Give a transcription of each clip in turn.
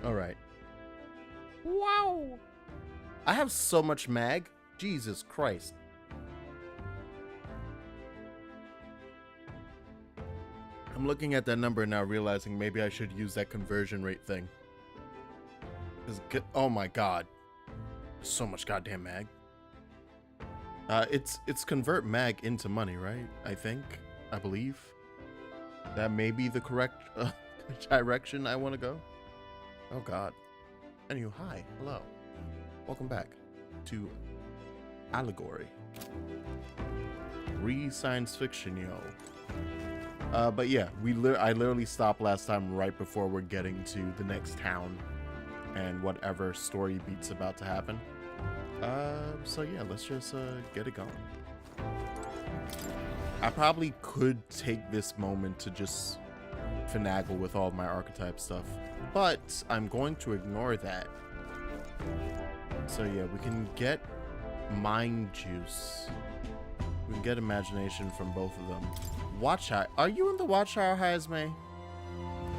All right. Wow. I have so much mag. Jesus Christ. I'm looking at that number now, realizing maybe I should use that conversion rate thing. Oh my god. So much goddamn mag. It's convert mag into money, right? I believe. That may be the correct direction I want to go. Oh god. Anywho, hi, hello. Welcome back to Allegory. Re-science fiction, yo. But yeah, I literally stopped last time right before we're getting to the next town and whatever story beat's about to happen. So yeah, let's just get it going. I probably could take this moment to just finagle with all my archetype stuff, but I'm going to ignore that. So yeah, we can get mind juice. We can get imagination from both of them. Watchtower. Are you in the Watchtower, Hazme?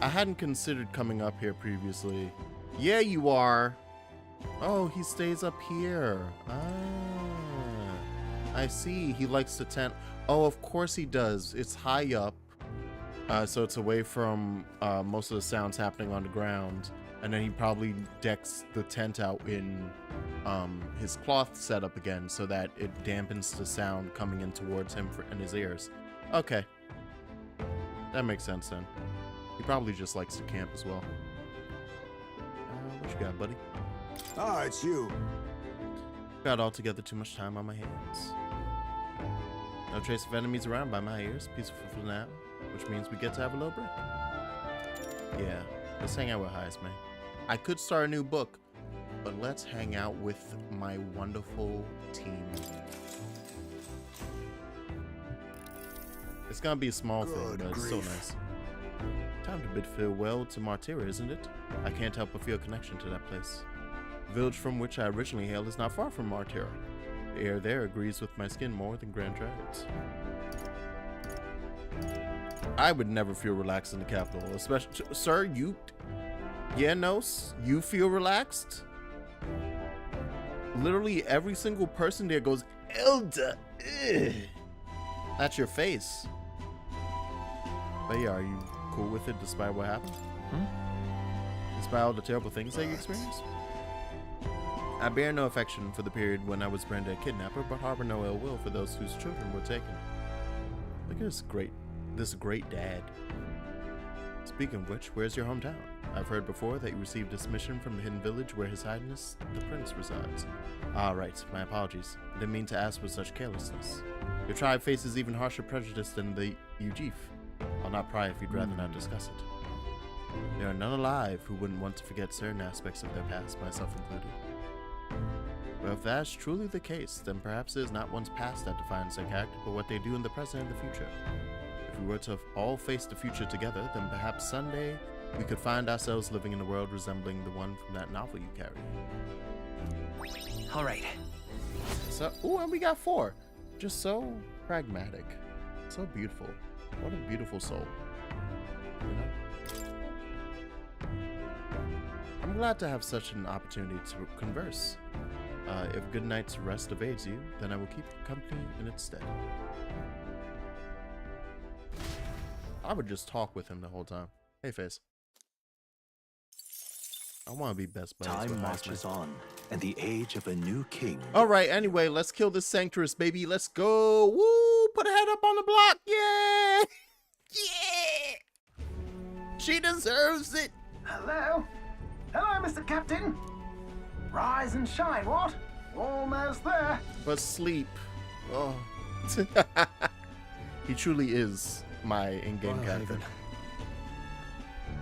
I hadn't considered coming up here previously. Yeah, you are. Oh, he stays up here. Ah, I see. He likes to tent. Oh, of course he does. It's high up. So it's away from most of the sounds happening on the ground. And then he probably decks the tent out in his cloth setup again so that it dampens the sound coming in towards him in his ears. Okay. That makes sense then. He probably just likes to camp as well. What you got, buddy? Ah, it's you. Got altogether too much time on my hands. No trace of enemies around by my ears. Peaceful for now, which means we get to have a little break. Yeah, let's hang out with Hazme. I could start a new book, but let's hang out with my wonderful team. It's gonna be a small thing, but it's so nice. Time to bid farewell to Martyra, isn't it? I can't help but feel a connection to that place. The village from which I originally hailed is not far from Martyra. The air there agrees with my skin more than Grand Dragons. I would never feel relaxed in the capital, especially, sir, you... Yeah, no, you feel relaxed? Literally every single person there goes, Elda! Ugh. That's your face. But yeah, are you cool with it despite what happened? Despite all the terrible things that you experienced? I bear no affection for the period when I was branded a kidnapper, but harbor no ill will for those whose children were taken. Look at this great dad. Speaking of which, where's your hometown? I've heard before that you received this mission from the hidden village where His Highness the Prince resides. Ah, right. My apologies. I didn't mean to ask with such carelessness. Your tribe faces even harsher prejudice than the Ujif. I'll not pry if you'd rather not discuss it. There are none alive who wouldn't want to forget certain aspects of their past, myself included. Well, if that's truly the case, then perhaps it is not one's past that defines their character, but what they do in the present and the future. If we were to all face the future together, then perhaps someday we could find ourselves living in a world resembling the one from that novel you carry. All right. So, ooh, and we got 4. Just so pragmatic. So beautiful. What a beautiful soul. You know? I'm glad to have such an opportunity to converse. If good night's rest evades you, then I will keep you company in its stead. I would just talk with him the whole time. Hey, Face. I want to be best buddies. Time marches on, and the age of a new king. All right, anyway, let's kill this Sanctress, baby. Let's go. Woo! Put a head up on the block. Yeah! Yeah! She deserves it. Hello? Hello, Mr. Captain. Rise and shine, what? Almost there. But sleep. Oh. He truly is my in-game character. Haven.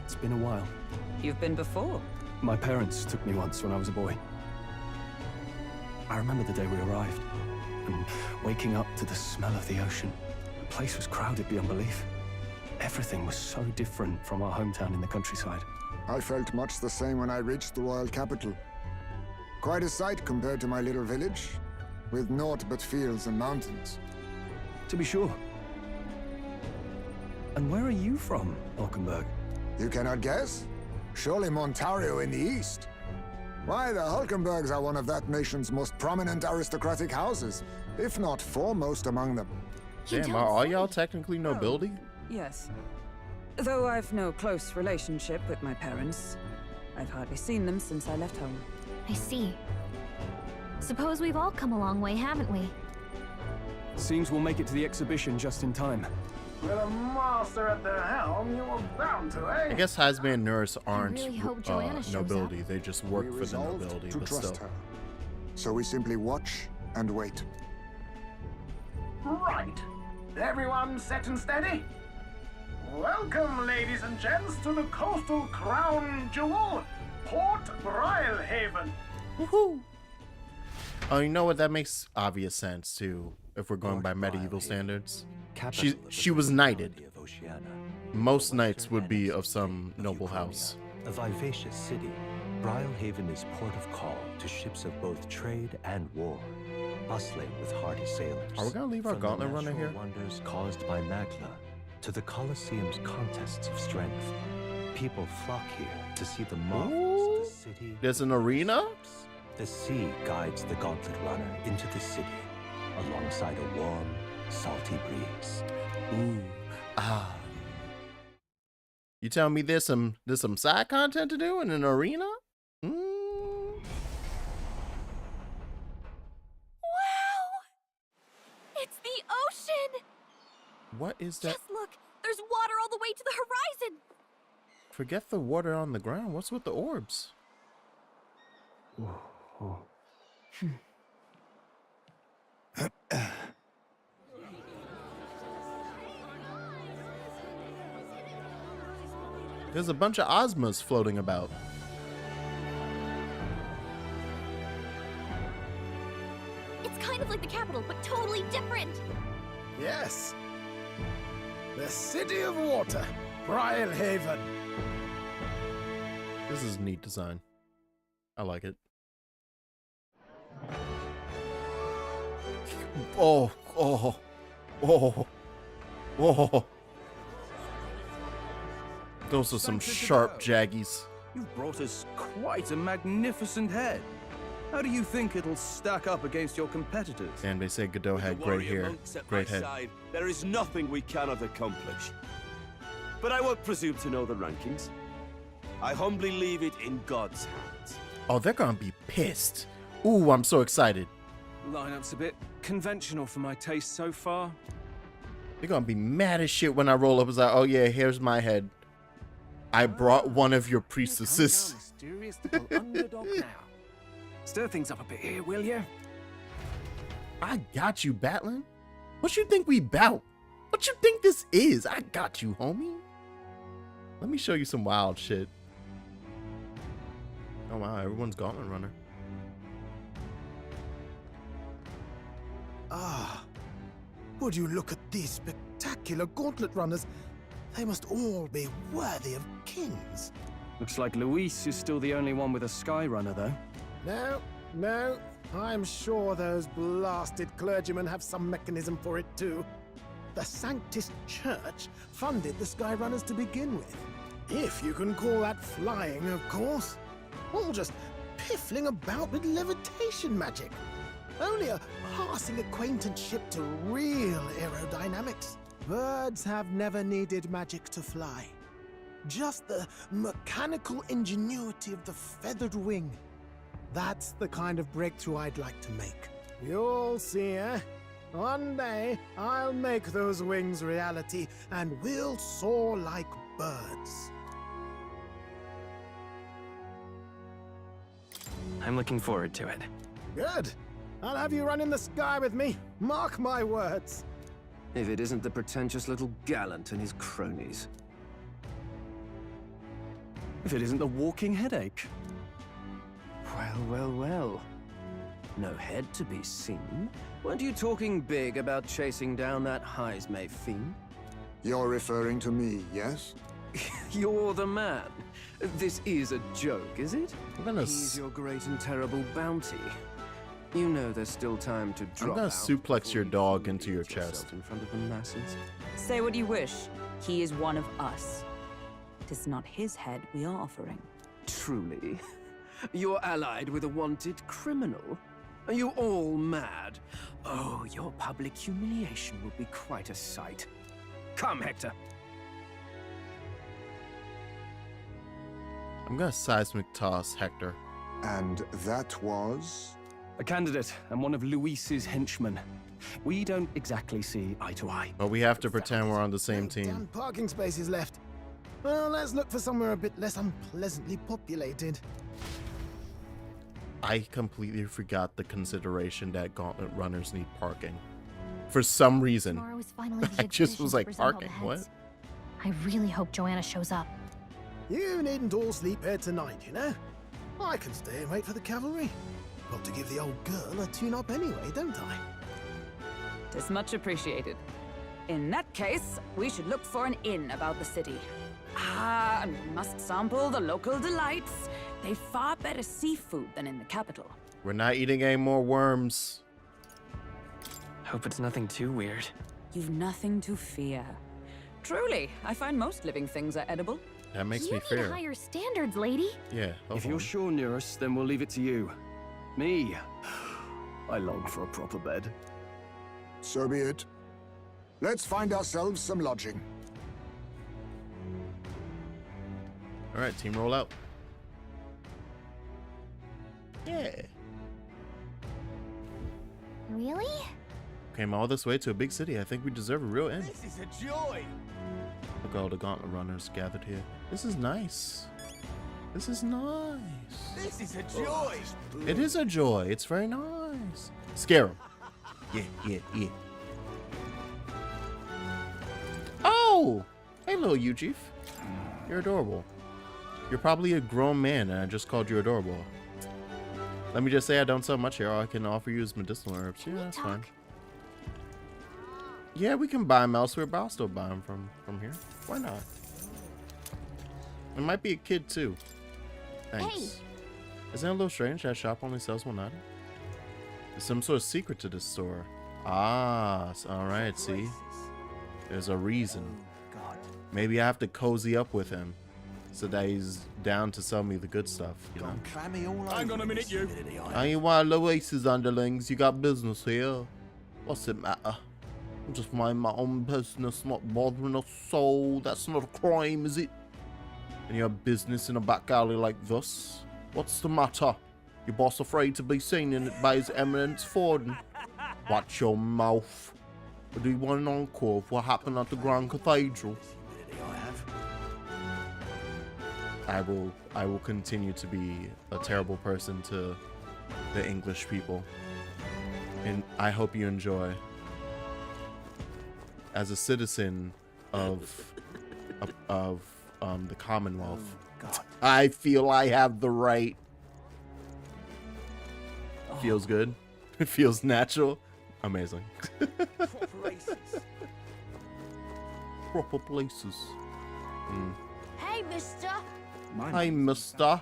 It's been a while. You've been before? My parents took me once when I was a boy. I remember the day we arrived, and waking up to the smell of the ocean. The place was crowded beyond belief. Everything was so different from our hometown in the countryside. I felt much the same when I reached the royal capital. Quite a sight compared to my little village, with naught but fields and mountains. To be sure. And where are you from, Valkenburg? You cannot guess? Surely Montario in the east. Why, the Hulkenbergs are one of that nation's most prominent aristocratic houses, if not foremost among them. Damn, are all y'all technically nobility? Yes. Though I've no close relationship with my parents. I've hardly seen them since I left home. I see. Suppose we've all come a long way, haven't we? Seems we'll make it to the exhibition just in time. With a master at the helm, you were bound to, eh? I guess Hazme and Nurse aren't really hope Joanna shows nobility. They just work We for the resolved nobility, to but trust still. her. So we simply watch and wait. Right. Everyone set and steady? Welcome, ladies and gents, to the coastal crown jewel, Port Brialhaven. Woohoo! Oh, you know what? That makes obvious sense too. If we're going by medieval standards, she was knighted. Most knights would be of some noble house. A vivacious city, Brialhaven is port of call to ships of both trade and war, bustling with hardy sailors. Are we gonna leave our From the gauntlet runner natural here? wonders caused by magla to the Colosseum's contests of strength, people flock here to see the marvels of the city. There's an arena? The sea guides the gauntlet runner into the city, alongside a warm, salty breeze. Ooh, ah. You telling me there's some side content to do in an arena? Wow! It's the ocean! What is that? Just look! There's water all the way to the horizon! Forget the water on the ground. What's with the orbs? There's a bunch of Ozmas floating about. It's kind of like the capital, but totally different! Yes. The City of Water, Brialhaven. This is neat design. I like it. Oh, oh, oh, oh. Those are some sharp jaggies. You've brought us quite a magnificent head. How do you think it'll stack up against your competitors? And they say Godot had great hair, great head. Side, there is nothing we cannot accomplish. But I won't presume to know the rankings. I humbly leave it in God's hands. Oh, they're gonna be pissed. Ooh, I'm so excited. Lineup's a bit conventional for my taste so far. They're gonna be mad as shit when I roll up. It's like, oh yeah, here's my head. I brought one of your priestesses. Mysterious little underdog now. Stir things up a bit here, will you? I got you, Batlin. What you think we bout? What you think this is? I got you, homie. Let me show you some wild shit. Oh wow, everyone's gauntlet runner. Ah, would you look at these spectacular gauntlet runners? They must all be worthy of kings. Looks like Luis is still the only one with a sky runner, though. No, I'm sure those blasted clergymen have some mechanism for it too. The Sanctus Church funded the Skyrunners to begin with. If you can call that flying, of course. All just piffling about with levitation magic. Only a passing acquaintanceship to real aerodynamics. Birds have never needed magic to fly. Just the mechanical ingenuity of the feathered wing. That's the kind of breakthrough I'd like to make. You'll see, eh? One day, I'll make those wings reality, and we'll soar like birds. I'm looking forward to it. Good. I'll have you run in the sky with me. Mark my words. If it isn't the pretentious little gallant and his cronies. If it isn't the walking headache. Well. No head to be seen. Weren't you talking big about chasing down that Hazme fiend? You're referring to me, yes? You're the man. This is a joke, is it? I'm gonna He's your great and terrible bounty. You know there's still time to drop gonna out suplex before your you dog into your humiliate yourself chest. in front of the masses. Say what you wish. He is one of us. 'Tis not his head we are offering. Truly? You're allied with a wanted criminal? Are you all mad? Oh, your public humiliation will be quite a sight. Come, Hector. I'm gonna seismic toss Hector. And that was? A candidate and one of Luis's henchmen. We don't exactly see eye to eye. But we have to pretend we're on the same No team. damn parking spaces left. Well, let's look for somewhere a bit less unpleasantly populated. I completely forgot the consideration that gauntlet runners need parking. For some reason. Tomorrow is finally the I just was expedition to like, present all the parking? What? heads. I really hope Joanna shows up. You needn't all sleep here tonight, you know? I can stay and wait for the cavalry. Got to give the old girl a tune-up anyway, don't I? 'Tis much appreciated. In that case, we should look for an inn about the city. Ah, and we must sample the local delights. They've far better seafood than in the capital. We're not eating any more worms. Hope it's nothing too weird. You've nothing to fear. Truly, I find most living things are edible. That makes you me need fear. higher standards, lady. Yeah. If you're sure, Nearest, then we'll leave it to you. Me, I long for a proper bed. So be it. Let's find ourselves some lodging. All right, team, roll out. Yeah. Really? Came all this way to a big city. I think we deserve a real inn. This is a joy. Look at all the gauntlet runners gathered here. This is nice. This is nice. This is a joy. It is a joy. It's very nice. Scare him. Yeah, yeah, yeah. Oh! Hey, little Eugene. You're adorable. You're probably a grown man, and I just called you adorable. Let me just say I don't sell much here. All I can offer you is medicinal herbs. Yeah, that's fine. Yeah, we can buy them elsewhere, but I'll still buy them from here. Why not? It might be a kid, too. Thanks. Hey. Isn't it a little strange that shop only sells one item? There's some sort of secret to this store. Ah, alright, see? There's a reason. Maybe I have to cozy up with him so that he's down to sell me the good stuff, you know? Hang on a minute, you. I ain't one of Luis's underlings. You got business here. What's it matter? I'm just minding my own business, not bothering a soul. That's not a crime, is it? And you have business in a back alley like this? What's the matter? Your boss afraid to be seen in it by his eminence Forden? Watch your mouth. Or do you want an encore of what happened at the Grand Cathedral? I will continue to be a terrible person to the English people. And I hope you enjoy. As a citizen of the Commonwealth, I feel I have the right. Feels good. It feels natural. Amazing. Proper places. Mm. Hey, mister. Hi, mister.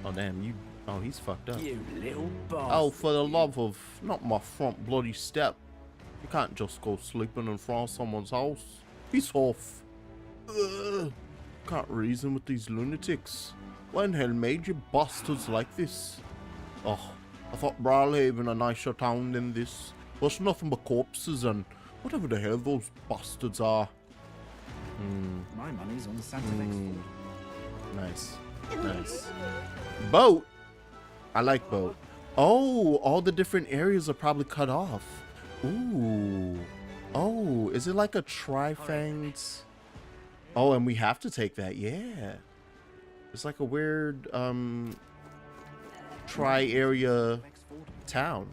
Oh, damn, you. Oh, he's fucked up. You little bastard. Oh, for the love of. Not my front bloody step. You can't just go sleeping in front of someone's house. Piss off. Ugh. Can't reason with these lunatics. What in hell made you bastards like this? Oh, I thought Brawlhaven a nicer town than this. There's nothing but corpses and whatever the hell those bastards are. My money's on Santa Fe. Nice. Nice. Boat? I like boat. Oh, all the different areas are probably cut off. Ooh. Oh, is it like a tri-fanged? Oh, and we have to take that. Yeah. It's like a weird tri-area town.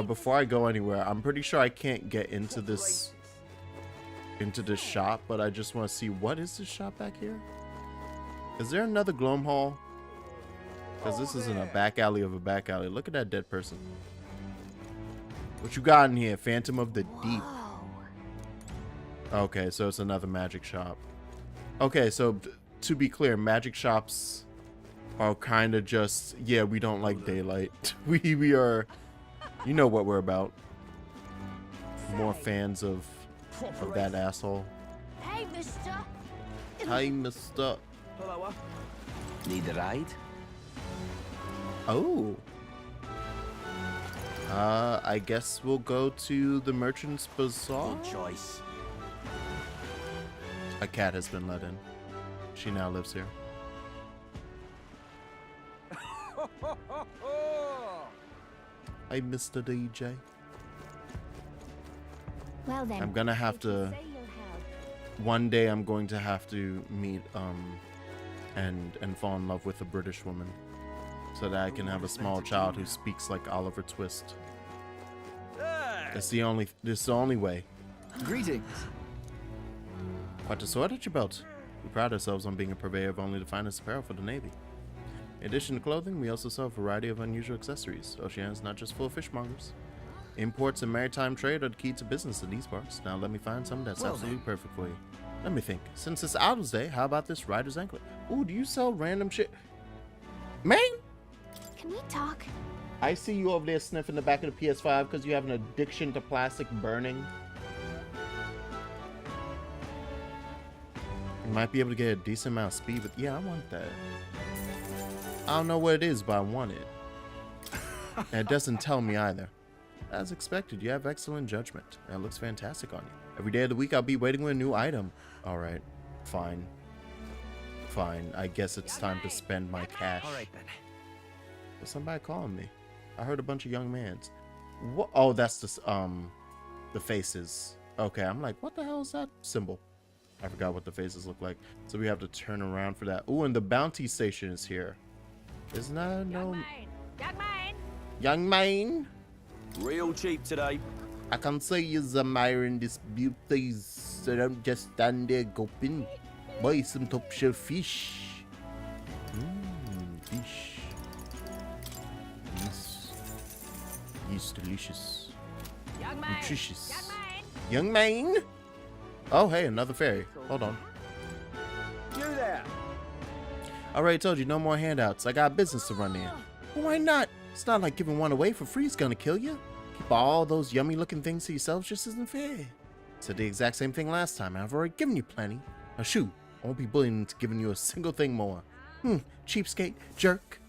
Before I go anywhere, I'm pretty sure I can't get into this shop, but I just want to see, what is this shop back here? Is there another Gloam Hall? Because this isn't a back alley of a back alley. Look at that dead person. What you got in here? Phantom of the Deep. Okay, so it's another magic shop. Okay, so to be clear, magic shops are kind of just, yeah, we don't like daylight. We are, you know what we're about. More fans of that asshole. Hey, mister. Hi, Mr. Need a ride? Oh. I guess we'll go to the Merchant's Bazaar. Good choice. A cat has been let in. She now lives here. Hi, Mr. DJ. Well then. I'm gonna have to. One day, I'm going to have to meet and fall in love with a British woman, so that I can have a small child who speaks like Oliver Twist. That's the only way. Greetings. Quite a sword at your belt. We pride ourselves on being a purveyor of only the finest apparel for the Navy. In addition to clothing, we also sell a variety of unusual accessories. Oceania is not just full of fishmongers. Imports and maritime trade are the key to business in these parts. Now let me find something that's absolutely perfect for you. Let me think. Since it's Atlus Day, how about this rider's anklet? Ooh, do you sell random shit? Man! Can we talk? I see you over there sniffing the back of the PS5 because you have an addiction to plastic burning. You might be able to get a decent amount of speed, but yeah, I want that. I don't know what it is, but I want it. And it doesn't tell me either. As expected, you have excellent judgment. And it looks fantastic on you. Every day of the week, I'll be waiting with a new item. Alright, fine. Fine, I guess it's time to spend my cash. Alright then. Was somebody calling me? I heard a bunch of young mans. What? Oh, that's the faces. Okay, I'm like, what the hell is that symbol? I forgot what the faces look like. So we have to turn around for that. Ooh, and the bounty station is here. Isn't that no? Young man. Real cheap today. I can say you're admiring this beauty, so don't just stand there gulping. Buy some top shelf fish. Fish. Yes, delicious. Nutritious. Young man. Oh, hey, another fairy. Hold on. You there? I already told you, no more handouts. I got business to run in. Well, why not? It's not like giving one away for free is gonna kill you. Keep all those yummy looking things to yourself just isn't fair. Said the exact same thing last time, and I've already given you plenty. Now shoot, I won't be bullying into giving you a single thing more. Cheapskate, jerk.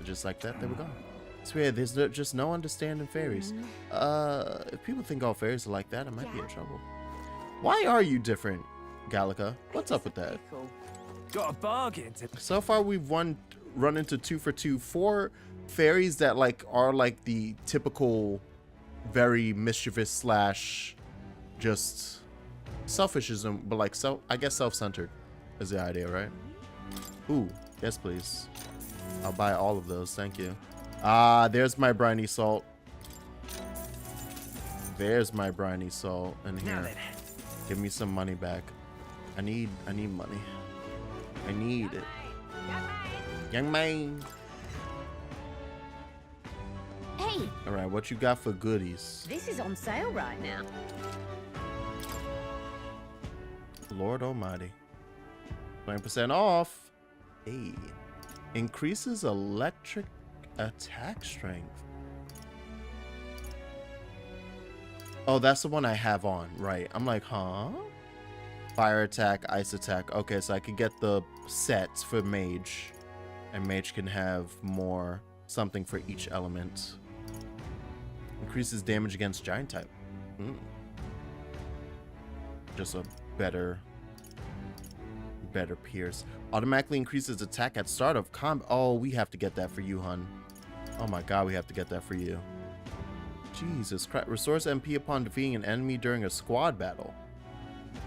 Just like that, there we go. I swear, there's just no understanding fairies. If people think all fairies are like that, I might be in trouble. Why are you different, Gallica? What's up with that? Got a bargain. So far, we've run into 2 for 2. 4 fairies that are like the typical, very mischievous slash, just selfishism, but like I guess self-centered is the idea, right? Ooh, yes, please. I'll buy all of those. Thank you. There's my briny salt. There's my briny salt in here. Give me some money back. I need money. I need it. Young man. Hey. All right, what you got for goodies? This is on sale right now. Lord Almighty. 20% off. Hey. Increases electric attack strength. Oh, that's the one I have on, right? I'm like, huh? Fire attack, ice attack. Okay, so I can get the sets for mage. And mage can have more, something for each element. Increases damage against giant type. Just a better pierce. Automatically increases attack at start of combat. Oh, we have to get that for you, hun. Oh my god, we have to get that for you. Jesus Christ. Restores MP upon defeating an enemy during a squad battle.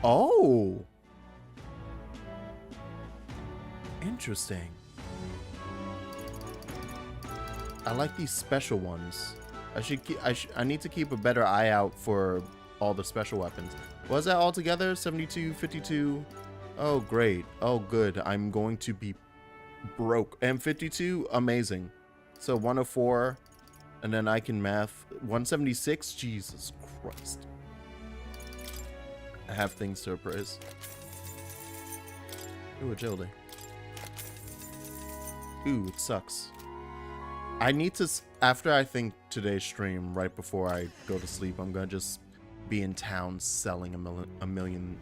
Oh! Interesting. I like these special ones. I need to keep a better eye out for all the special weapons. Was that all together? 72, 52. Oh, great. Oh, good. I'm going to be broke. And 52, amazing. So 104, and then I can math 176. Jesus Christ. I have things to appraise. Ooh, agility. Ooh, it sucks. I need to, after I think today's stream, right before I go to sleep, I'm gonna just be in town selling a million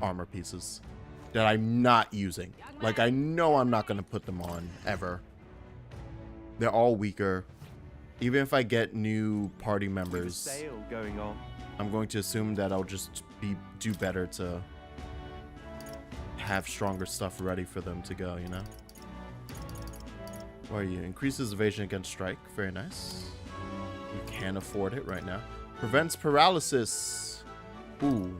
armor pieces. that I'm not using. Like, I know I'm not going to put them on, ever. They're all weaker. Even if I get new party members, Sale going on. I'm going to assume that I'll just do better to have stronger stuff ready for them to go, you know? What are you? Increases evasion against strike. Very nice. You can't afford it right now. Prevents paralysis. Ooh.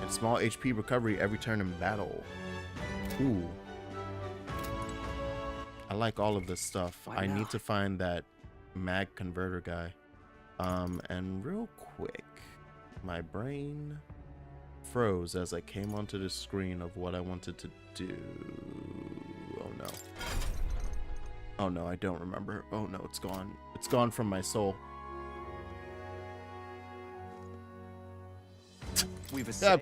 And small HP recovery every turn in battle. Ooh. I like all of this stuff. I need to find that mag converter guy. And real quick, my brain froze as I came onto the screen of what I wanted to do. Oh no. Oh no, I don't remember. Oh no, it's gone. It's gone from my soul. We've a sale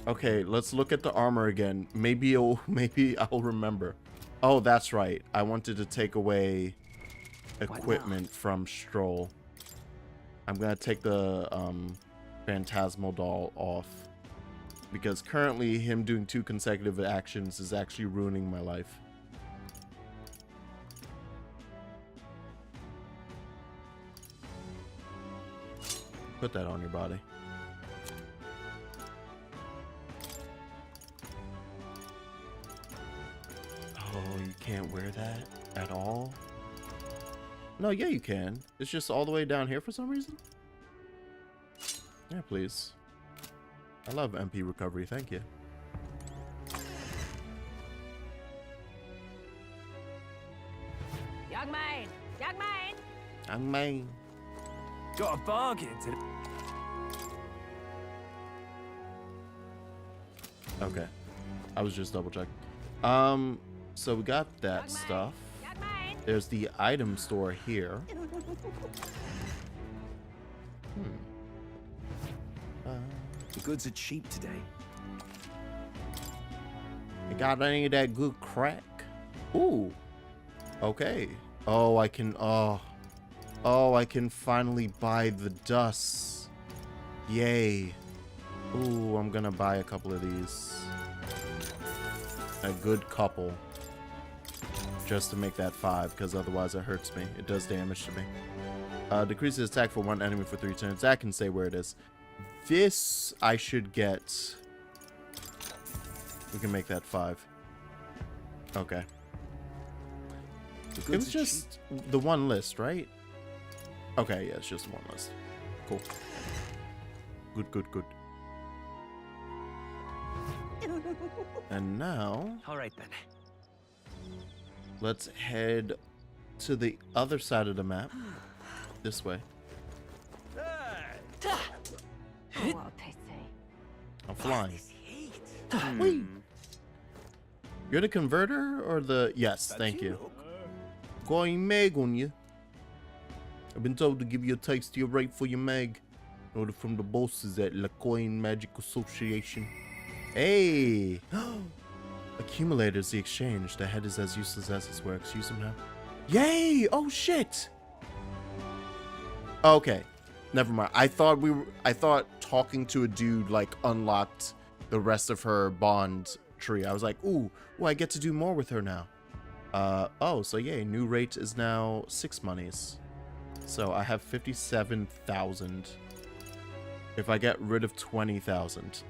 Okay, let's look at the armor again. Maybe I'll remember. Oh, that's right. I wanted to take away equipment from Stroll. I'm gonna take the Phantasmal doll off because currently him doing 2 consecutive actions is actually ruining my life. Put that on your body. Oh, you can't wear that at all? No, yeah, you can. It's just all the way down here for some reason. Yeah, please. I love MP recovery. Thank you. Young man! Young man! Young man. Got a bargain today. Okay. I was just double checking. So we got that stuff. There's the item store here. The goods are cheap today. You got any of that good crack? Ooh. Okay. Oh, I can. Oh, I can finally buy the dust. Yay. Ooh, I'm gonna buy a couple of these. A good couple. Just to make that 5, because otherwise it hurts me. It does damage to me. Decreases attack for 1 enemy for 3 turns. That can say where it is. This I should get. We can make that 5. Okay. It was just the one list, right? Okay, yeah, it's just one list. Cool. Good, good, good. And now, All right then. let's head to the other side of the map. This way. Oh, what a pity. I'm flying. Whee! You're the converter or the... Yes, thank you. Going mag on you. I've been told to give you a taste of your right for your mag. Order from the bosses at La Coin Magic Association. Hey! Accumulators, the exchange. The head is as useless as its works. Use them now. Yay! Oh shit! Okay. Never mind. I thought talking to a dude like unlocked the rest of her bond tree. I was like, ooh, I get to do more with her now. Oh, so yay, new rate is now 6 monies. So I have 57,000. If I get rid of 20,000.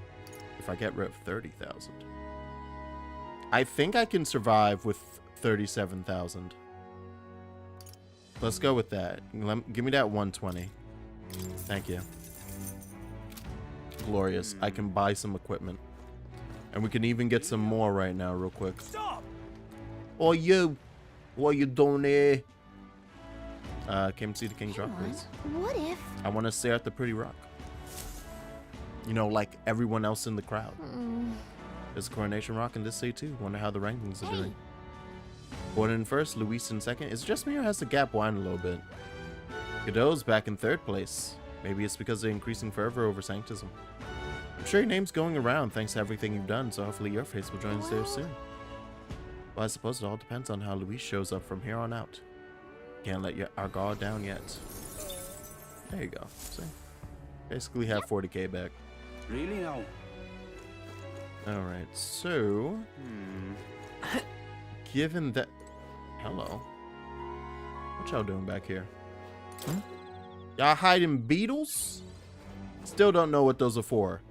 If I get rid of 30,000. I think I can survive with 37,000. Let's go with that. Give me that 120. Thank you. Glorious. I can buy some equipment. And we can even get some more right now real quick. Stop! Oh, you. What are you doing there? Came to see the King's Rock, please. What if? I want to stare at the pretty rock. You know, like everyone else in the crowd. There's a Coronation Rock in this city too. Wonder how the rankings are doing. Gordon in first, Luis in second. Is it just me or has the gap widened a little bit? Godot's back in 3rd place. Maybe it's because of increasing fervor over Sanctism. I'm sure your name's going around thanks to everything you've done, so hopefully your face will join us there soon. Well, I suppose it all depends on how Luis shows up from here on out. Can't let our guard down yet. There you go. See? Basically have 40k back. Really now? Alright, so... Given that... Hello. What y'all doing back here? Y'all hiding beetles? Still don't know what those are for.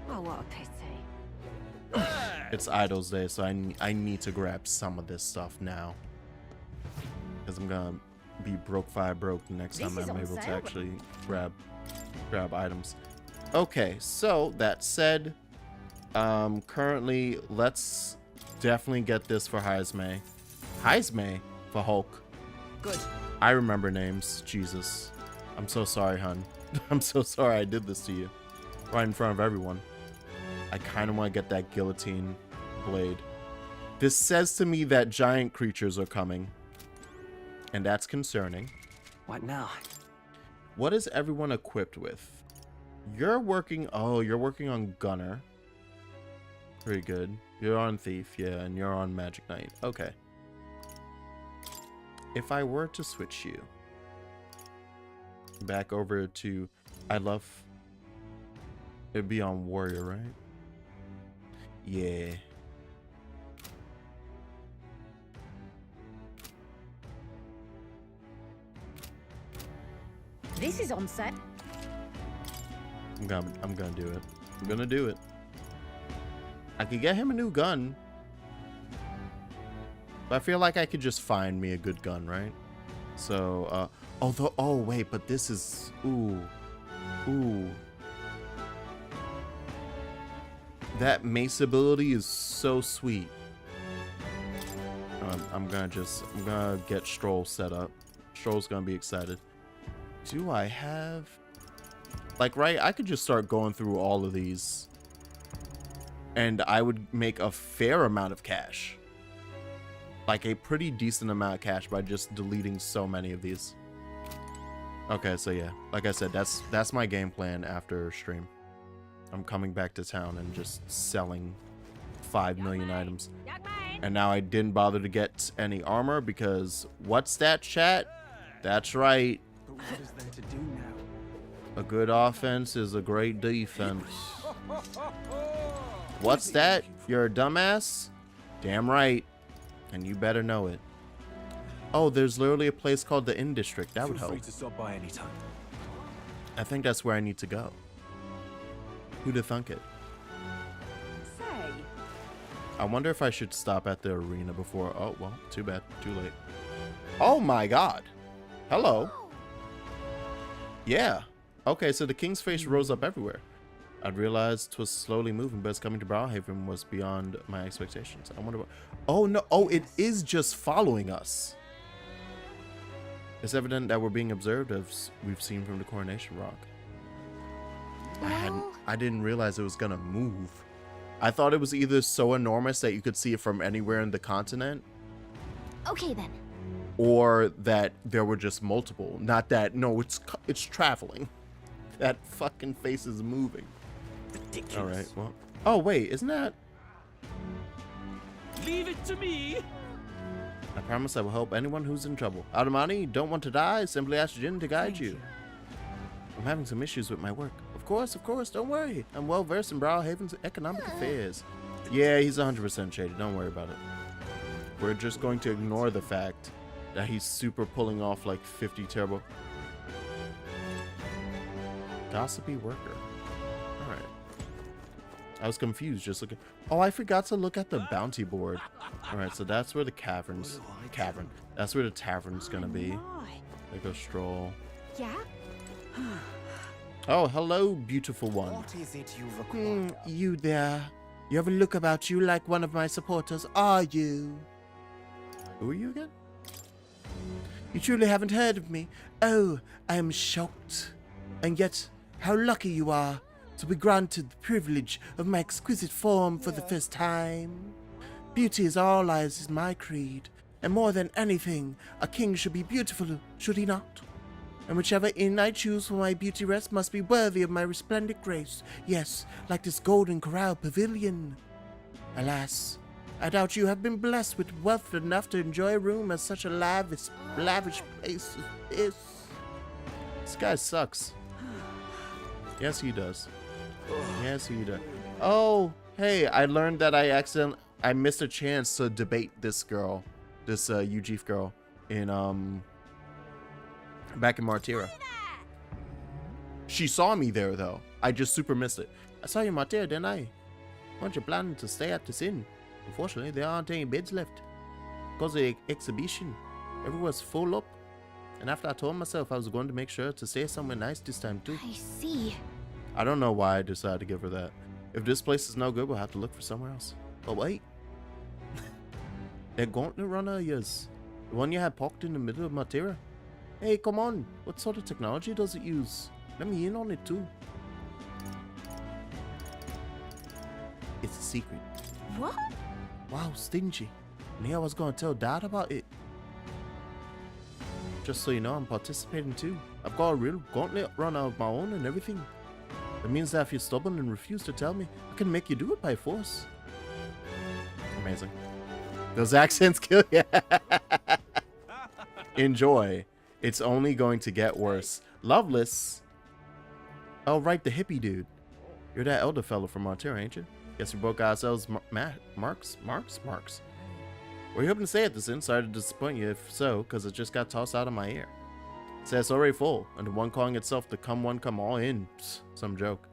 Oh, what a pity. It's Idols Day, so I need to grab some of this stuff now. Because I'm gonna be broke the next time I'm able to actually grab items. Okay, so that said, currently let's definitely get this for Heisme. Heisme for Hulk. Good. I remember names. Jesus. I'm so sorry, hun. I'm so sorry I did this to you. Right in front of everyone. I kind of want to get that guillotine blade. This says to me that giant creatures are coming. And that's concerning. What now? What is everyone equipped with? You're working... Oh, you're working on Gunner. Pretty good. You're on Thief, yeah, and you're on Magic Knight. Okay. If I were to switch you back over to... It'd be on Warrior, right? Yeah. This is on set. I'm gonna do it. I'm gonna do it. I could get him a new gun. But I feel like I could just find me a good gun, right? So, oh wait, but this is, ooh. That mace ability is so sweet. I'm gonna get Stroll set up. Stroll's gonna be excited. Do I have, like, right? I could just start going through all of these and I would make a fair amount of cash. Like a pretty decent amount of cash by just deleting so many of these. Okay, so yeah, like I said, that's my game plan after stream. I'm coming back to town and just selling 5 million items. And now I didn't bother to get any armor because what's that, chat? That's right. But what is there to do now? A good offense is a great defense. What's that? You're a dumbass? Damn right. And you better know it. Oh, there's literally a place called the Inn District. That would help. Feel free to stop by anytime. I think that's where I need to go. Who'da thunk it? Say. I wonder if I should stop at the arena before. Oh, well, too bad. Too late. Oh my god. Hello. Yeah. Okay, so the king's face rose up everywhere. I'd realized 'twas slowly moving, but its coming to Browhaven was beyond my expectations. I wonder what... Oh, no. Oh, it is just following us. It's evident that we're being observed, as we've seen from the Coronation Rock. I didn't realize it was gonna move. I thought it was either so enormous that you could see it from anywhere in the continent. Okay then. Or that there were just multiple. Not that, no, it's traveling. That fucking face is moving. Ridiculous. All right, well. Oh, wait, isn't that? Leave it to me. I promise I will help anyone who's in trouble. Adamani, don't want to die? Simply ask Jin to guide you. I'm having some issues with my work. Of course, don't worry. I'm well versed in Browhaven's economic affairs. Yeah, he's 100% shady. Don't worry about it. We're just going to ignore the fact that he's super pulling off like 50 terrible. Gossipy worker. Alright. I was confused just looking. Oh, I forgot to look at the bounty board. Alright, so that's where the cavern. That's where the tavern's gonna be. There goes Stroll. Yeah? Oh, hello, beautiful one. What is it you've acquired? You there. You have a look about you like one of my supporters, are you? Who are you again? You truly haven't heard of me. Oh, I am shocked. And yet, how lucky you are to be granted the privilege of my exquisite form for the first time. Beauty is all eyes is my creed, and more than anything, a king should be beautiful, should he not? And whichever inn I choose for my beauty rest must be worthy of my resplendent grace. Yes, like this golden corral pavilion. Alas, I doubt you have been blessed with wealth enough to enjoy a room at such a lavish place as this. This guy sucks. Yes, he does. Yes, he does. Oh, hey, I learned that I missed a chance to debate this girl, this Eugene girl in back in Martira. She saw me there though. I just super missed it. I saw you in Martira, didn't I? Weren't you planning to stay at this inn? Unfortunately, there aren't any beds left. Because of the exhibition, everyone's full up. And after I told myself I was going to make sure to stay somewhere nice this time too. I see. I don't know why I decided to give her that. If this place is no good, we'll have to look for somewhere else. But wait. That gauntlet runner of yours. The one you had parked in the middle of Martira. Hey, come on. What sort of technology does it use? Let me in on it too. It's a secret. What? Wow, stingy. And here I was going to tell Dad about it. Just so you know, I'm participating too. I've got a real gauntlet runner of my own and everything. That means that if you're stubborn and refuse to tell me, I can make you do it by force. Amazing. Those accents kill you. Enjoy. It's only going to get worse. Loveless. Oh, right, the hippie dude. You're that elder fellow from Martira, ain't you? Guess we broke ourselves marks? Were you hoping to stay at this inn? Sorry to disappoint you if so, because it just got tossed out of my ear. It says it's already full, and the one calling itself the come one, come all in. Psst, some joke.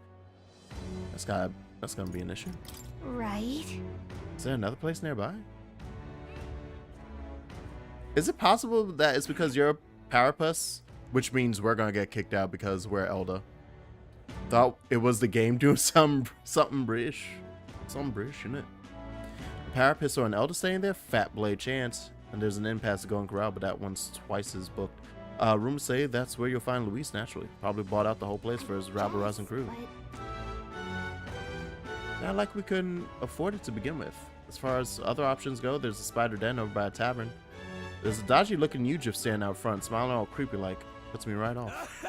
That's gonna be an issue. Right. Is there another place nearby? Is it possible that it's because you're a Parapus? Which means we're gonna get kicked out because we're Elda. Thought it was the game doing something British. Something British, isn't it? A Parapus or an Elda staying there? Fat blade chance. And there's an impasse to go in corral, but that one's twice as booked. Rumors say that's where you'll find Luis naturally. Probably bought out the whole place for his rabble-rousing crew. Not like we couldn't afford it to begin with. As far as other options go, there's a spider den over by a tavern. There's a dodgy-looking Yujif standing out front, smiling all creepy-like. Puts me right off.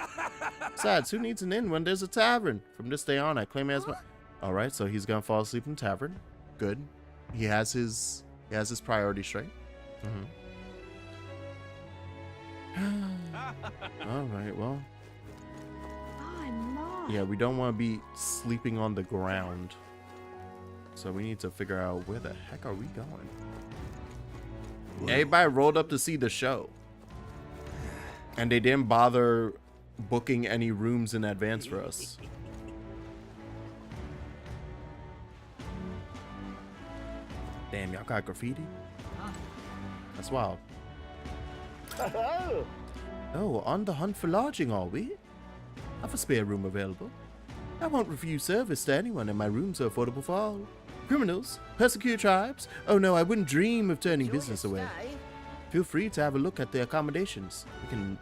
Besides, who needs an inn when there's a tavern? From this day on, I claim it as my... Alright, so he's gonna fall asleep in the tavern. Good. He has his priorities straight. Alright, well. Yeah, we don't want to be sleeping on the ground. So we need to figure out where the heck are we going? Everybody rolled up to see the show. And they didn't bother booking any rooms in advance for us. Damn, y'all got graffiti? That's wild. Oh, on the hunt for lodging, are we? I have a spare room available. I won't refuse service to anyone, and my rooms are affordable for all. Criminals, persecuted tribes. Oh no, I wouldn't dream of turning business away. Feel free to have a look at the accommodations. We can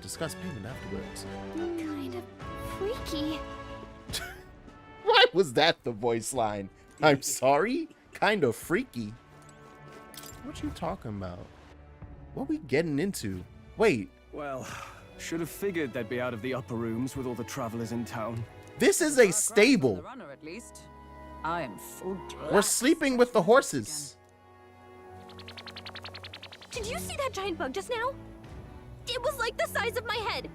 discuss payment afterwards. Kind of freaky. Why was that the voice line? I'm sorry? Kind of freaky. What you talking about? What we getting into? Wait. Well, should have figured they'd be out of the upper rooms with all the travelers in town. This is a stable. Runner, at least. I am full. We're sleeping with the horses. Did you see that giant bug just now? It was like the size of my head.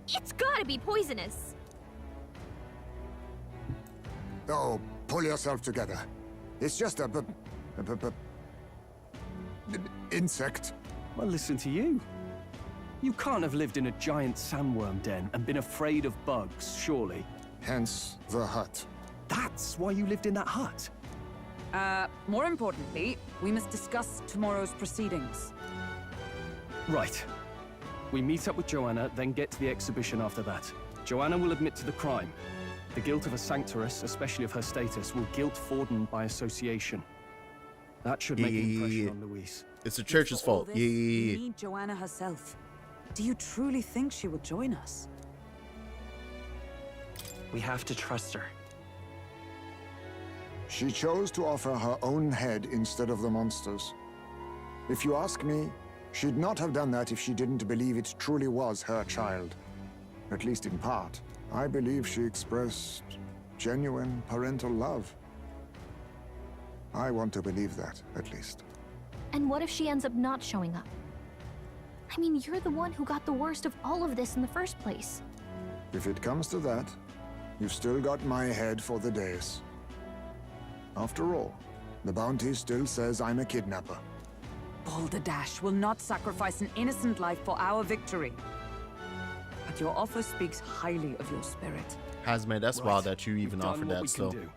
It's gotta be poisonous. Oh, pull yourself together. It's just a insect. Well, listen to you. You can't have lived in a giant sandworm den and been afraid of bugs, surely. Hence the hut. That's why you lived in that hut? More importantly, we must discuss tomorrow's proceedings. Right. We meet up with Joanna, then get to the exhibition after that. Joanna will admit to the crime. The guilt of a sanctoress, especially of her status, will guilt Forden by association. That should make an impression on Luis. It's the church's fault. We need Joanna herself. Do you truly think she will join us? We have to trust her. She chose to offer her own head instead of the monster's. If you ask me, she'd not have done that if she didn't believe it truly was her child. At least in part. I believe she expressed genuine parental love. I want to believe that, at least. And what if she ends up not showing up? I mean, you're the one who got the worst of all of this in the first place. If it comes to that, You've still got my head for the dais. After all, the bounty still says I'm a kidnapper. Balderdash will not sacrifice an innocent life for our victory. But your offer speaks highly of your spirit. Hazmay, that's wild that you even We've offered done what that we still. can do.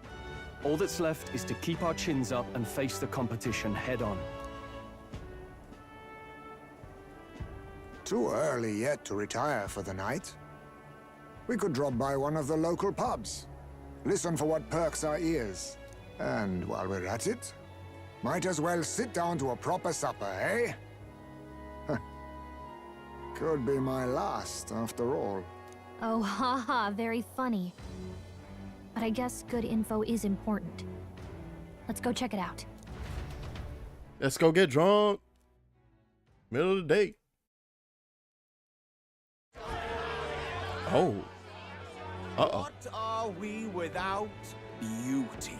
All that's left is to keep our chins up and face the competition head on. Too early yet to retire for the night. We could drop by one of the local pubs. Listen for what perks our ears. And while we're at it, might as well sit down to a proper supper, eh? Could be my last, after all. Oh, haha, very funny. But I guess good info is important. Let's go check it out. Let's go get drunk. Middle of the day. Oh. Uh-oh. What are we without beauty?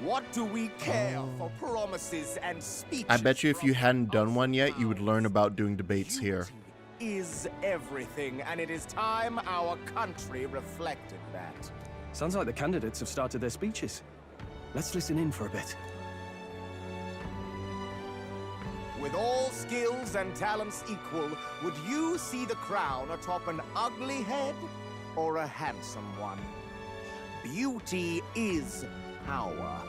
What do we care for promises and speeches? I bet you if you hadn't done one yet, you would learn about doing debates here. Is everything, and it is time our country reflected that. Sounds like the candidates have started their speeches. Let's listen in for a bit. With all skills and talents equal, would you see the crown atop an ugly head or a handsome one? Beauty is power.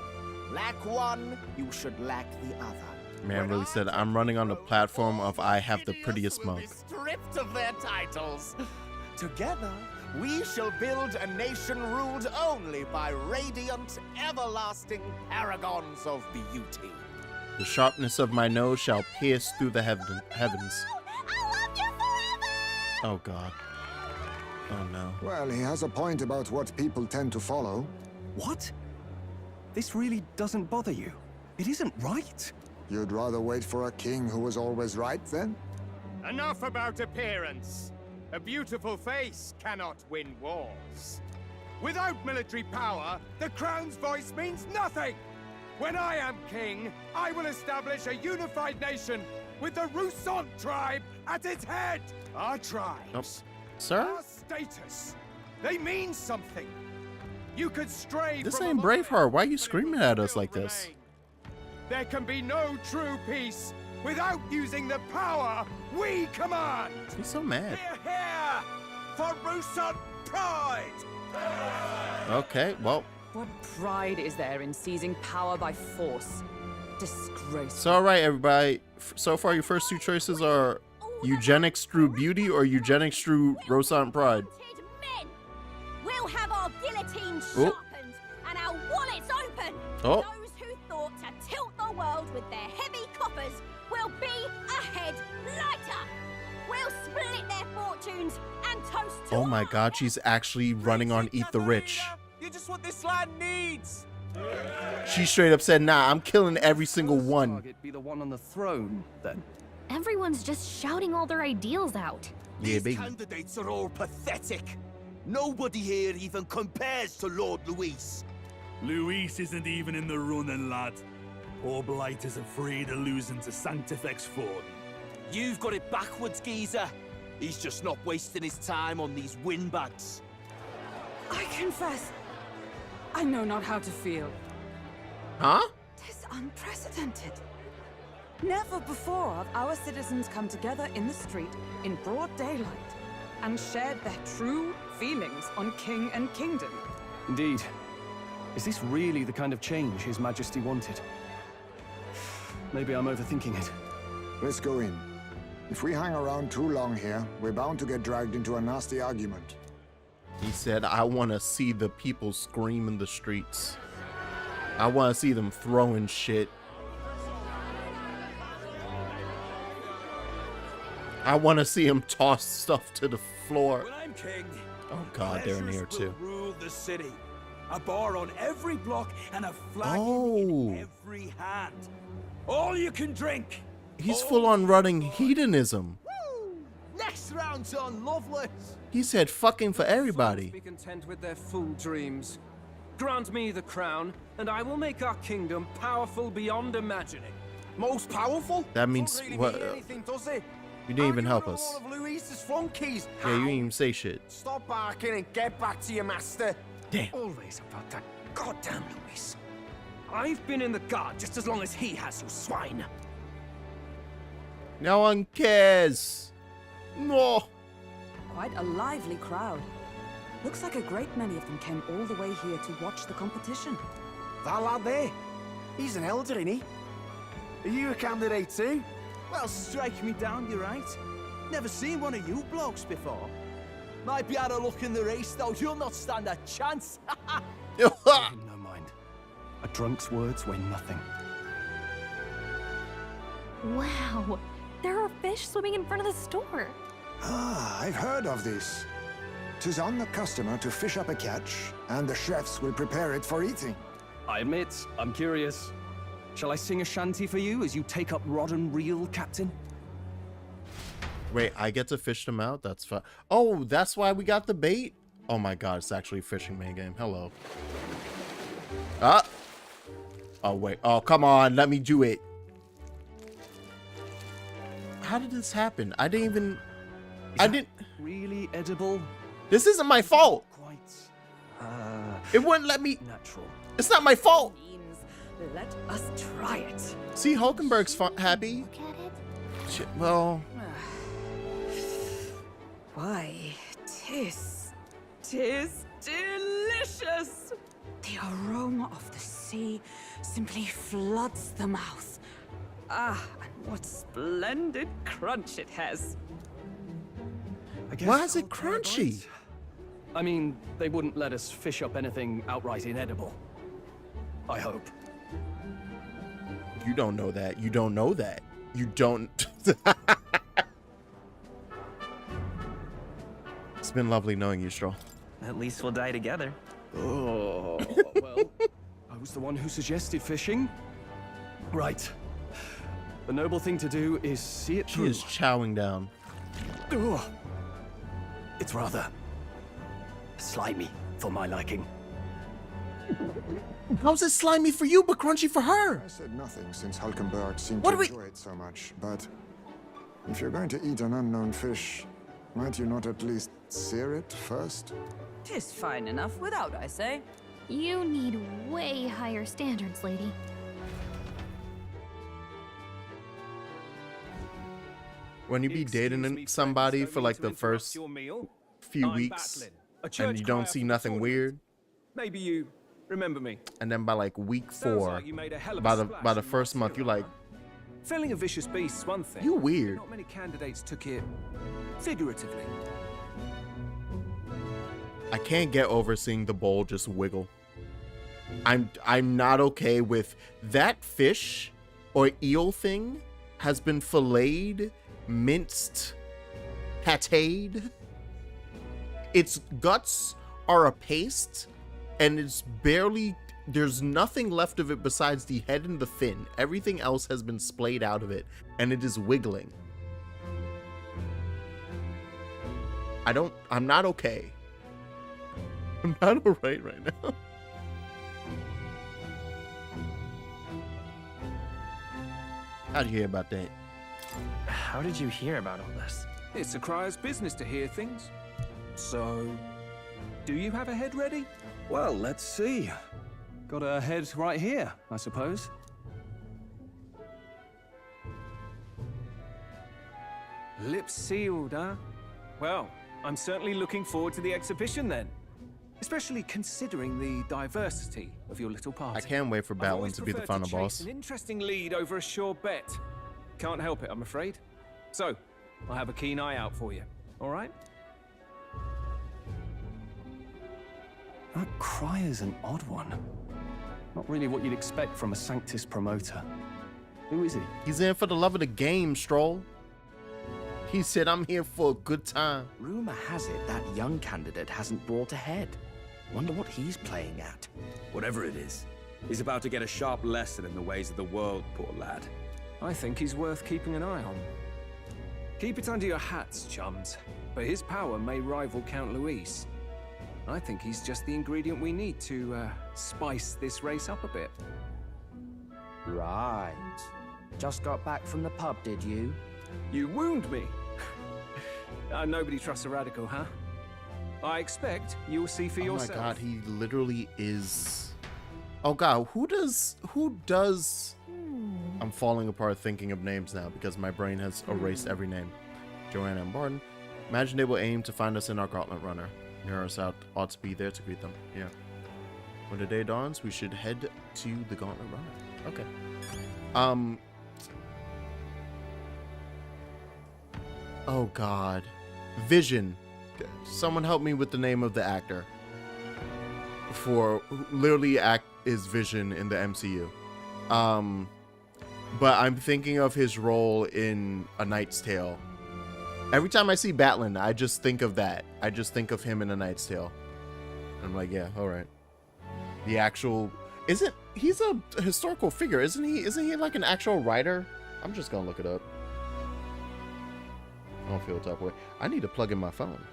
Lack one, you should lack the other. Man really said, I'm running on the platform of I have the prettiest mug. Stripped of their titles. Together, we shall build a nation ruled only by radiant, everlasting paragons of beauty. The sharpness of my nose shall pierce through the heavens. I love you forever! Oh, God. Oh, no. Well, he has a point about what people tend to follow. What? This really doesn't bother you? It isn't right. You'd rather wait for a king who was always right, then? Enough about appearance. A beautiful face cannot win wars. Without military power, the crown's voice means nothing. When I am king, I will establish a unified nation with the Rousant tribe at its head. Our tribes, Sir? our status, they mean something. You could stray This from ain't among Braveheart. Why are you but it screaming will at us still like this? remain. There can be no true peace without using the power we command. He's so mad. We're here for Rousant pride. Okay, well. What pride is there in seizing power by force? Disgraceful. So, all right, everybody. So far, your first two choices are eugenics through beauty or eugenics through Rousant pride. Men. We'll have our guillotines Oh. sharpened and our wallets open. Oh. Those who thought to tilt the world with their heavy coffers will be a head lighter. We'll split their fortunes and toast to Oh my God, she's actually running on Eat the Rich. You're just what this land needs. She straight up said, nah, I'm killing every single one. Target be the one on the throne, then. Everyone's just shouting all their ideals out. Yeah, These baby. candidates are all pathetic. Nobody here even compares to Lord Luis. Luis isn't even in the running, lad. Poor Blight is afraid of losing to Sanctifex Ford. You've got it backwards, geezer. He's just not wasting his time on these windbags. I confess, I know not how to feel. Huh? 'Tis unprecedented. Never before have our citizens come together in the street in broad daylight and shared their true feelings on king and kingdom. Indeed. Is this really the kind of change His Majesty wanted? Maybe I'm overthinking it. Let's go in. If we hang around too long here, we're bound to get dragged into a nasty argument. He said, I want to see the people scream in the streets. I want to see them throwing shit. I want to see him toss stuff to the floor. When I'm king, Oh God, they're in here pleasures too. will rule the city. A bar on every block and a flag Oh. in every hand. All you can drink. He's full on running hedonism. Next round's on Loveless. He said fucking for everybody. Be content with their fool dreams. Grant me the crown, and I will make our kingdom powerful beyond imagining. Most powerful? That means Don't really what? mean anything, does it? You didn't even help All us. of Louise's flunkies. Yeah, you didn't even say shit. Stop barking and get back to your master. Damn. Always about that goddamn Luis. I've been in the guard just as long as he has, you swine. No one cares. No. Quite a lively crowd. Looks like a great many of them came all the way here to watch the competition. That lad there, he's an elder, isn't he? Are you a candidate too? Well, strike me down, you're right. Never seen one of you blokes before. Might be out of luck in the race, though. You'll not stand a chance. No mind. A drunk's words weigh nothing. Wow, there are fish swimming in front of the store. Ah, I've heard of this. 'Tis on the customer to fish up a catch, and the chefs will prepare it for eating. I admit, I'm curious. Shall I sing a shanty for you as you take up rod and reel, Captain? Wait, I get to fish them out? That's fun. Oh, that's why we got the bait? Oh my god, it's actually a fishing minigame. Hello. Ah! Oh, wait. Oh, come on. Let me do it. How did this happen? I didn't even... I didn't... Really edible? This isn't my fault. Quite... It wouldn't let me... Natural. It's not my fault. Let us try it. See, Hulkenberg's happy. Shit, well... Why, tis delicious. The aroma of the sea simply floods the mouth. Ah, and what splendid crunch it has. Why is it crunchy? I mean, they wouldn't let us fish up anything outright inedible. I hope. You don't know that. You don't know that. You don't... It's been lovely knowing you, Stroll. At least we'll die together. Oh, well, I was the one who suggested fishing. Right. The noble thing to do is see it through. He is chowing down. Ugh. It's rather slimy for my liking. How's it slimy for you but crunchy for her? I said nothing since Hulkenberg seemed What to do we- enjoy it so much, but if you're going to eat an unknown fish, might you not at least sear it first? 'Tis fine enough without, I say. You need way higher standards, lady. When you be dating somebody for like the first few weeks and you don't see nothing weird, Maybe you remember me. and then by like week Sounds 4, like you made a hell of a by splash the in first month, you're like, Felling a vicious beast's one thing. you weird. Not many candidates took it figuratively. I can't get over seeing the bowl just wiggle. I'm not okay with that fish or eel thing has been filleted, minced, patéed. Its guts are a paste, and it's barely... There's nothing left of it besides the head and the fin. Everything else has been splayed out of it, and it is wiggling. I'm not okay. I'm not alright right now. How'd you hear about that? How did you hear about all this? It's a crier's business to hear things. So, do you have a head ready? Well, let's see. Got a head right here, I suppose. Lips sealed, huh? Well, I'm certainly looking forward to the exhibition then. Especially considering the diversity of your little party. I can't wait for I've Batwing always to be the preferred final chase boss. An interesting lead over a sure bet. Can't help it, I'm afraid. So, I'll have a keen eye out for you. All right? That crier's an odd one. Not really what you'd expect from a Sanctus promoter. Who is he? He's in for the love of the game, Stroll. He said, I'm here for a good time. Rumor has it that young candidate hasn't brought ahead. Wonder what he's playing at. Whatever it is, he's about to get a sharp lesson in the ways of the world, poor lad. I think he's worth keeping an eye on. Keep it under your hats, chums. But his power may rival Count Luis. I think he's just the ingredient we need to spice this race up a bit. Right. Just got back from the pub, did you? You wound me. Nobody trusts a radical, huh? I expect you'll see for yourself. Oh my god, he literally is. Oh god, who does? I'm falling apart thinking of names now because my brain has erased every name. Joanna and Barton. Imagine they will aim to find us in our gauntlet runner. Nearest ought to be there to greet them. Yeah. When the day dawns, we should head to the gauntlet runner. Okay. Oh god. Vision. Someone help me with the name of the actor. For literally is Vision in the MCU. But I'm thinking of his role in A Knight's Tale. Every time I see Batlin, I just think of that. I just think of him in A Knight's Tale. I'm like, yeah, all right. The actual he's a historical figure, isn't he? Isn't he like an actual writer? I'm just gonna look it up. I don't feel that way. I need to plug in my phone.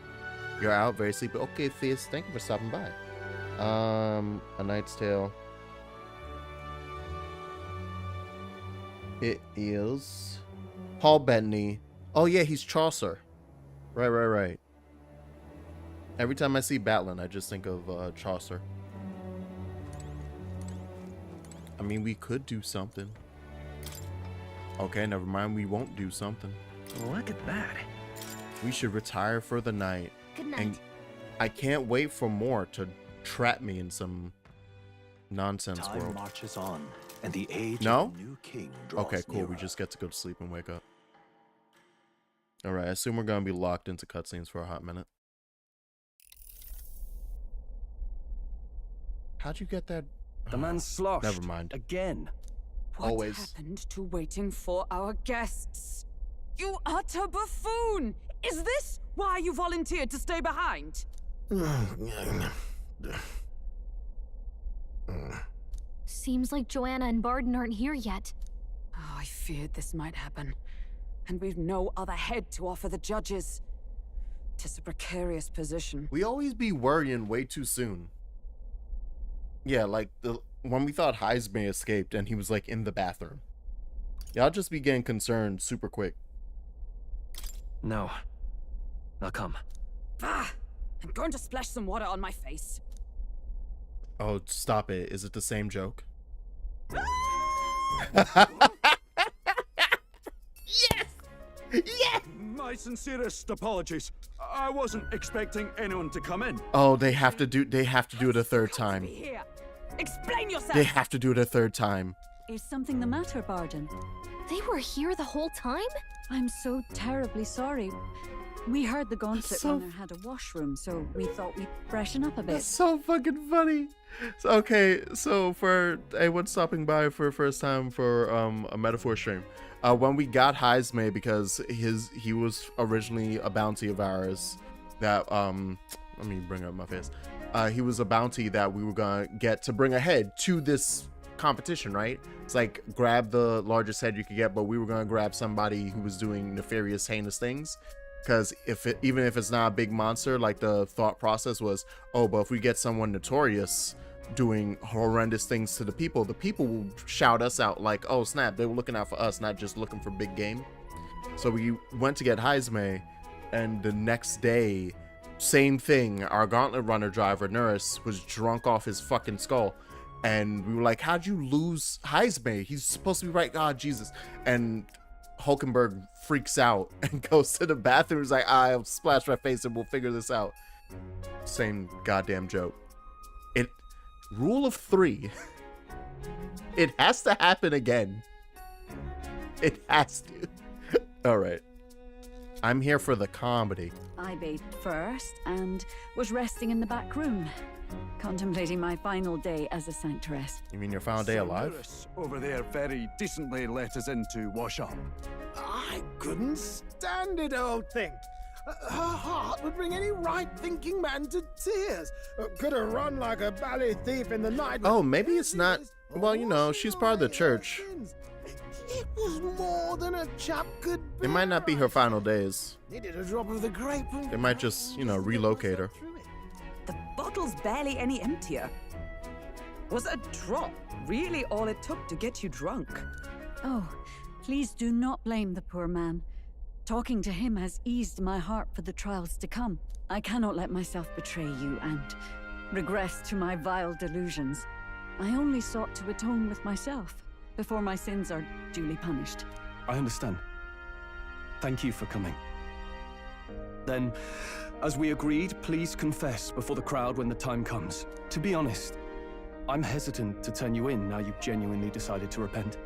You're out, very sleepy. Okay, Fizz, thank you for stopping by. A Knight's Tale. It is Paul Bettany. Oh yeah, he's Chaucer. Right. Every time I see Batlin, I just think of Chaucer. I mean, we could do something. Okay, never mind. We won't do something. Look at that. We should retire for the night. Good night. And I can't wait for more to trap me in some nonsense Time world. marches on, and the age No? of the new king draws Okay, cool. nearer. We just get to go to sleep and wake up. Alright, I assume we're gonna be locked into cutscenes for a hot minute. How'd you get that? The man's sloshed. Never mind. Again. What Always. happened to waiting for our guests? You utter buffoon! Is this why you volunteered to stay behind? Seems like Joanna and Barden aren't here yet. Oh, I feared this might happen. And we've no other head to offer the judges. 'Tis a precarious position. We always be worrying way too soon. Yeah, like when we thought Heisman escaped and he was like in the bathroom. Y'all just be getting concerned super quick. No. I'll come. Ah! I'm going to splash some water on my face. Oh, stop it. Is it the same joke? Yes! My sincerest apologies. I wasn't expecting anyone to come in. Oh, they have to do it a third time. Here, explain yourself. They have to do it a third time. Is something the matter, Barden? They were here the whole time? I'm so terribly sorry. We heard the Gauntlet Runner had a washroom, so we thought we'd freshen up a bit. That's so fucking funny. So, okay, so for anyone stopping by for the first time for a metaphor stream, when we got Heisman, because he was originally a bounty of ours that let me bring up my face. He was a bounty that we were gonna get to bring a head to this competition, right? It's like grab the largest head you could get, but we were gonna grab somebody who was doing nefarious, heinous things. Because even if it's not a big monster, like the thought process was, oh, but if we get someone notorious doing horrendous things to the people will shout us out like, oh snap, they were looking out for us, not just looking for big game. So we went to get Heisman, and the next day, same thing. Our Gauntlet Runner driver, Nurse, was drunk off his fucking skull. And we were like, how'd you lose Heisman? He's supposed to be right. God, Jesus. And Hulkenberg freaks out and goes to the bathroom. He's like, I'll splash my face and we'll figure this out. Same goddamn joke. Rule of 3. It has to happen again. It has to. All right. I'm here for the comedy. I bathed first and was resting in the back room, contemplating my final day as a sanctress. You mean your final day alive? Nurse over there very decently let us in to wash up. I couldn't stand it, old thing. Her heart would bring any right-thinking man to tears. Could have run like a ballet thief in the night. Oh, maybe it's not. Well, you know, she's part of the church. It was more than a chap could bear. It might not be her final days. Needed a drop of the grape. They might just, you know, relocate her. The bottle's barely any emptier. Was a drop really all it took to get you drunk? Oh, please do not blame the poor man. Talking to him has eased my heart for the trials to come. I cannot let myself betray you and regress to my vile delusions. I only sought to atone with myself before my sins are duly punished. I understand. Thank you for coming. Then, as we agreed, please confess before the crowd when the time comes. To be honest, I'm hesitant to turn you in now you've genuinely decided to repent.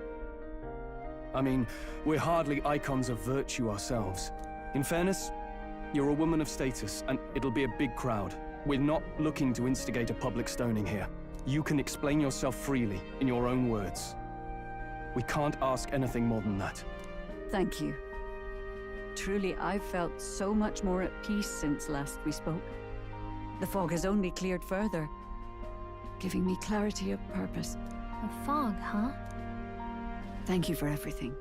I mean, we're hardly icons of virtue ourselves. In fairness, you're a woman of status, and it'll be a big crowd. We're not looking to instigate a public stoning here. You can explain yourself freely, in your own words. We can't ask anything more than that. Thank you. Truly, I've felt so much more at peace since last we spoke. The fog has only cleared further, giving me clarity of purpose. A fog, huh? Thank you for everything.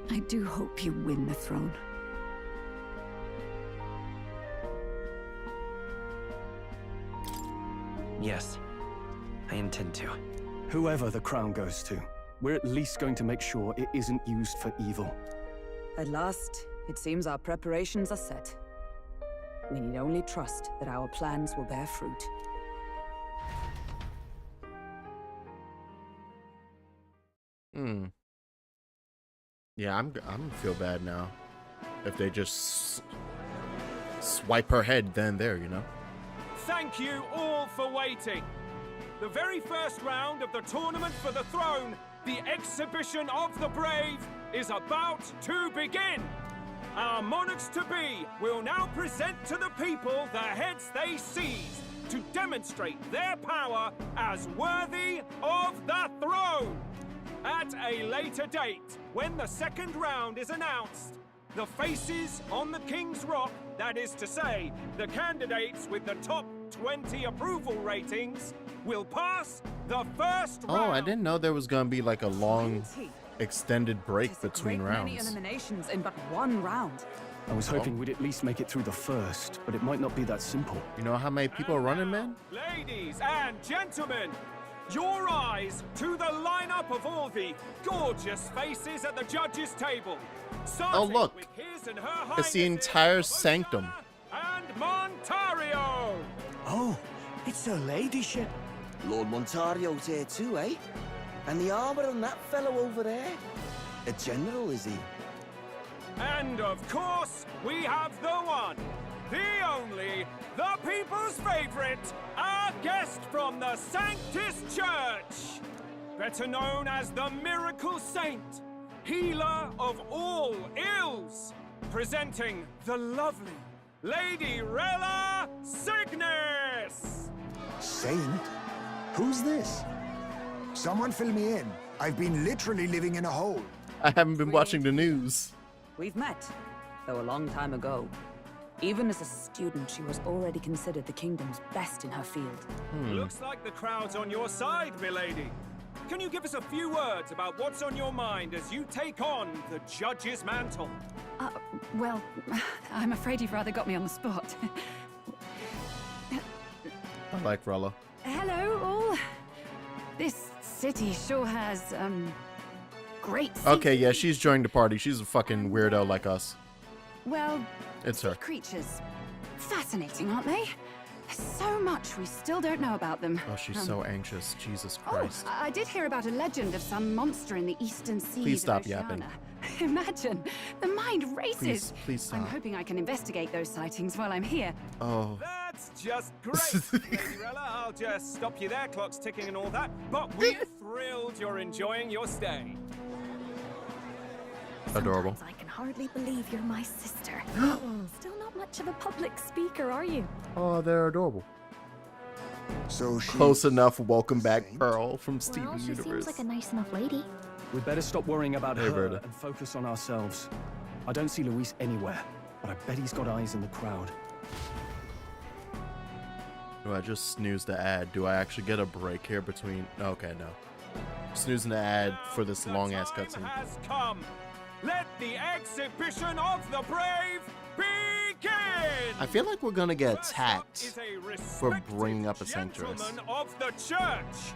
I do hope you win the throne. Yes, I intend to. Whoever the crown goes to, we're at least going to make sure it isn't used for evil. At last, it seems our preparations are set. We need only trust that our plans will bear fruit. Yeah, I'm gonna feel bad now. If they just swipe her head then and there, you know? Thank you all for waiting. The very first round of the tournament for the throne, the exhibition of the brave, is about to begin. Our monarchs-to-be will now present to the people the heads they seized to demonstrate their power as worthy of the throne. At a later date, when the second round is announced, the faces on the King's Rock, that is to say, the candidates with the top 20 approval ratings, will pass the first round. Oh, I didn't know there was gonna be like a long, extended break between rounds. Many eliminations in but one round. I was hoping we'd at least make it through the first, but it might not be that simple. You know how many people are running, man? Ladies and gentlemen, your eyes to the lineup of all the gorgeous faces at the judges' table. Oh, look. With his and her It's the entire sanctum. and Montario. Oh, it's her ladyship. Lord Montario's here too, eh? And the armor on that fellow over there? A general, is he? And of course, we have the one, the only, the people's favorite, our guest from the Sanctus Church. Better known as the Miracle Saint, healer of all ills. Presenting the lovely Lady Rella Cygnus. Saint? Who's this? Someone fill me in. I've been literally living in a hole. I haven't been watching the news. We've met, though a long time ago. Even as a student, she was already considered the kingdom's best in her field. Looks like the crowd's on your side, milady. Can you give us a few words about what's on your mind as you take on the judge's mantle? Well, I'm afraid you've rather got me on the spot. I like Rella. Hello, all. This city sure has, great Okay, yeah, she's joined the party. She's a fucking weirdo like us. Well, It's her. creatures. Fascinating, aren't they? So much we still don't know about them. Oh, she's so anxious. Jesus Christ. Oh, I did hear about a legend of some monster in the eastern seas. Please stop of yapping. Oceania. Imagine, the mind races. Please stop. I'm hoping I can investigate those sightings while I'm here. Oh. That's just great, Lady Rella. I'll just stop you there, clock's ticking and all that. But we're thrilled you're enjoying your stay. Adorable. I can hardly believe you're my sister. Still not much of a public speaker, are you? Oh, they're adorable. So she... Close enough. Welcome back, Pearl from Steven Well, she Universe. seems like a nice enough lady. We'd better stop worrying about Hey, her Verda. and focus on ourselves. I don't see Luis anywhere, but I bet he's got eyes in the crowd. Do I just snooze the ad? Do I actually get a break here between... Okay, no. Snoozing the ad for this long-ass cutscene. Has come. Let the exhibition of the brave begin! I feel like we're gonna get attacked Is a for bringing up a sanctuarist. gentleman of the church,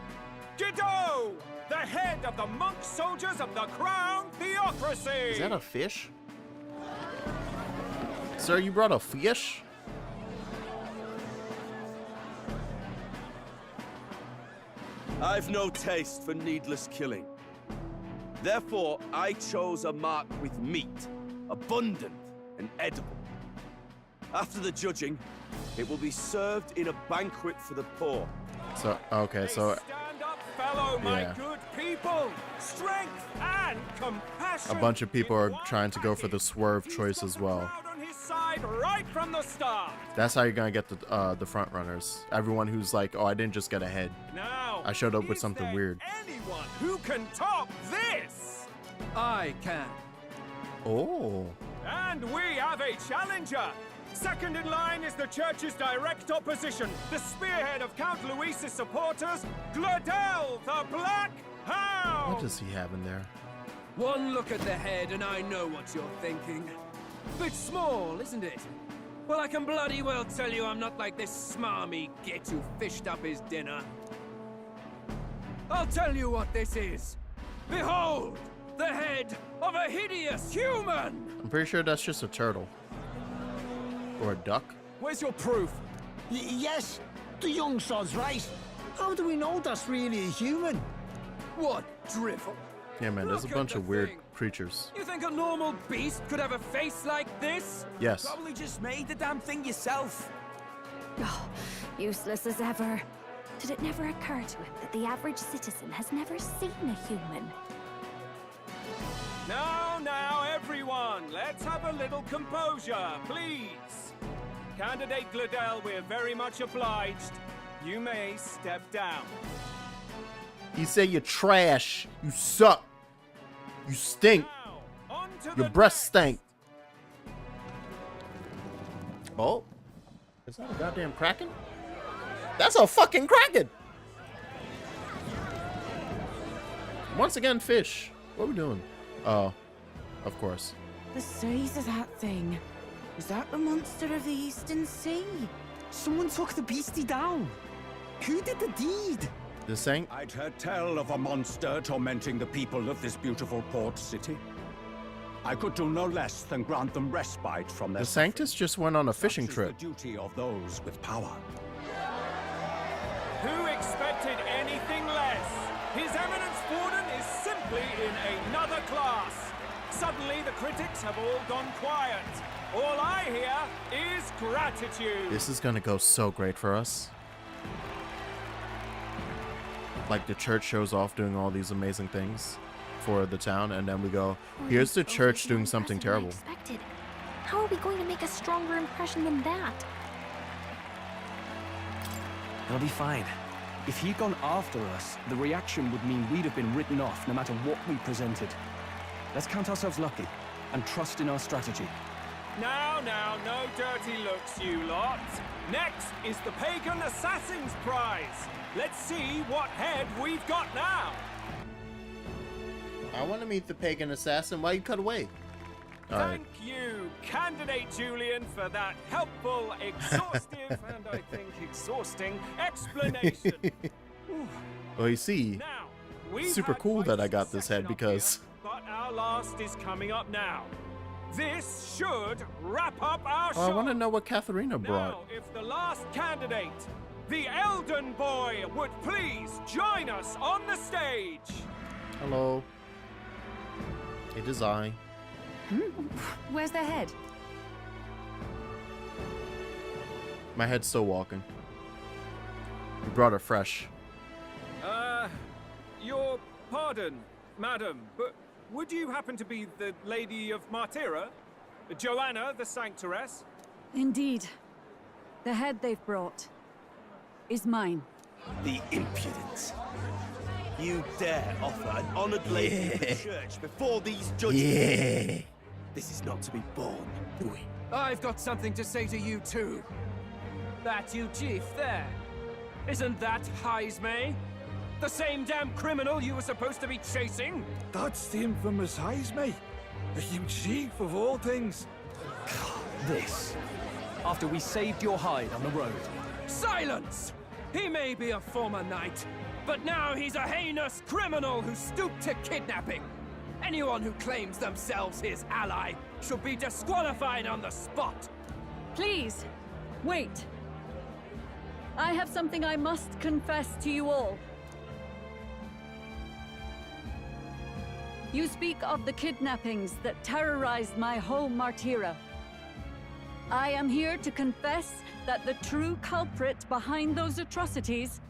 Guido, the head of the monk soldiers of the Crown Theocracy. Is that a fish? Sir, you brought a fish? I've no taste for needless killing. Therefore, I chose a mark with meat, abundant and edible. After the judging, it will be served in a banquet for the poor. So, okay, so... Stand up, fellow, my good people! Strength and compassion! A bunch of people are trying to go for the swerve choice as well. On his side right from the start. That's how you're gonna get the front runners. Everyone who's like, oh, I didn't just get ahead. Now, I showed up with something weird. Anyone who can top this? I can. Oh. And we have a challenger. Second in line is the church's direct opposition, the spearhead of Count Luis's supporters, Gladel the Black Hound! What does he have in there? One look at the head and I know what you're thinking. Bit small, isn't it? Well, I can bloody well tell you I'm not like this smarmy git who fished up his dinner. I'll tell you what this is. Behold, the head of a hideous human! I'm pretty sure that's just a turtle. Or a duck. Where's your proof? Yes, the young sod's right. How do we know that's really a human? What drivel? Yeah, man, there's a bunch of weird creatures. You think a normal beast could have a face like this? Yes. Probably just made the damn thing yourself. Oh, useless as ever. Did it never occur to him that the average citizen has never seen a human? Now, everyone, let's have a little composure, please. Candidate Gladel, we're very much obliged. You may step down. He said you're trash. You suck. You stink. Your breath stank. Oh? Is that a goddamn kraken? That's a fucking kraken! Once again, fish. What are we doing? Oh, of course. The size of that thing. Is that the monster of the Eastern Sea? Someone took the beastie down. Who did the deed? The Saint? I'd heard tell of a monster tormenting the people of this beautiful port city. I could do no less than grant them respite from their The Sanctus just went on a fishing trip. the duty of those with power. Who expected anything less? His Eminence Borden is simply in another class. Suddenly, the critics have all gone quiet. All I hear is gratitude. This is gonna go so great for us. Like the church shows off doing all these amazing things for the town, and then we go, here's the church doing something terrible. How are we going to make a stronger impression than that? It'll be fine. If he'd gone after us, the reaction would mean we'd have been written off no matter what we presented. Let's count ourselves lucky and trust in our strategy. Now, no dirty looks, you lot. Next is the Pagan Assassin's Prize. Let's see what head we've got now. I want to meet the pagan assassin. Why you cut away? Thank you, Candidate Julian, for that helpful, exhaustive, and I think exhausting explanation. Well, you see, we've super had cool quite that I a got this head session up because here, but our last is coming up now. This should wrap up our show. I want to know what Katharina brought. Now, if the last candidate, the Elden boy, would please join us on the stage. Hello. It is I. Where's their head? My head's still walking. We brought her fresh. Your pardon, madam, but would you happen to be the Lady of Martyra? Joanna, the Sanctoress? Indeed. The head they've brought is mine. The impudence. You dare offer an honored lady of the church before these judges? Yeah. This is not to be borne. I've got something to say to you too. That you chief there. Isn't that Heisme? The same damn criminal you were supposed to be chasing? That's the infamous Heisme. The huge chief of all things. This. After we saved your hide on the road. Silence! He may be a former knight, but now he's a heinous criminal who stooped to kidnapping. Anyone who claims themselves his ally should be disqualified on the spot. Please, wait. I have something I must confess to you all. You speak of the kidnappings that terrorized my home, Martira. I am here to confess that the true culprit behind those atrocities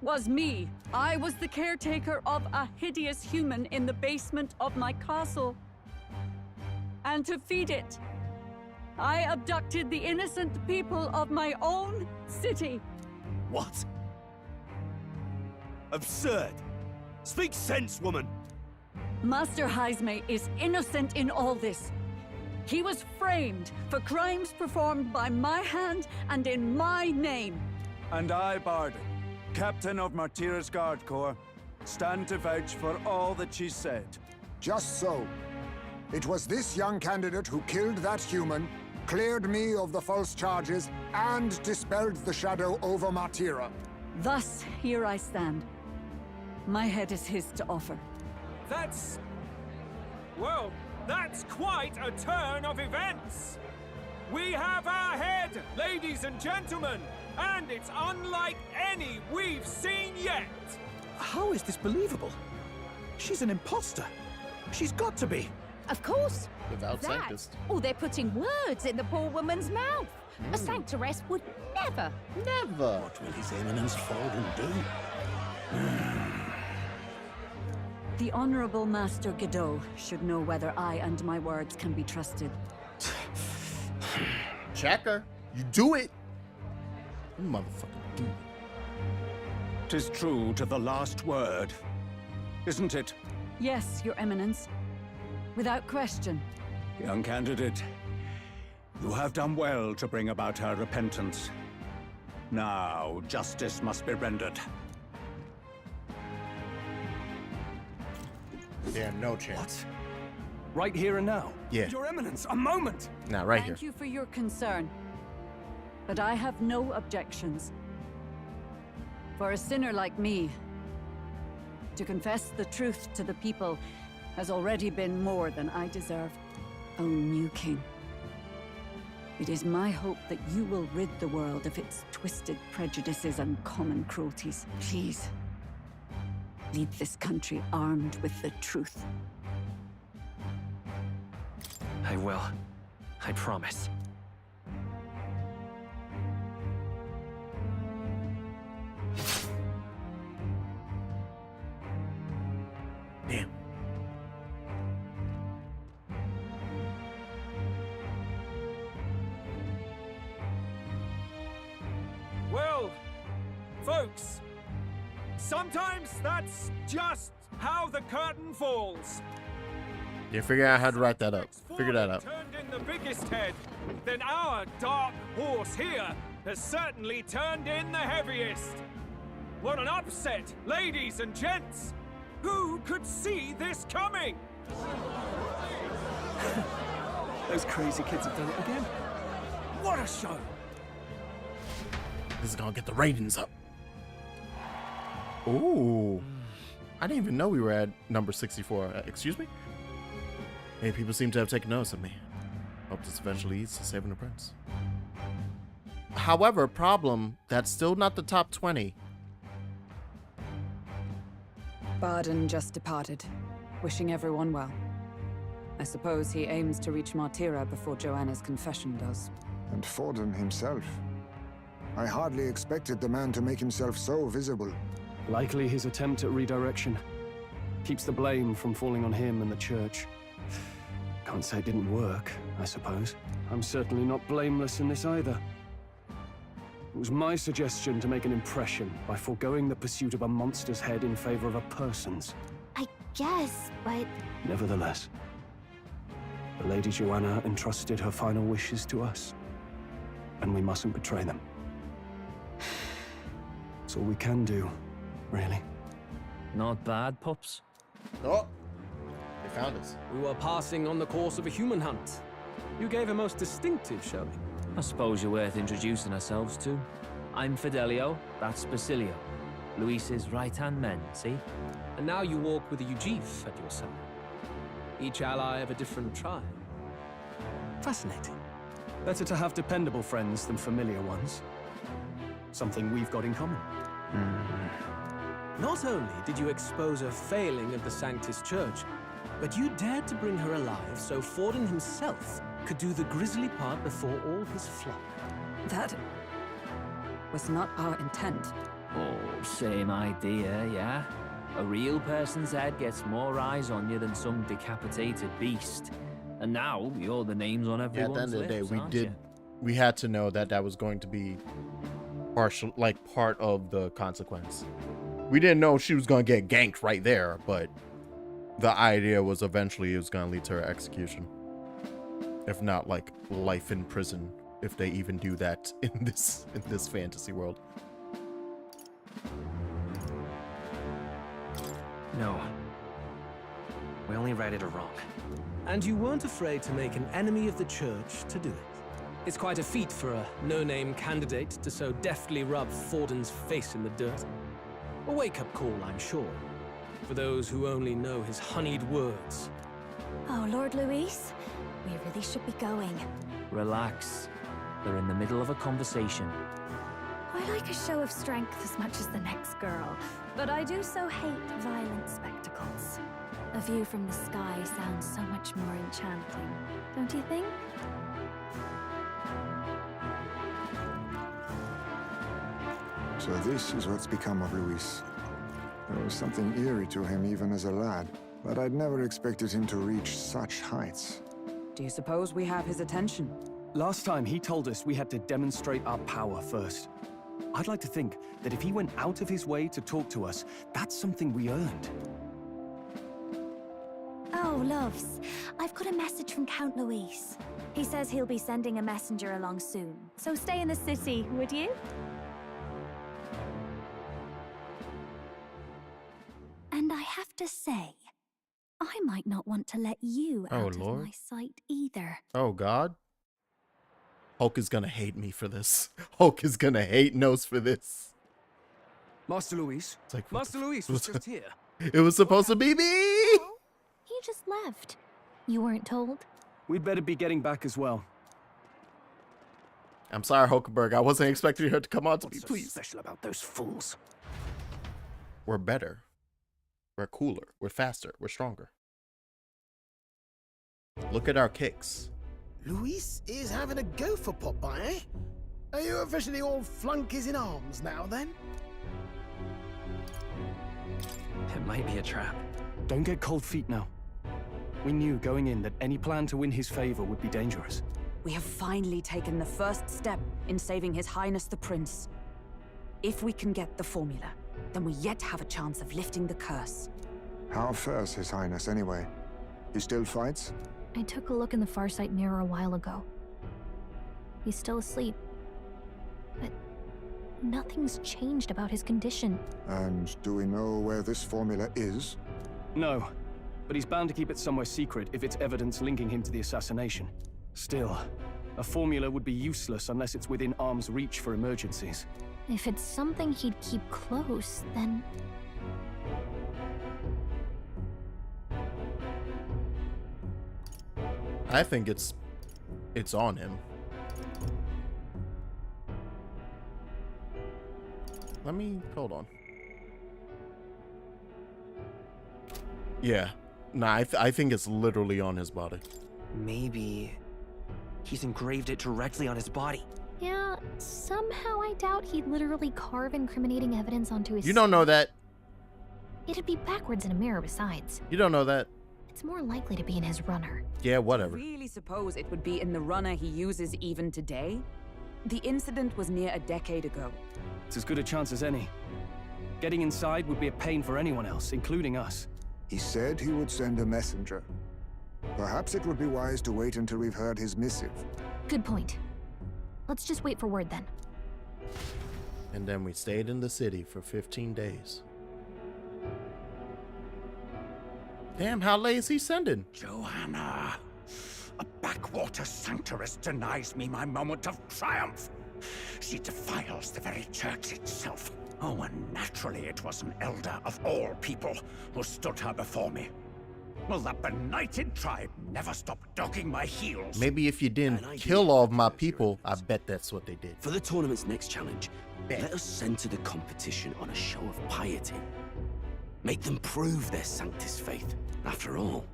was me. I was the caretaker of a hideous human in the basement of my castle. And to feed it, I abducted the innocent people of my own city. What? Absurd! Speak sense, woman! Master Heisme is innocent in all this. He was framed for crimes performed by my hand and in my name. And I, Barden, Captain of Martira's Guard Corps, stand to vouch for all that she said. Just so. It was this young candidate who killed that human, cleared me of the false charges, and dispelled the shadow over Martira. Thus, here I stand. My head is his to offer. Well, that's quite a turn of events. We have our head, ladies and gentlemen, and it's unlike any we've seen yet. How is this believable? She's an imposter. She's got to be. Of course. Without Sanctus. Oh, they're putting words in the poor woman's mouth. A sanctoress would never. Never. What will His Eminence Forden do? The Honorable Master Godot should know whether I and my words can be trusted. Checker, you do it. You motherfucking do it. 'Tis true to the last word, isn't it? Yes, Your Eminence. Without question. Young candidate, you have done well to bring about her repentance. Now, justice must be rendered. Yeah, no chance. What? Right here and now? Yeah. Your Eminence, a moment! Nah, right Thank here. you for your concern. But I have no objections. For a sinner like me, to confess the truth to the people has already been more than I deserve. O new king, it is my hope that you will rid the world of its twisted prejudices and common cruelties. Please, lead this country armed with the truth. I will. I promise. Damn. Well, folks, sometimes that's just how the curtain falls. Yeah, figure out how to write that up. Figure that out. Turned in the biggest head, then our dark horse here has certainly turned in the heaviest. What an upset, ladies and gents! Who could see this coming? Those crazy kids have done it again. What a show! This is gonna get the ratings up. Ooh. I didn't even know we were at number 64. Excuse me? Many people seem to have taken notice of me. Hope this eventually leads to saving the prince. However, problem, that's still not the top 20. Barden just departed, wishing everyone well. I suppose he aims to reach Martira before Joanna's confession does. And Forden himself. I hardly expected the man to make himself so visible. Likely his attempt at redirection. Keeps the blame from falling on him and the church. Can't say it didn't work, I suppose. I'm certainly not blameless in this either. It was my suggestion to make an impression by foregoing the pursuit of a monster's head in favor of a person's. I guess, but... Nevertheless, the Lady Joanna entrusted her final wishes to us, and we mustn't betray them. It's all we can do, really. Not bad, pups. Oh, they found us. We were passing on the course of a human hunt. You gave a most distinctive showing. I suppose you're worth introducing ourselves to. I'm Fidelio, that's Basilio. Luis's right-hand men, see? And now you walk with a Ujif at your side. Each ally of a different tribe. Fascinating. Better to have dependable friends than familiar ones. Something we've got in common. Not only did you expose a failing of the Sanctus Church, but you dared to bring her alive so Forden himself could do the grisly part before all his flock. That was not our intent. Oh, same idea, yeah? A real person's head gets more eyes on you than some decapitated beast. And now, you're the names on everyone's At the end of the day, lips, we had to know that that was going to be partial, like part of the consequence. We didn't know she was going to get ganked right there, but the idea was eventually it was going to lead to her execution. If not, like, life in prison, if they even do that in this fantasy world. No. We only righted her wrong. And you weren't afraid to make an enemy of the church to do it. It's quite a feat for a no-name candidate to so deftly rub Forden's face in the dirt. A wake-up call, I'm sure, for those who only know his honeyed words. Oh, Lord Luis, we really should be going. Relax. They're in the middle of a conversation. I like a show of strength as much as the next girl, but I do so hate violent spectacles. A view from the sky sounds so much more enchanting, don't you think? So this is what's become of Luis. There was something eerie to him even as a lad, but I'd never expected him to reach such heights. Do you suppose we have his attention? Last time he told us we had to demonstrate our power first. I'd like to think that if he went out of his way to talk to us, that's something we earned. Oh, loves. I've got a message from Count Luis. He says he'll be sending a messenger along soon, so stay in the city, would you? And I have to say, I might not want to let you out of my sight either. Oh, God. Hulk is gonna hate me for this. Hulk is gonna hate Nose for this. Master Luis. It's like, Master Luis was just here. It was supposed to be me! He just left. You weren't told? We'd better be getting back as well. I'm sorry, Hulkenberg. I wasn't expecting her to come on to me, What's so please. special about those fools? We're better. We're cooler. We're faster. We're stronger. Look at our kicks. Luis is having a go for Popeye, eh? Are you officially all flunkies in arms now, then? It might be a trap. Don't get cold feet now. We knew going in that any plan to win his favor would be dangerous. We have finally taken the first step in saving His Highness the Prince. If we can get the formula, then we yet have a chance of lifting the curse. How fares His Highness anyway? He still fights? I took a look in the Farsight mirror a while ago. He's still asleep. But nothing's changed about his condition. And do we know where this formula is? No, but he's bound to keep it somewhere secret if it's evidence linking him to the assassination. Still, a formula would be useless unless it's within arm's reach for emergencies. If it's something he'd keep close, then... I think it's on him. Let me hold on. Yeah. Nah, I think it's literally on his body. Maybe he's engraved it directly on his body. Yeah, somehow I doubt he'd literally carve incriminating evidence onto his You don't know that. It'd be backwards in a mirror besides. You don't know that. It's more likely to be in his runner. Yeah, whatever. Do you really suppose it would be in the runner he uses even today? The incident was near a decade ago. It's as good a chance as any. Getting inside would be a pain for anyone else, including us. He said he would send a messenger. Perhaps it would be wise to wait until we've heard his missive. Good point. Let's just wait for word then. And then we stayed in the city for 15 days. Damn, how late is he sending? Joanna, a backwater sanctuarist denies me my moment of triumph. She defiles the very church itself. Oh, and naturally it was an Elda of all people who stood her before me. Will that benighted tribe never stop dogging my heels? Maybe if you didn't kill all of my people, I bet that's what they did. For the tournament's next challenge, let us center the competition on a show of piety. Make them prove their Sanctus faith. After all,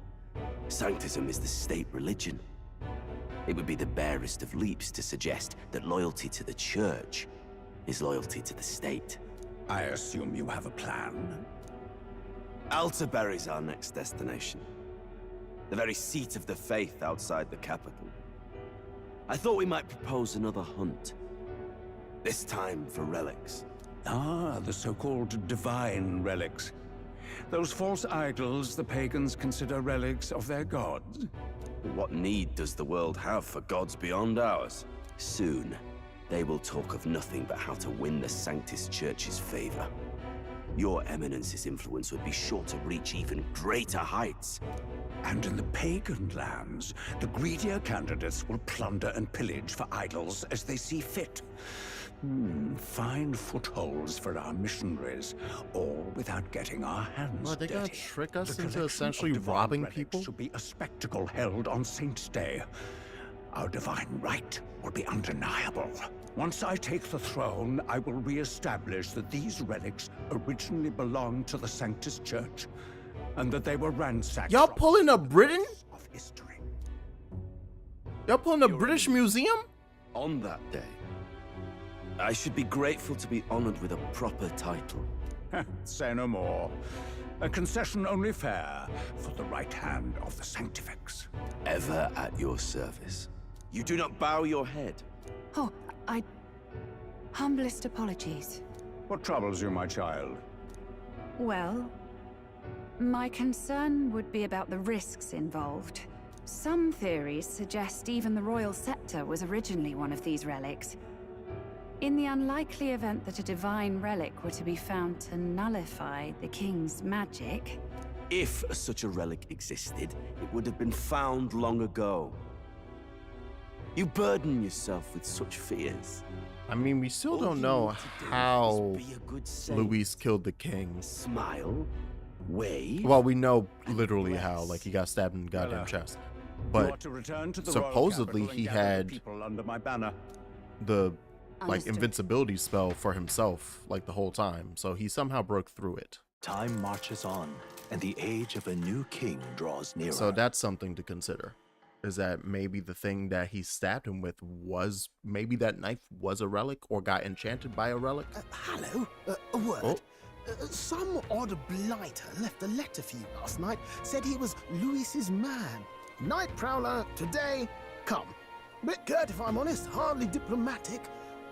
Sanctism is the state religion. It would be the barest of leaps to suggest that loyalty to the church is loyalty to the state. I assume you have a plan? Altaberry's our next destination. The very seat of the faith outside the capital. I thought we might propose another hunt. This time for relics. Ah, the so-called divine relics. Those false idols the pagans consider relics of their gods. What need does the world have for gods beyond ours? Soon, they will talk of nothing but how to win the Sanctus Church's favor. Your Eminence's influence would be sure to reach even greater heights. And in the pagan lands, the greedier candidates will plunder and pillage for idols as they see fit. Fine footholds for our missionaries, all without getting our hands Well, they dirty. gonna trick us The into collection essentially of divine robbing relics people? should be a spectacle held on Saint's Day. Our divine right will be undeniable. Once I take the throne, I will re-establish that these relics originally belonged to the Sanctus Church, and that they were ransacked. Y'all pulling a Britain? Y'all pulling a British museum? On that day, I should be grateful to be honored with a proper title. Say no more. A concession only fair for the right hand of the Sanctifex. Ever at your service. You do not bow your head. Oh, humblest apologies. What troubles you, my child? Well, my concern would be about the risks involved. Some theories suggest even the royal scepter was originally one of these relics. In the unlikely event that a divine relic were to be found to nullify the king's magic... If such a relic existed, it would have been found long ago. You burden yourself with such fears. I mean, we still don't know how Luis killed the king. Smile, wave. Well, we know literally how, like he got stabbed in the goddamn chest. But to return to the supposedly royal capital he and gather had people under my banner. the like Understood. invincibility spell for himself like the whole time, so he somehow broke through it. Time marches on, and the age of a new king draws nearer. So that's something to consider. Is that maybe the thing that he stabbed him with was, maybe that knife was a relic or got enchanted by a relic? Hello? A word. Oh. Some odd blighter left a letter for you last night. Said he was Luis's man. Night Prowler, today, come. Bit curt if I'm honest, hardly diplomatic.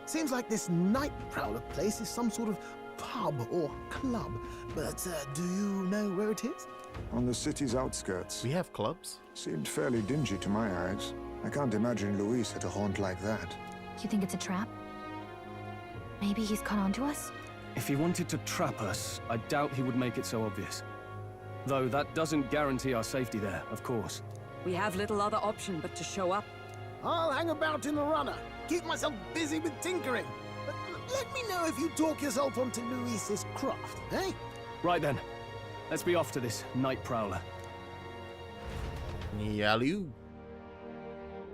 Seems like this Night Prowler place is some sort of pub or club. But do you know where it is? On the city's outskirts. We have clubs? Seemed fairly dingy to my eyes. I can't imagine Luis had a haunt like that. You think it's a trap? Maybe he's caught on to us? If he wanted to trap us, I doubt he would make it so obvious. Though that doesn't guarantee our safety there, of course. We have little other option but to show up. I'll hang about in the runner. Keep myself busy with tinkering. But let me know if you talk yourself onto Luis's craft, eh? Right then. Let's be off to this Night Prowler. Yalu.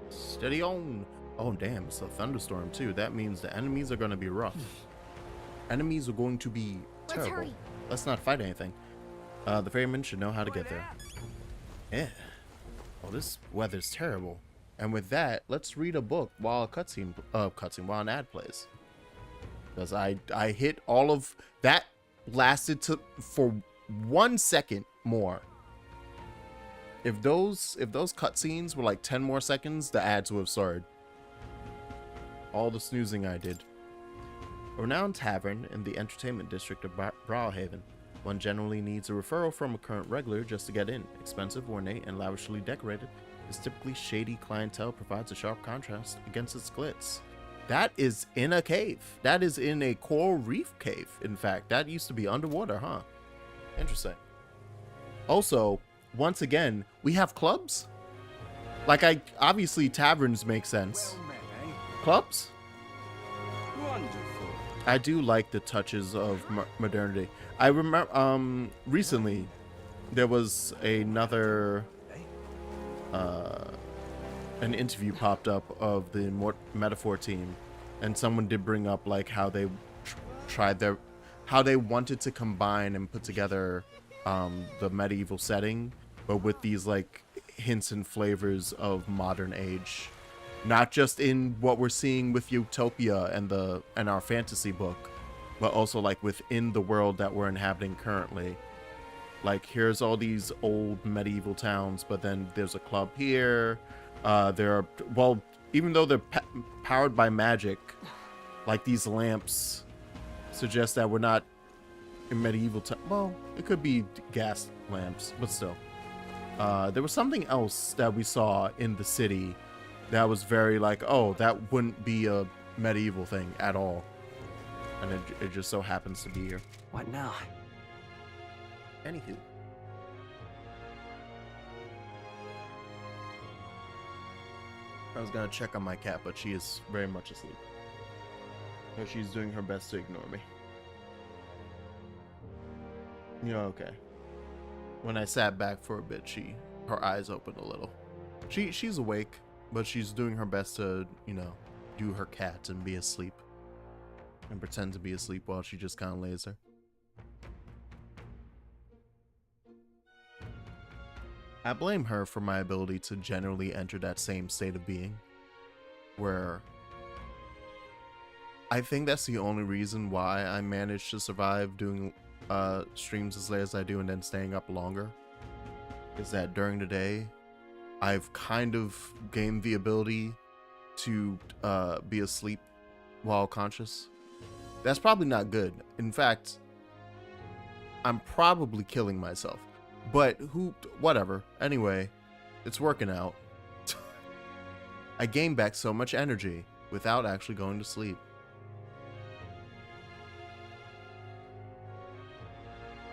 Steady on. Oh damn, it's a thunderstorm too. That means the enemies are going to be rough. Enemies are going to be terrible. hurry. Let's not fight anything. The ferryman should know how to get there. Yeah. Oh, this weather's terrible. And with that, let's read a book while while an ad plays. Because I hit all of that, lasted for 1 second more. If those cutscenes were like 10 more seconds, the ads would have started. All the snoozing I did. A renowned tavern in the entertainment district of Brawhaven. One generally needs a referral from a current regular just to get in. Expensive, ornate, and lavishly decorated, this typically shady clientele provides a sharp contrast against its glitz. That is in a cave. That is in a coral reef cave, in fact. That used to be underwater, huh? Interesting. Also, once again, we have clubs? Like, obviously taverns make sense. Clubs? Wonderful. I do like the touches of modernity. I remember recently there was another an interview popped up of the Metaphor team, and someone did bring up like how they how they wanted to combine and put together the medieval setting, but with these like hints and flavors of modern age, not just in what we're seeing with Utopia and our fantasy book, but also like within the world that we're inhabiting currently. Like, here's all these old medieval towns, but then there's a club here. There are, well, even though they're powered by magic, like these lamps suggest that we're not in medieval time. Well, it could be gas lamps, but still. There was something else that we saw in the city that was very like, oh, that wouldn't be a medieval thing at all. And it just so happens to be here. What now? Anywho. I was gonna check on my cat, but she is very much asleep. So she's doing her best to ignore me. You're okay. When I sat back for a bit, her eyes opened a little. She's awake, but she's doing her best to, you know, do her cat and be asleep. And pretend to be asleep while she just kind of lays there. I blame her for my ability to generally enter that same state of being, where I think that's the only reason why I managed to survive doing streams as late as I do and then staying up longer, is that during the day I've kind of gained the ability to be asleep while conscious. That's probably not good. In fact, I'm probably killing myself. But whatever. Anyway, it's working out. I gain back so much energy without actually going to sleep.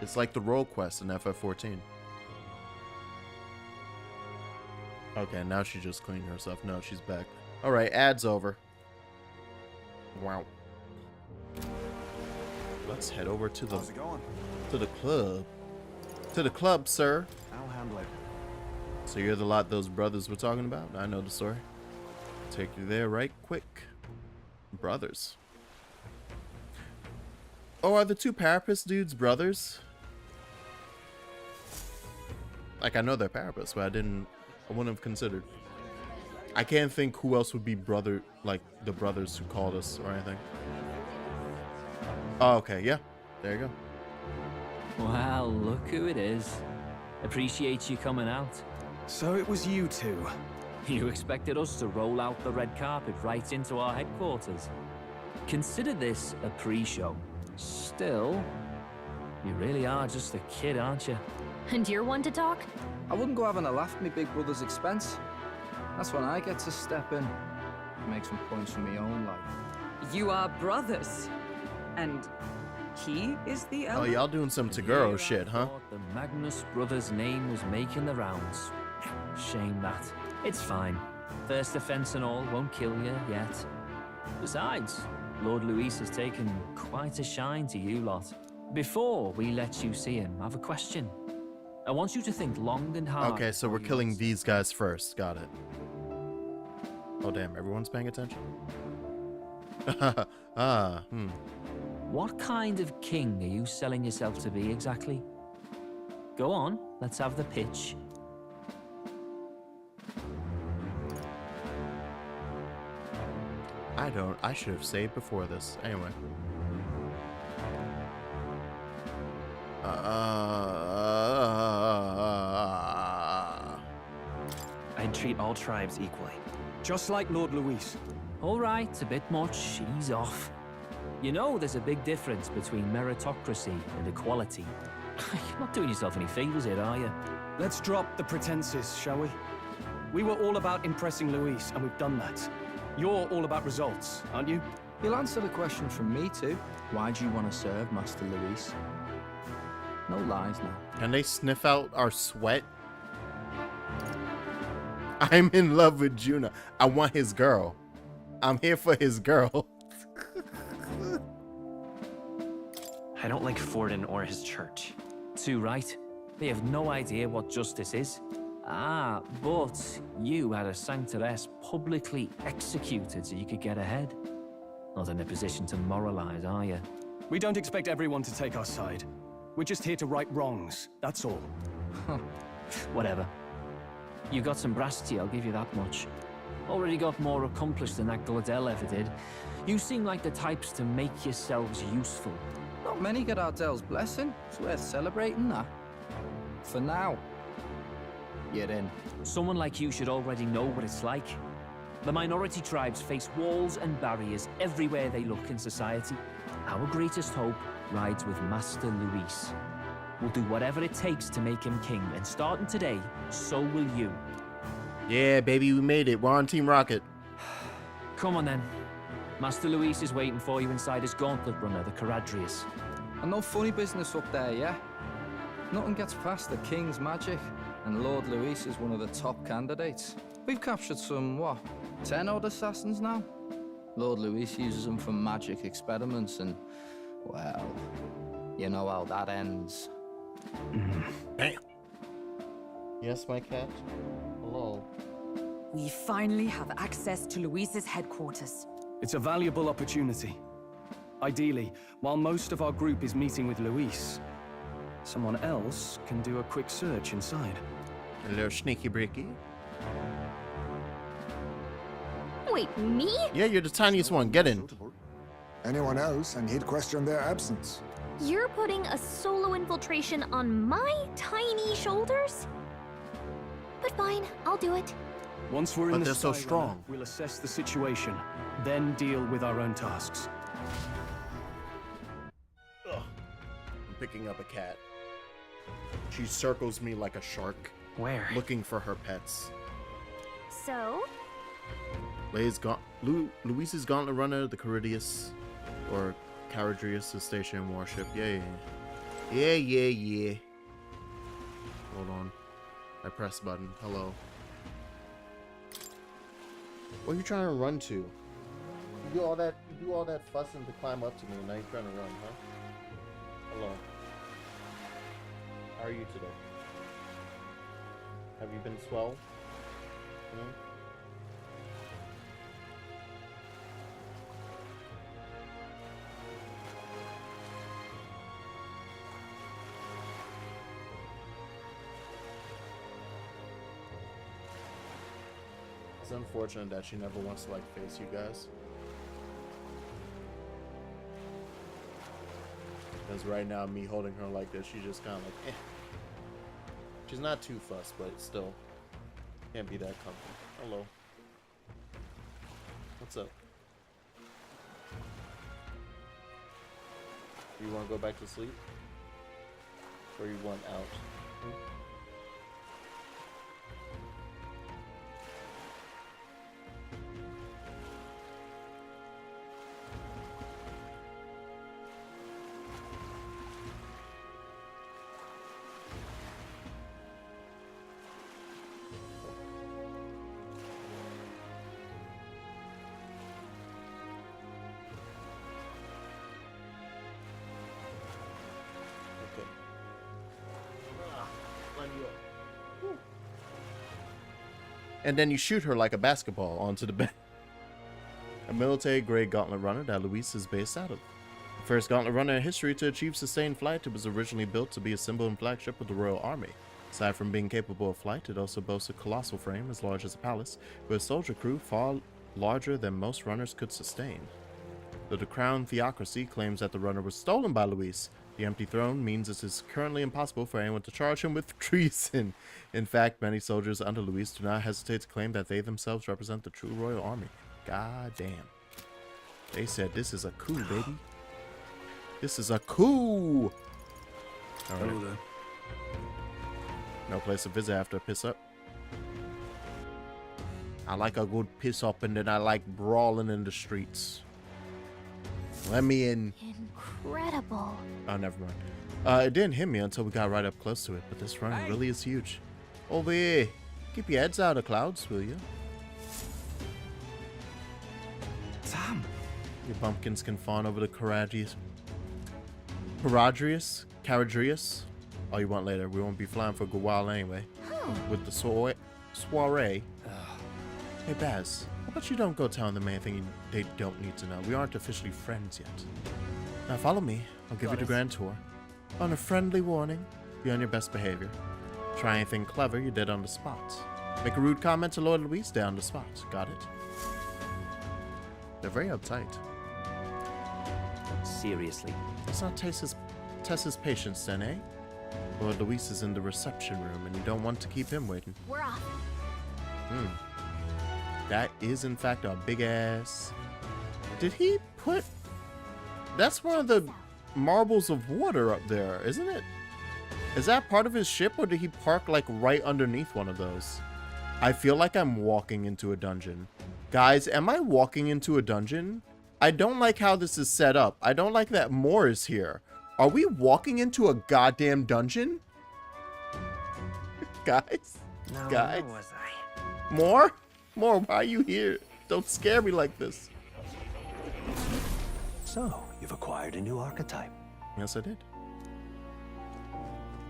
It's like the role quest in FF14. Okay, now she's just cleaning herself. No, she's back. Alright, ad's over. Wow. Let's head over to the club. To the club, sir. I'll handle it. So you're the lot those brothers were talking about? I know the story. Take you there right quick. Brothers. Oh, are the two Parapus dudes brothers? Like, I know they're Parapus, but I wouldn't have considered. I can't think who else would be brother, like the brothers who called us or anything. Oh, okay, yeah. There you go. Well, look who it is. Appreciate you coming out. So it was you two. You expected us to roll out the red carpet right into our headquarters. Consider this a pre-show. Still, you really are just a kid, aren't you? And you're one to talk? I wouldn't go having a laugh at me big brother's expense. That's when I get to step in and make some points from my own life. You are brothers. And he is the elder? Oh, y'all doing some Taguro shit, huh? The Magnus brothers' name was making the rounds. Shame that. It's fine. First offense and all won't kill you yet. Besides, Lord Luis has taken quite a shine to you lot. Before we let you see him, I have a question. I want you to think long and hard. Okay, so we're killing these guys first. Got it. Oh, damn. Everyone's paying attention? What kind of king are you selling yourself to be exactly? Go on, let's have the pitch. I should have saved before this. Anyway. I'd treat all tribes equally. Just like Lord Luis. All right, a bit much. Ease off. You know there's a big difference between meritocracy and equality. You're not doing yourself any favors here, are you? Let's drop the pretenses, shall we? We were all about impressing Luis, and we've done that. You're all about results, aren't you? You'll answer the question from me too. Why do you want to serve Master Luis? No lies now. Can they sniff out our sweat? I'm in love with Juna. I want his girl. I'm here for his girl. I don't like Forden or his church. Too right. They have no idea what justice is. Ah, but you had a sanctoress publicly executed so you could get ahead. Not in a position to moralize, are you? We don't expect everyone to take our side. We're just here to right wrongs, that's all. Whatever. You got some brasty, I'll give you that much. Already got more accomplished than that Gladel ever did. You seem like the types to make yourselves useful. Not many get Ardel's blessing. It's worth celebrating that. For now. Get in. Someone like you should already know what it's like. The minority tribes face walls and barriers everywhere they look in society. Our greatest hope rides with Master Luis. We'll do whatever it takes to make him king, and starting today, so will you. Yeah, baby, we made it. We're on Team Rocket. Come on then. Master Luis is waiting for you inside his gauntlet runner, the Caradrius. And no funny business up there, yeah? Nothing gets past the king's magic, and Lord Luis is one of the top candidates. We've captured some, what, 10 odd assassins now? Lord Luis uses them for magic experiments, and, well, you know how that ends. Damn. Yes, my cat. Hello. We finally have access to Luis's headquarters. It's a valuable opportunity. Ideally, while most of our group is meeting with Luis, someone else can do a quick search inside. A little sneaky bricky. Wait, me? Yeah, you're the tiniest one. Get in. Anyone else, and he'd question their absence. You're putting a solo infiltration on my tiny shoulders? But fine, I'll do it. Once we're in But the they're so Sky strong. Runner, we'll assess the situation, then deal with our own tasks. Ugh. I'm picking up a cat. She circles me like a shark. Where? Looking for her pets. So? Luis's Gauntlet Runner, the Caradrius, or Caradrius' station warship. Yeah. Hold on. I press button. Hello. What are you trying to run to? You do all that fussing to climb up to me, and now you're trying to run, huh? Hello. How are you today? Have you been swell? It's unfortunate that she never wants to like face you guys. Because right now, me holding her like this, she's just kind of like, eh. She's not too fussed, but still can't be that comfy. Hello. What's up? You want to go back to sleep? Or you want out? And then you shoot her like a basketball onto the bed. A military-grade gauntlet runner that Luis is based out of. The first gauntlet runner in history to achieve sustained flight, it was originally built to be a symbol and flagship of the Royal Army. Aside from being capable of flight, it also boasts a colossal frame as large as a palace, with a soldier crew far larger than most runners could sustain. Though the Crown Theocracy claims that the runner was stolen by Luis, the empty throne means it is currently impossible for anyone to charge him with treason. In fact, many soldiers under Luis do not hesitate to claim that they themselves represent the true royal army. God damn. They said this is a coup, baby. This is a coup! Alright. No place to visit after a piss up. I like a good piss up, and then I like brawling in the streets. Let me in. Incredible. Oh, never mind. It didn't hit me until we got right up close to it, but this run really is huge. Over here. Keep your heads out of clouds, will you? Sam! Your bumpkins can fawn over the Caradrius. Caradrius. All you want later. We won't be flying for a good while anyway. With the soiree. Hey Baz, how about you don't go telling them anything they don't need to know? We aren't officially friends yet. Now follow me. I'll give you the grand tour. On a friendly warning, be on your best behavior. Try anything clever, you're dead on the spot. Make a rude comment to Lord Luis, stay on the spot. Got it? They're very uptight. Seriously. Let's not test his patience then, eh? Lord Luis is in the reception room, and you don't want to keep him waiting. We're off. That is, in fact, a big-ass... Did he put... That's one of the marbles of water up there, isn't it? Is that part of his ship, or did he park, like, right underneath one of those? I feel like I'm walking into a dungeon. Guys, am I walking into a dungeon? I don't like how this is set up. I don't like that Moore is here. Are we walking into a goddamn dungeon? Guys? No, Guys? where was I? Moore? Moore, why are you here? Don't scare me like this. So, you've acquired a new archetype. Yes, I did.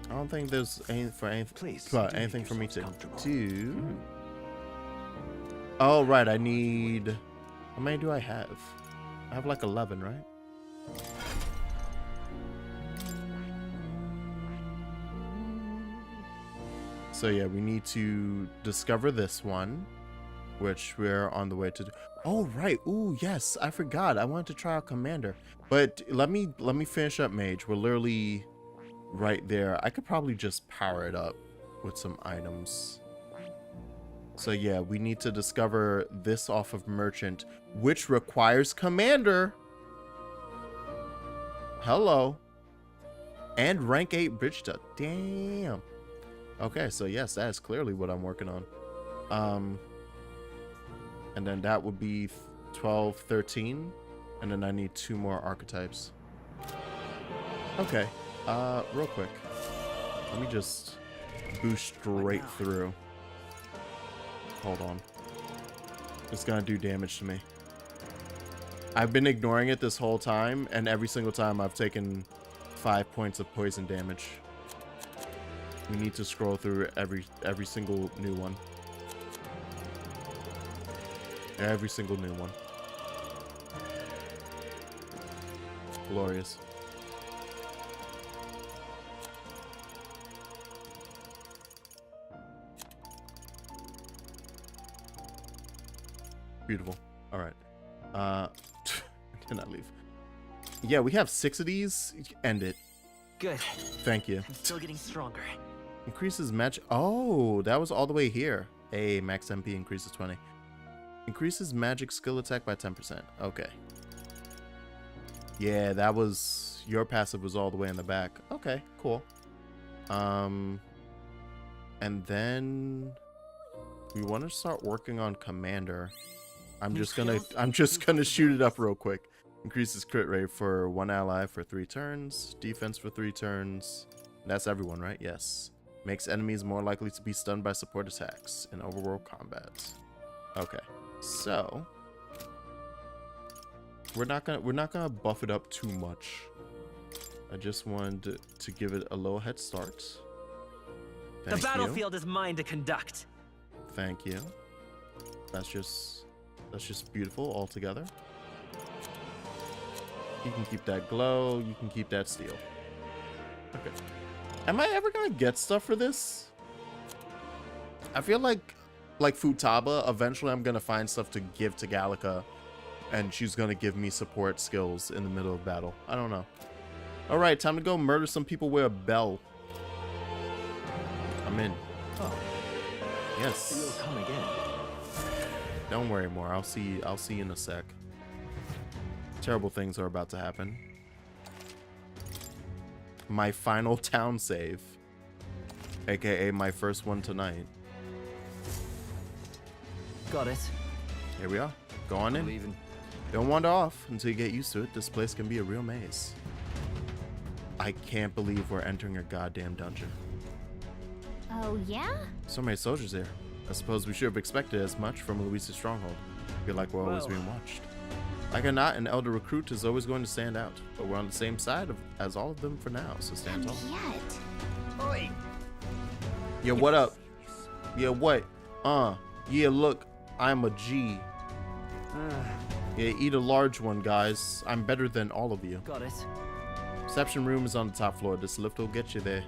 I don't think there's anything for me to do. Oh, right. I need... How many do I have? I have like 11, right? So yeah, we need to discover this one, which we're on the way to do. Oh, right. Ooh, yes. I forgot. I wanted to try out Commander. But let me finish up Mage. We're literally right there. I could probably just power it up with some items. So yeah, we need to discover this off of Merchant, which requires Commander. Hello. And rank 8 bridge stuff. Damn. Okay, so yes, that is clearly what I'm working on. And then that would be 12, 13. And then I need 2 more archetypes. Okay. Real quick. Let me just boost straight through. Hold on. It's gonna do damage to me. I've been ignoring it this whole time, and every single time I've taken 5 points of poison damage. We need to scroll through every single new one. Every single new one. Glorious. Beautiful. All right. Did not leave. Yeah, we have 6 of these. End it. Good. Thank you. I'm still getting stronger. Increases match. Oh, that was all the way here. A max MP increases 20. Increases magic skill attack by 10%. Okay. Yeah, that was your passive was all the way in the back. Okay, cool. And then we want to start working on Commander. I'm just gonna shoot it up real quick. Increases crit rate for 1 ally for 3 turns. Defense for 3 turns. That's everyone, right? Yes. Makes enemies more likely to be stunned by support attacks in overworld combat. Okay, so we're not gonna buff it up too much. I just wanted to give it a little head start. The battlefield is mine to conduct. Thank you. That's just beautiful altogether. You can keep that glow. You can keep that steel. Okay. Am I ever gonna get stuff for this? I feel like Futaba, eventually I'm gonna find stuff to give to Gallica, and she's gonna give me support skills in the middle of battle. I don't know. All right, time to go murder some people with a bell. I'm in. Oh. Yes. You'll come again. Don't worry more. I'll see you in a sec. Terrible things are about to happen. My final town save, aka my first one tonight. Got it. Here we are. Go on in. Leaving. Don't wander off until you get used to it. This place can be a real maze. I can't believe we're entering a goddamn dungeon. Oh, yeah? So many soldiers here. I suppose we should have expected as much from Luis's stronghold. Feel like we're always being watched. Like or not, an Elder recruit is always going to stand out, but we're on the same side as all of them for now, so stand tall. Yet. Yeah, what up? Yeah, what? Yeah, look, I'm a G. Yeah, eat a large one, guys. I'm better than all of you. Got it. Reception room is on the top floor. This lift will get you there.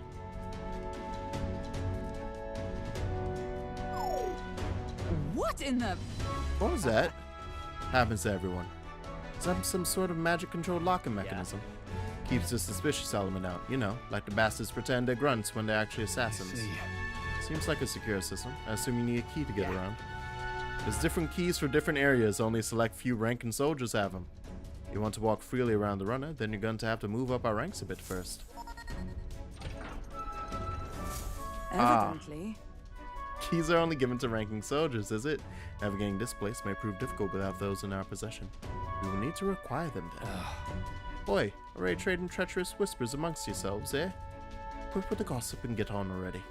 What in the... What was that? Happens to everyone. Some sort of magic-controlled locking mechanism. Keeps the suspicious element out. You know, like the bastards pretend they're grunts when they're actually assassins. Seems like a secure system. I assume you need a key to get around. There's different keys for different areas. Only a select few ranking soldiers have them. You want to walk freely around the runner, then you're going to have to move up our ranks a bit first. Evidently. Keys are only given to ranking soldiers, is it? Navigating this place may prove difficult without those in our possession. We will need to require them then. Boy, already trading treacherous whispers amongst yourselves, eh? Quick with the gossip and get on already.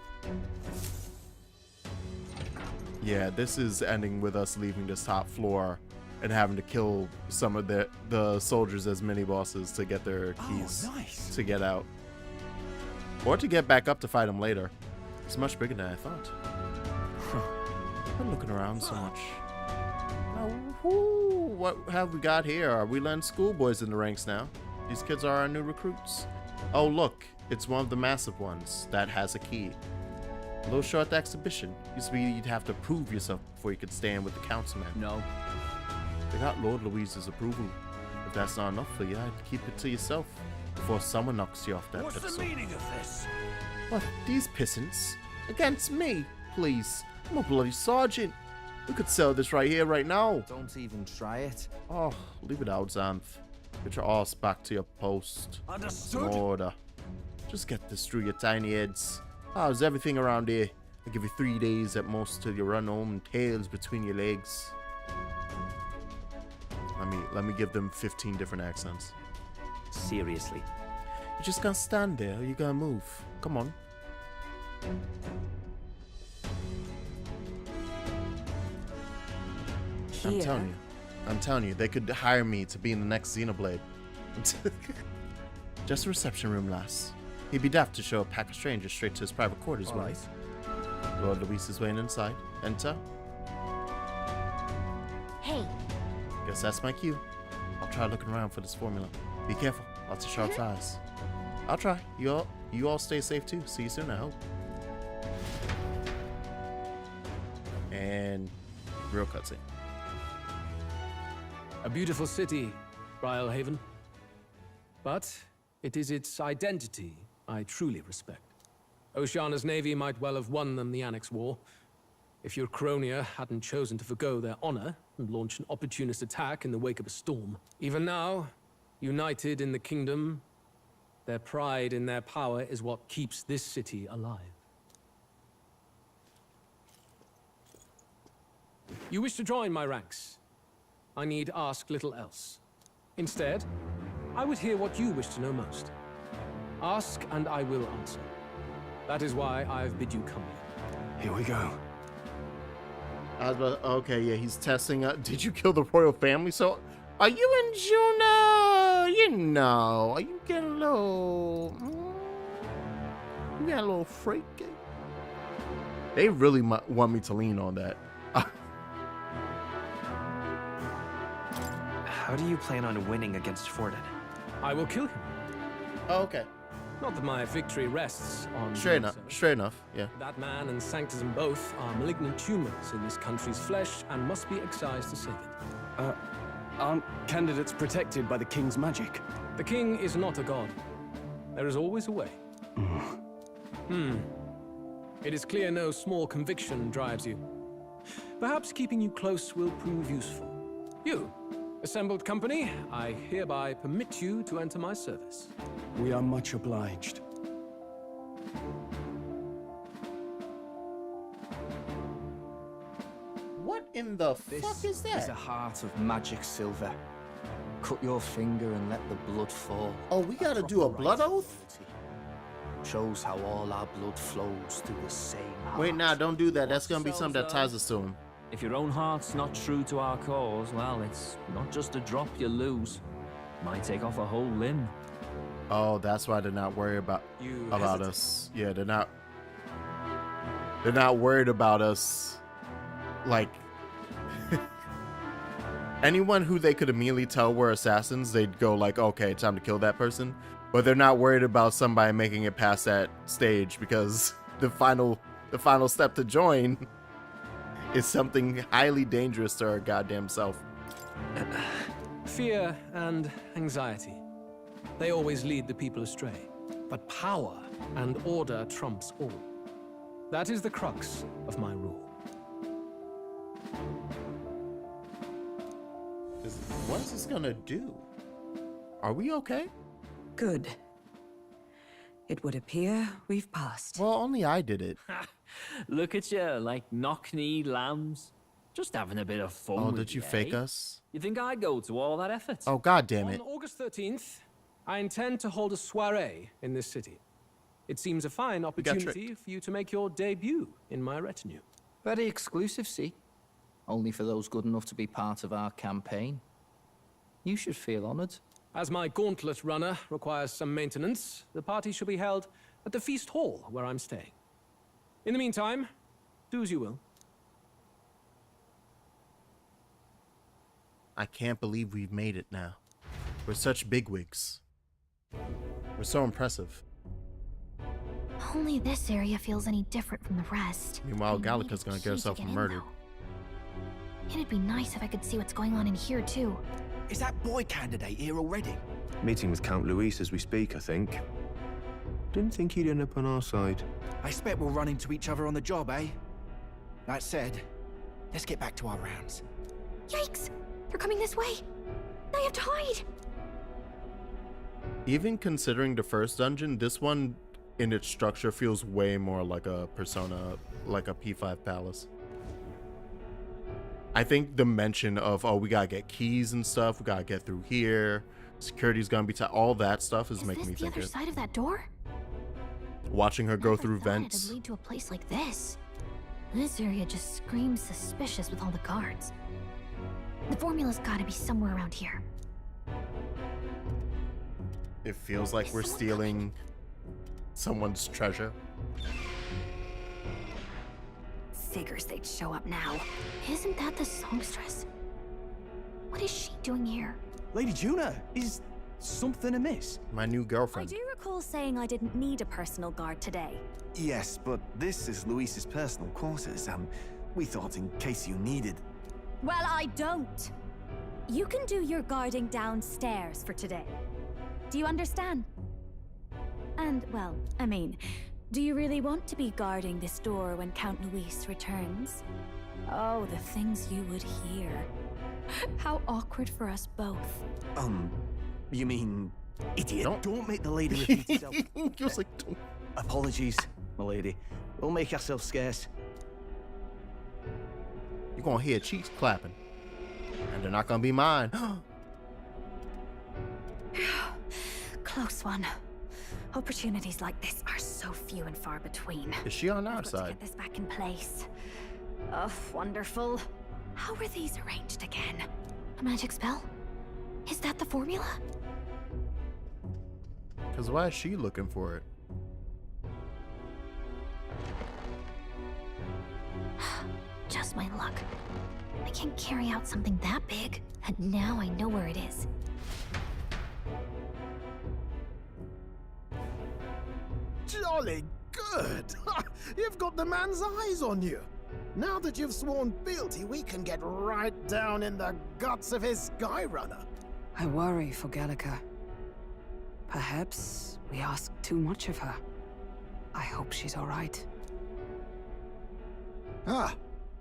Yeah, this is ending with us leaving this top floor and having to kill some of the soldiers as mini bosses to get their keys to get out. Or to get back up to fight them later. It's much bigger than I thought. I'm looking around so much. Now, what have we got here? Are we letting schoolboys in the ranks now? These kids are our new recruits. Oh, look, it's one of the massive ones that has a key. A little short exhibition. Used to be you'd have to prove yourself before you could stand with the councilman. No. They got Lord Louise's approval. If that's not enough for you, I'd keep it to yourself before someone knocks you off that pedestal. What's the meaning of this? What? These pissants? Against me? Please. I'm a bloody sergeant. We could sell this right here, right now. Don't even try it. Oh, leave it out, Xanth. Get your ass back to your post. Understood. Some order. Just get this through your tiny heads. How's everything around here? I'll give you 3 days at most till you run home and tails between your legs. Let me give them 15 different accents. Seriously. You just gonna stand there or you gonna move? Come on. I'm telling you, they could hire me to be in the next Xenoblade. Just a reception room, lass. He'd be daft to show a pack of strangers straight to his private quarters, wouldn't he? Lord Luis is waiting inside. Enter. Hey. Guess that's my cue. I'll try looking around for this formula. Be careful. Lots of sharp eyes. I'll try. You all stay safe too. See you soon, I hope. And real cutscene. A beautiful city, Brialhaven. But it is its identity I truly respect. Oceana's navy might well have won them the Annex War. If Euchronia hadn't chosen to forgo their honor and launch an opportunist attack in the wake of a storm. Even now, united in the kingdom, their pride in their power is what keeps this city alive. You wish to join my ranks. I need ask little else. Instead, I would hear what you wish to know most. Ask and I will answer. That is why I've bid you come here. Here we go. Okay, yeah, he's testing. Did you kill the royal family? So, are you in Juno? You know, are you getting a little? You got a little freaky. They really want me to lean on that. How do you plan on winning against Forden? I will kill him. Oh, okay. Not that my victory rests on... Straight enough, yeah. That man and Sanctism both are malignant tumors in this country's flesh and must be excised to save it. Aren't candidates protected by the king's magic? The king is not a god. There is always a way. It is clear no small conviction drives you. Perhaps keeping you close will prove useful. You, assembled company, I hereby permit you to enter my service. We are much obliged. What in the fuck is that? This is a heart of magic silver. Cut your finger and let the blood fall. Oh, we gotta do a blood oath? Shows how all our blood flows through the same heart. Wait, nah, don't do that. That's gonna be something that ties us to him. If your own heart's not true to our cause, well, it's not just a drop you lose. Might take off a whole limb. Oh, that's why they're not worried about us. Yeah, they're not worried about us. Like anyone who they could immediately tell were assassins, they'd go like, okay, time to kill that person. But they're not worried about somebody making it past that stage, because the final step to join is something highly dangerous to our goddamn self. Fear and anxiety. They always lead the people astray. But power and order trumps all. That is the crux of my rule. What is this gonna do? Are we okay? Good. It would appear we've passed. Well, only I did it. Look at you, like knock-kneed lambs. Just having a bit of fun. Oh, with did you fake us? You think I'd go to all that effort? Oh, god damn it. On August 13th, I intend to hold a soiree in this city. It seems a fine opportunity for you to make your debut in my retinue. Very exclusive, see? Only for those good enough to be part of our campaign. You should feel honored. As my gauntlet runner requires some maintenance, the party shall be held at the feast hall where I'm staying. In the meantime, do as you will. I can't believe we've made it now. We're such bigwigs. We're so impressive. Only this area feels any different from the rest. Meanwhile, Gallica's gonna get herself murdered. It'd be nice if I could see what's going on in here, too. Is that boy candidate here already? Meeting with Count Luis as we speak, I think. Didn't think he'd end up on our side. I expect we'll run into each other on the job, eh? That said, let's get back to our rounds. Yikes! They're coming this way! I have to hide! Even considering the first dungeon, this one in its structure feels way more like a Persona, like a P5 palace. I think the mention of, oh, we gotta get keys and stuff, we gotta get through here, security's gonna be tight, all that stuff is making me think the other side of that door? Watching her go through It'd vents. lead to a place like this. This area just screams suspicious with all the guards. The formula's gotta be somewhere around here. It feels like we're stealing someone's treasure. Figures they'd show up now. Isn't that the songstress? What is she doing here? Lady Juna, is something amiss? My new girlfriend. I do recall saying I didn't need a personal guard today. Yes, but this is Luis's personal quarters. We thought in case you needed. Well, I don't. You can do your guarding downstairs for today. Do you understand? And, well, I mean, do you really want to be guarding this door when Count Luis returns? Oh, the things you would hear. How awkward for us both. You mean idiot? Don't make the lady repeat herself. He was like, don't. Apologies, my lady. We'll make ourselves scarce. You're gonna hear cheeks clapping. And they're not gonna be mine. Close one. Opportunities like this are so few and far between. Is she on our I've got to side? get this back in place. Oh, wonderful. How were these arranged again? A magic spell? Is that the formula? Because why is she looking for it? Just my luck. I can't carry out something that big, and now I know where it is. Jolly good! You've got the man's eyes on you. Now that you've sworn fealty, we can get right down in the guts of his Skyrunner. I worry for Gallica. Perhaps we ask too much of her. I hope she's all right. Ah,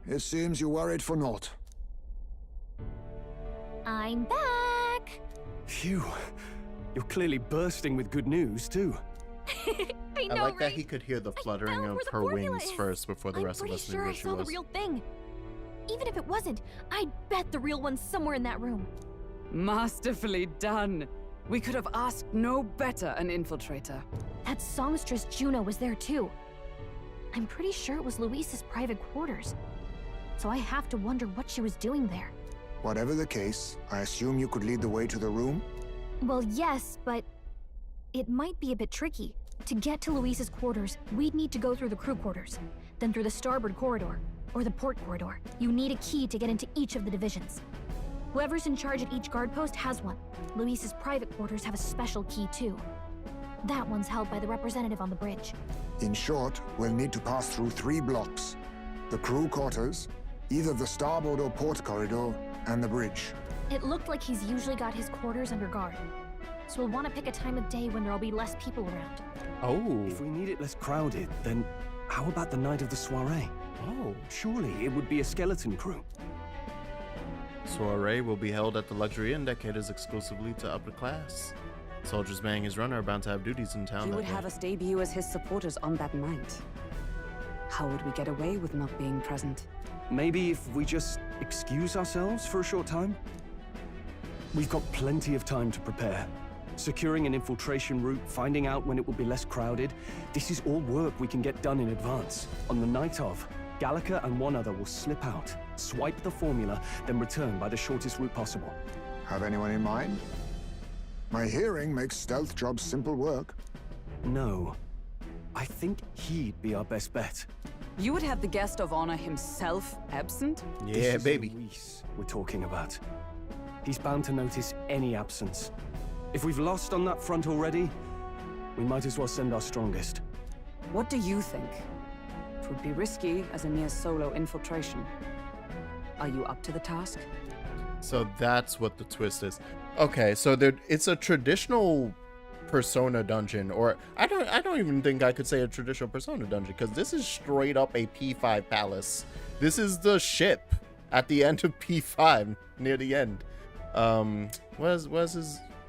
it seems you worried for naught. I'm back! Phew. You're clearly bursting with good news, too. I know, like that he could hear the fluttering of her wings first before the rest of us knew I'm where pretty she sure I saw was. the real thing. Even if it wasn't, I'd bet the real one's somewhere in that room. Masterfully done. We could have asked no better an infiltrator. That songstress Juno was there too. I'm pretty sure it was Luis's private quarters. so I have to wonder what she was doing there. Whatever the case, I assume you could lead the way to the room? Well, yes, but it might be a bit tricky. To get to Luis's quarters, we'd need to go through the crew quarters, then through the starboard corridor, or the port corridor. You need a key to get into each of the divisions. Whoever's in charge at each guard post has one. Luis's private quarters have a special key too. That one's held by the representative on the bridge. In short, we'll need to pass through 3 blocks. The crew quarters, either the starboard or port corridor, and the bridge. It looked like he's usually got his quarters under guard. So we'll want to pick a time of day when there'll be less people around. Oh. If we need it less crowded, then how about the night of the soiree? Oh, surely it would be a skeleton crew. Soiree will be held at the Luxury Inn that caters exclusively to upper class. Soldiers manning his runner are bound to have duties in town. He would have us debut as his supporters on that night. How would we get away with not being present? Maybe if we just excuse ourselves for a short time? We've got plenty of time to prepare. Securing an infiltration route, finding out when it will be less crowded. This is all work we can get done in advance. On the night of, Gallica and one other will slip out, swipe the formula, then return by the shortest route possible. Have anyone in mind? My hearing makes stealth jobs simple work. No. I think he'd be our best bet. You would have the guest of honor himself absent? Yeah, baby. Luis we're talking about. He's bound to notice any absence. If we've lost on that front already, we might as well send our strongest. What do you think? It would be risky as a near solo infiltration. Are you up to the task? So that's what the twist is. Okay, so it's a traditional Persona dungeon, or I don't even think I could say a traditional Persona dungeon, because this is straight up a P5 palace. This is the ship at the end of P5, near the end. What's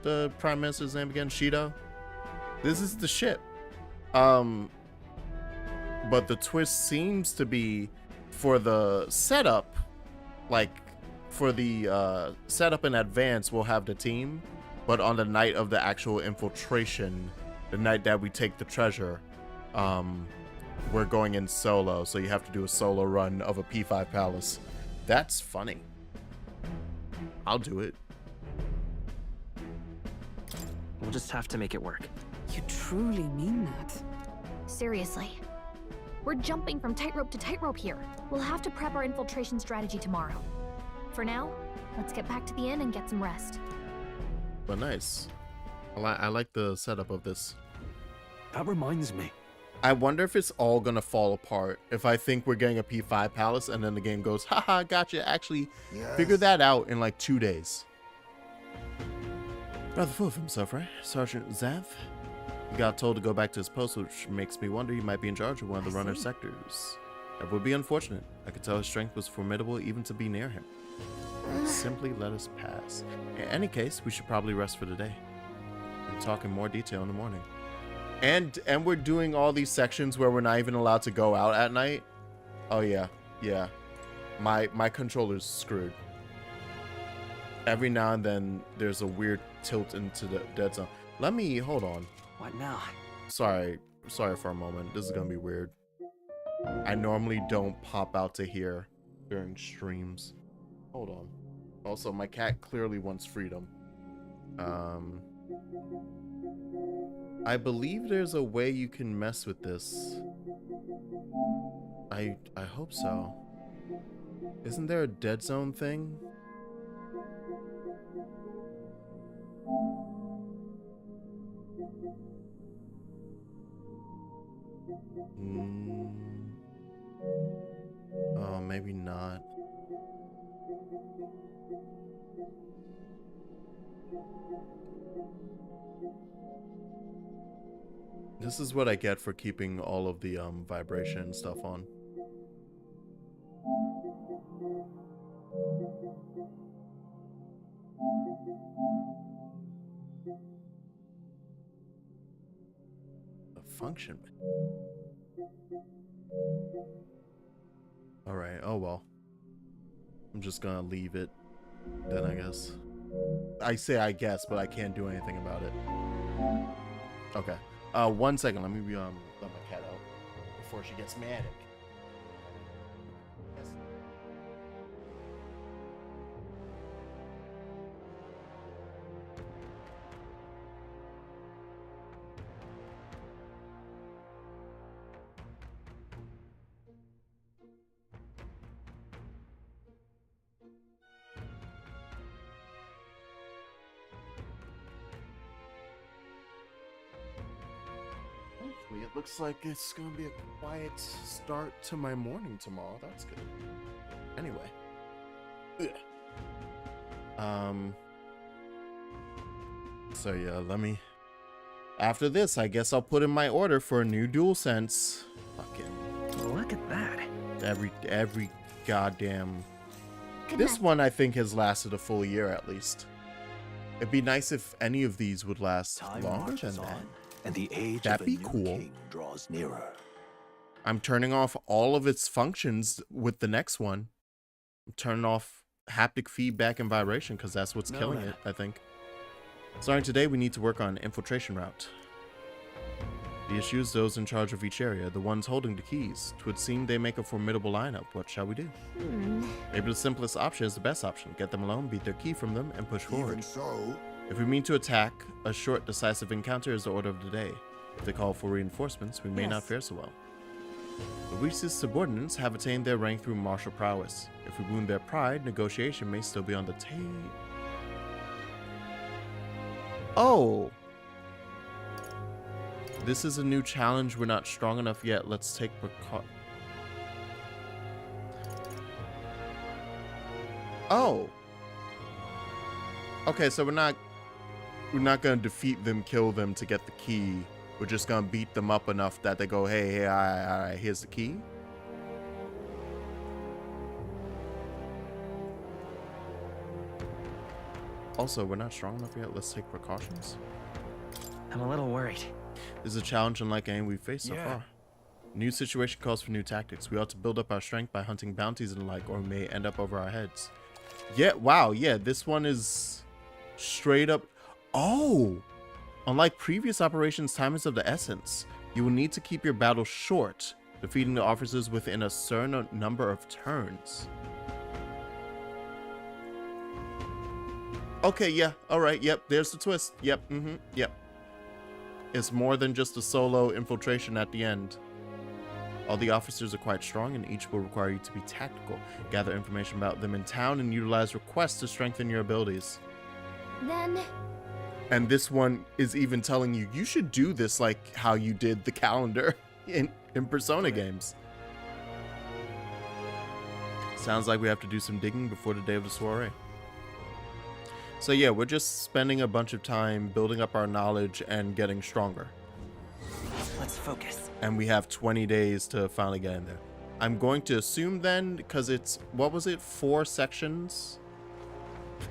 the Prime Minister's name again? Shido? This is the ship. But the twist seems to be for the setup, like for the setup in advance, we'll have the team, but on the night of the actual infiltration, the night that we take the treasure, we're going in solo, so you have to do a solo run of a P5 palace. That's funny. I'll do it. We'll just have to make it work. You truly mean that? Seriously. We're jumping from tightrope to tightrope here. We'll have to prep our infiltration strategy tomorrow. For now, let's get back to the inn and get some rest. But nice. I like the setup of this. That reminds me. I wonder if it's all gonna fall apart if I think we're getting a P5 palace and then the game goes, haha, gotcha. Actually, figure that out in like 2 days. Rather full of himself, right? Sergeant Xanth? He got told to go back to his post, which makes me wonder he might be in charge of one of the runner sectors. That would be unfortunate. I could tell his strength was formidable even to be near him. Simply let us pass. In any case, we should probably rest for the day. We'll talk in more detail in the morning. And we're doing all these sections where we're not even allowed to go out at night. Oh yeah, yeah. My controller's screwed. Every now and then there's a weird tilt into the dead zone. Let me hold on. What now? Sorry for a moment. This is gonna be weird. I normally don't pop out to here during streams. Hold on. Also, my cat clearly wants freedom. I believe there's a way you can mess with this. I hope so. Isn't there a dead zone thing? Oh, maybe not. This is what I get for keeping all of the vibration stuff on. The function. Alright, oh well. I'm just gonna leave it then, I guess. I say I guess, but I can't do anything about it. Okay. 1 second, let me let my cat out before she gets manic. Looks like it's gonna be a quiet start to my morning tomorrow. That's good. Anyway. Ugh. So yeah, let me... After this, I guess I'll put in my order for a new DualSense. Fucking... Look at that. Every goddamn... Good This night. one, I think, has lasted a full year at least. It'd be nice if any of these would last longer than that. And the age That'd of be a new cool. king draws nearer. I'm turning off all of its functions with the next one. I'm turning off haptic feedback and vibration because that's what's killing it, I think. Starting today, we need to work on infiltration route. The issues, those in charge of each area, the ones holding the keys. 'Twould seem they make a formidable lineup. What shall we do? Maybe the simplest option is the best option. Get them alone, beat their key from them, and push forward. Even so, If we mean to attack, a short, decisive encounter is the order of the day. If they call for reinforcements, we may not fare so well. Luis's subordinates have attained their rank through martial prowess. If we wound their pride, negotiation may still be on the table. Oh! This is a new challenge. We're not strong enough yet. Let's take precaution. Oh! Okay, so we're not gonna defeat them, kill them to get the key. We're just gonna beat them up enough that they go, hey, all right, here's the key. Also, we're not strong enough yet. Let's take precautions. I'm a little worried. This is a challenge unlike any we've faced so far. New situation calls for new tactics. We ought to build up our strength by hunting bounties and the like, or we may end up over our heads. Yeah, wow, yeah, this one is straight up. Oh! Unlike previous operations, time is of the essence. You will need to keep your battle short, defeating the officers within a certain number of turns. Okay, yeah, alright, yep, there's the twist. Yep, yep. It's more than just a solo infiltration at the end. All the officers are quite strong, and each will require you to be tactical. Gather information about them in town and utilize requests to strengthen your abilities. Then... And this one is even telling you, you should do this like how you did the calendar in Persona games. Sounds like we have to do some digging before the day of the soiree. So yeah, we're just spending a bunch of time building up our knowledge and getting stronger. Let's focus. And we have 20 days to finally get in there. I'm going to assume then, because it's, what was it, 4 sections?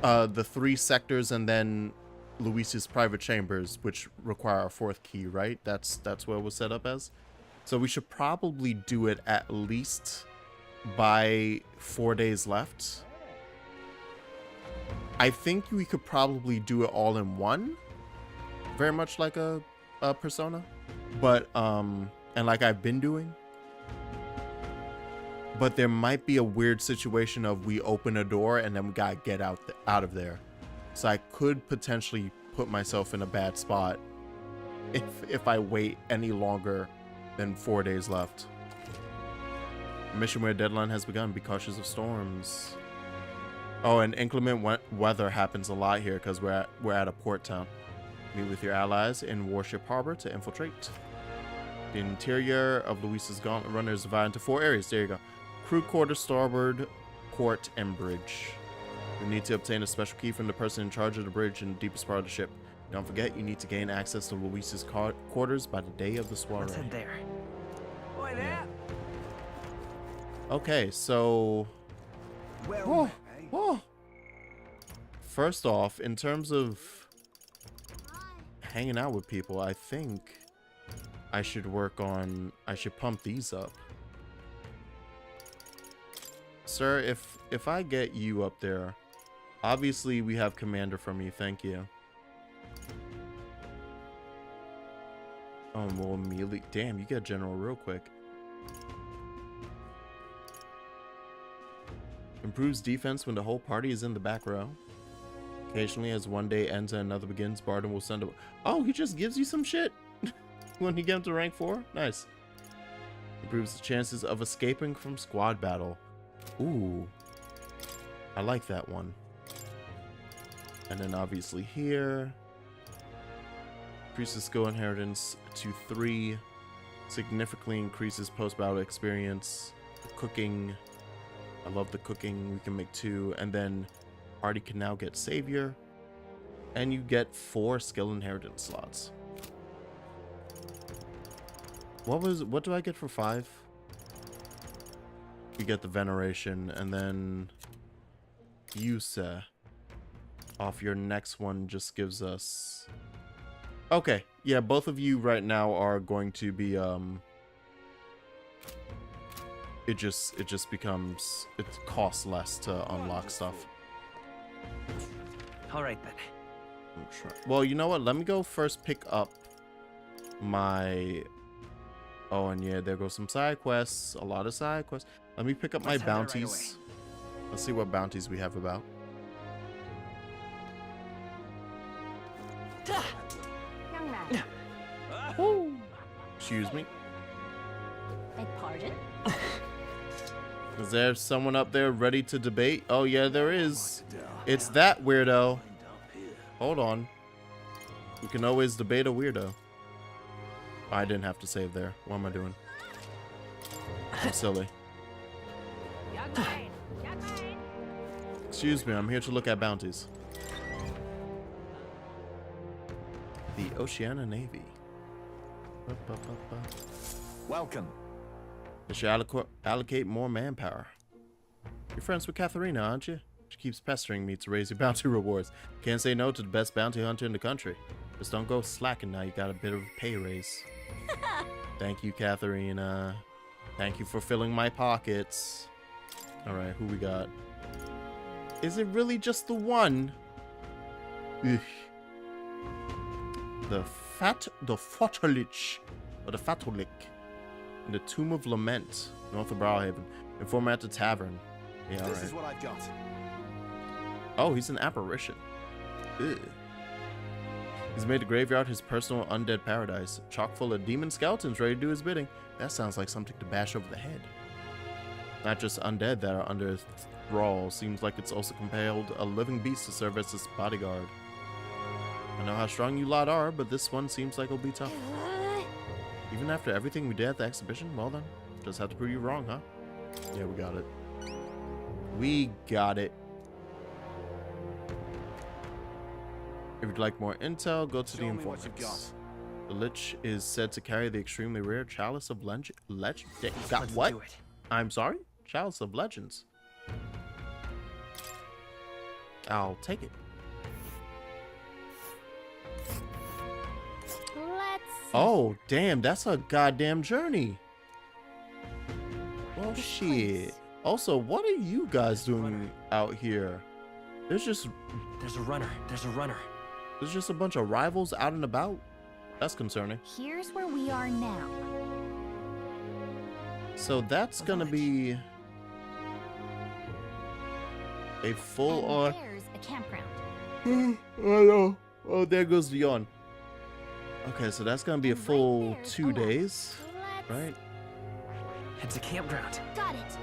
The 3 sectors and then Luis's private chambers, which require a 4th key, right? That's what it was set up as. So we should probably do it at least by 4 days left. I think we could probably do it all in one, very much like a Persona, but and like I've been doing. But there might be a weird situation of we open a door and then we gotta get out of there. So I could potentially put myself in a bad spot if I wait any longer than 4 days left. Mission where deadline has begun. Be cautious of storms. Oh, and inclement weather happens a lot here because we're at a port town. Meet with your allies in Warship Harbor to infiltrate. The interior of Luis's Gauntlet Runner is divided into 4 areas. There you go. Crew quarters, starboard, port, and bridge. You need to obtain a special key from the person in charge of the bridge in the deepest part of the ship. Don't forget, you need to gain access to Luis's quarters by the day of the soiree. Let's head there. Boy, there. Okay, so... First off, in terms of hanging out with people, I think I should I should pump these up. Sir, if I get you up there, obviously we have commander from you, thank you. Oh, well, immediately, damn, you get general real quick. Improves defense when the whole party is in the back row. Occasionally, as one day ends and another begins, Barden will send a... Oh, he just gives you some shit when you get to rank 4? Nice. Improves the chances of escaping from squad battle. Ooh. I like that one. And then obviously here. Increases skill inheritance to 3. Significantly increases post-battle experience. Cooking. I love the cooking. We can make 2. And then party can now get savior. And you get 4 skill inheritance slots. What do I get for 5? You get the veneration, and then Yusa off your next one just gives us... Okay, yeah, both of you right now are going to be it just becomes, it costs less to unlock stuff. All right then. Well, you know what? Let me go first pick up my... Oh, and yeah, there goes some side quests. A lot of side quests. Let me pick up my bounties. Let's see what bounties we have about. Young man. Excuse me. Beg pardon? Is there someone up there ready to debate? Oh, yeah, there is. It's that weirdo. Hold on. We can always debate a weirdo. I didn't have to save there. What am I doing? I'm silly. Excuse me, I'm here to look at bounties. The Oceania Navy. Welcome. They should allocate more manpower. You're friends with Katharina, aren't you? She keeps pestering me to raise your bounty rewards. Can't say no to the best bounty hunter in the country. Just don't go slacking now. You got a bit of a pay raise. Thank you, Katharina. Thank you for filling my pockets. Alright, who we got? Is it really just the one? Ugh. The Fatolich. Or the Fatolik. In the Tomb of Lament, north of Browhaven. Inform at the tavern. Yeah, alright. This is what I've got. Oh, he's an apparition. Ugh. He's made the graveyard his personal undead paradise, chock full of demon skeletons ready to do his bidding. That sounds like something to bash over the head. Not just undead that are under thrall, seems like it's also compelled a living beast to serve as his bodyguard. I know how strong you lot are, but this one seems like it'll be tough. Even after everything we did at the exhibition, well then, just have to prove you wrong, huh? Yeah, we got it. We got it. If you'd like more intel, go to the informants. The Lich is said to carry the extremely rare Chalice of Legend. Got what? I'm sorry? Chalice of Legends. I'll take it. Let's Oh, damn, that's a goddamn journey. Oh, shit. Also, what are you guys doing out here? There's a runner. There's just a bunch of rivals out and about. That's concerning. Here's where we are now. So that's gonna be a full on. There's a campground. Oh no! Oh, there goes the yawn. Okay, so that's gonna be a full 2 days, right? It's a campground. Got it.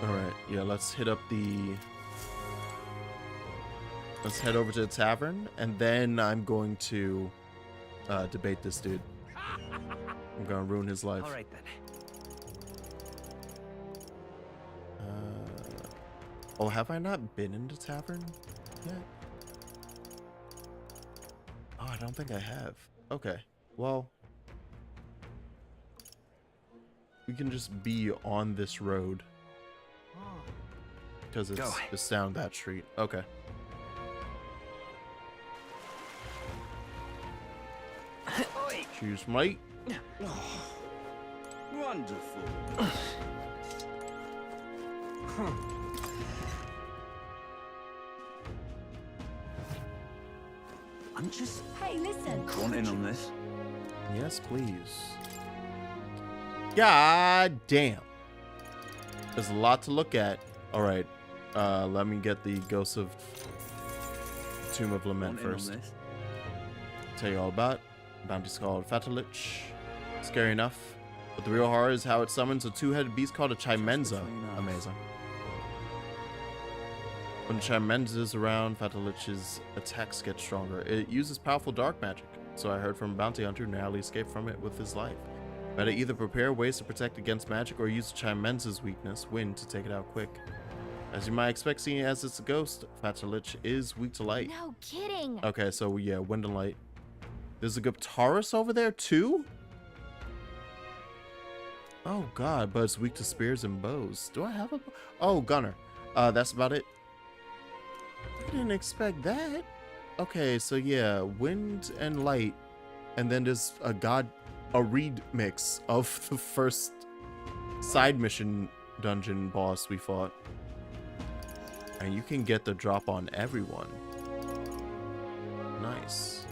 All right, yeah. Let's hit up the. Let's head over to the tavern, and then I'm going to debate this dude. I'm gonna ruin his life. All right then. Oh, have I not been in the tavern yet? Oh, I don't think I have. Okay, well, we can just be on this road because it's down that street. Okay. Excuse me. Wonderful. I'm just... Hey, listen. Want in on this? Yes, please. God damn. There's a lot to look at. All right. Let me get the Ghost of Tomb of Lament first. Tell you all about. Bounty's called Fatalich. Scary enough. But the real horror is how it summons a two-headed beast called a Chimenza. Amazing. When Chimenza is around, Fatalich's attacks get stronger. It uses powerful dark magic, so I heard from a bounty hunter who narrowly escaped from it with his life. Better either prepare ways to protect against magic or use Chimenza's weakness, wind, to take it out quick. As you might expect, seeing as it's a ghost, Fatalich is weak to light. No kidding. Okay, so yeah, wind and light. There's a Guptaris over there too? Oh god, but it's weak to spears and bows. Do I have a... Oh, gunner. That's about it. I didn't expect that. Okay, so yeah, wind and light. And then there's a remix of the first side mission dungeon boss we fought. And you can get the drop on everyone. Nice.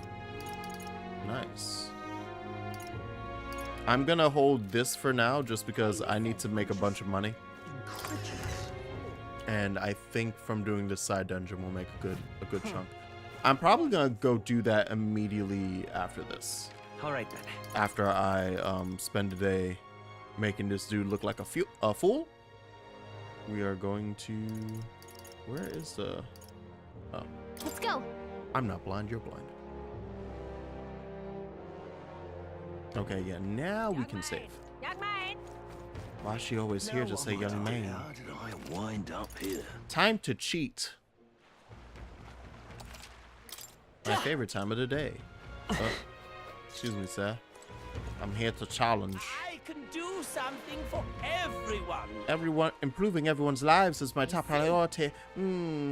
Nice. I'm gonna hold this for now just because I need to make a bunch of money. And I think from doing this side dungeon we'll make a good chunk. I'm probably gonna go do that immediately after this. Alright then. After I spend a day making this dude look like a fool. We are going to... Where is the... Oh. Let's go. I'm not blind, you're blind. Okay, yeah, now we can save. Young man. Why is she always here to say young man? How did I wind up here? Time to cheat. My favorite time of the day. Oh, excuse me, sir. I'm here to challenge. I can do something for everyone. Improving everyone's lives is my top priority.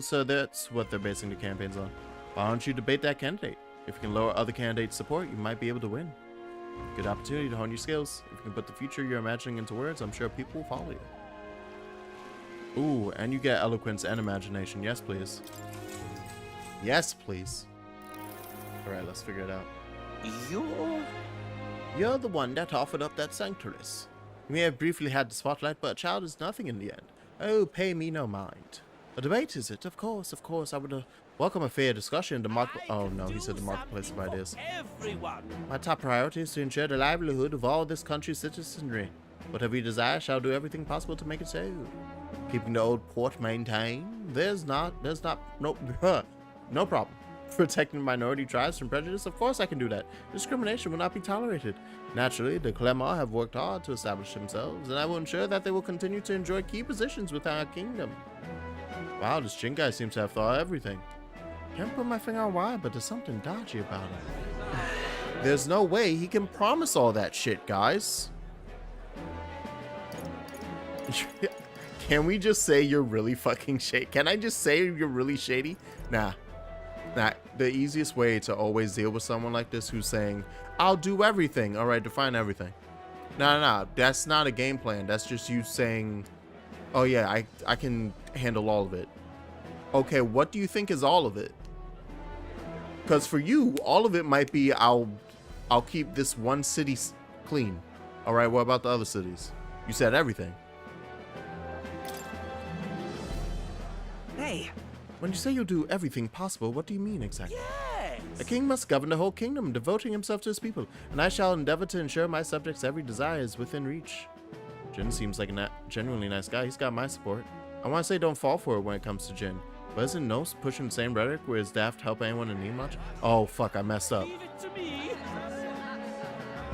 So that's what they're basing the campaigns on. Why don't you debate that candidate? If you can lower other candidates' support, you might be able to win. Good opportunity to hone your skills. If you can put the future you're imagining into words, I'm sure people will follow you. Ooh, and you get eloquence and imagination. Yes, please. Yes, please. Alright, let's figure it out. You're the one that offered up that sanctuaries. You may have briefly had the spotlight, but a child is nothing in the end. Oh, pay me no mind. A debate, is it? Of course. I would welcome a fair discussion. Oh no, he said the marketplace of ideas. My top priority is to ensure the livelihood of all this country's citizenry. Whatever you desire, shall do everything possible to make it so. Keeping the old port maintained, no problem. Protecting minority tribes from prejudice, of course I can do that. Discrimination will not be tolerated. Naturally, the Clemar have worked hard to establish themselves, and I will ensure that they will continue to enjoy key positions within our kingdom. Wow, this Jin guy seems to have thought of everything. Can't put my finger on why, but there's something dodgy about it. There's no way he can promise all that shit, guys. Can we just say you're really fucking shady? Can I just say you're really shady? Nah. The easiest way to always deal with someone like this who's saying, I'll do everything. All right, define everything. No. That's not a game plan. That's just you saying, oh yeah, I can handle all of it. Okay, what do you think is all of it? Because for you, all of it might be I'll keep this one city clean. All right, what about the other cities? You said everything. Hey. When you say you'll do everything possible, what do you mean exactly? Yes. A king must govern the whole kingdom, devoting himself to his people, and I shall endeavor to ensure my subjects' every desire is within reach. Jin seems like a genuinely nice guy. He's got my support. I want to say don't fall for it when it comes to Jin, but isn't Nos pushing the same rhetoric where his daft help anyone in need much? Oh fuck, I messed up. Leave it to me.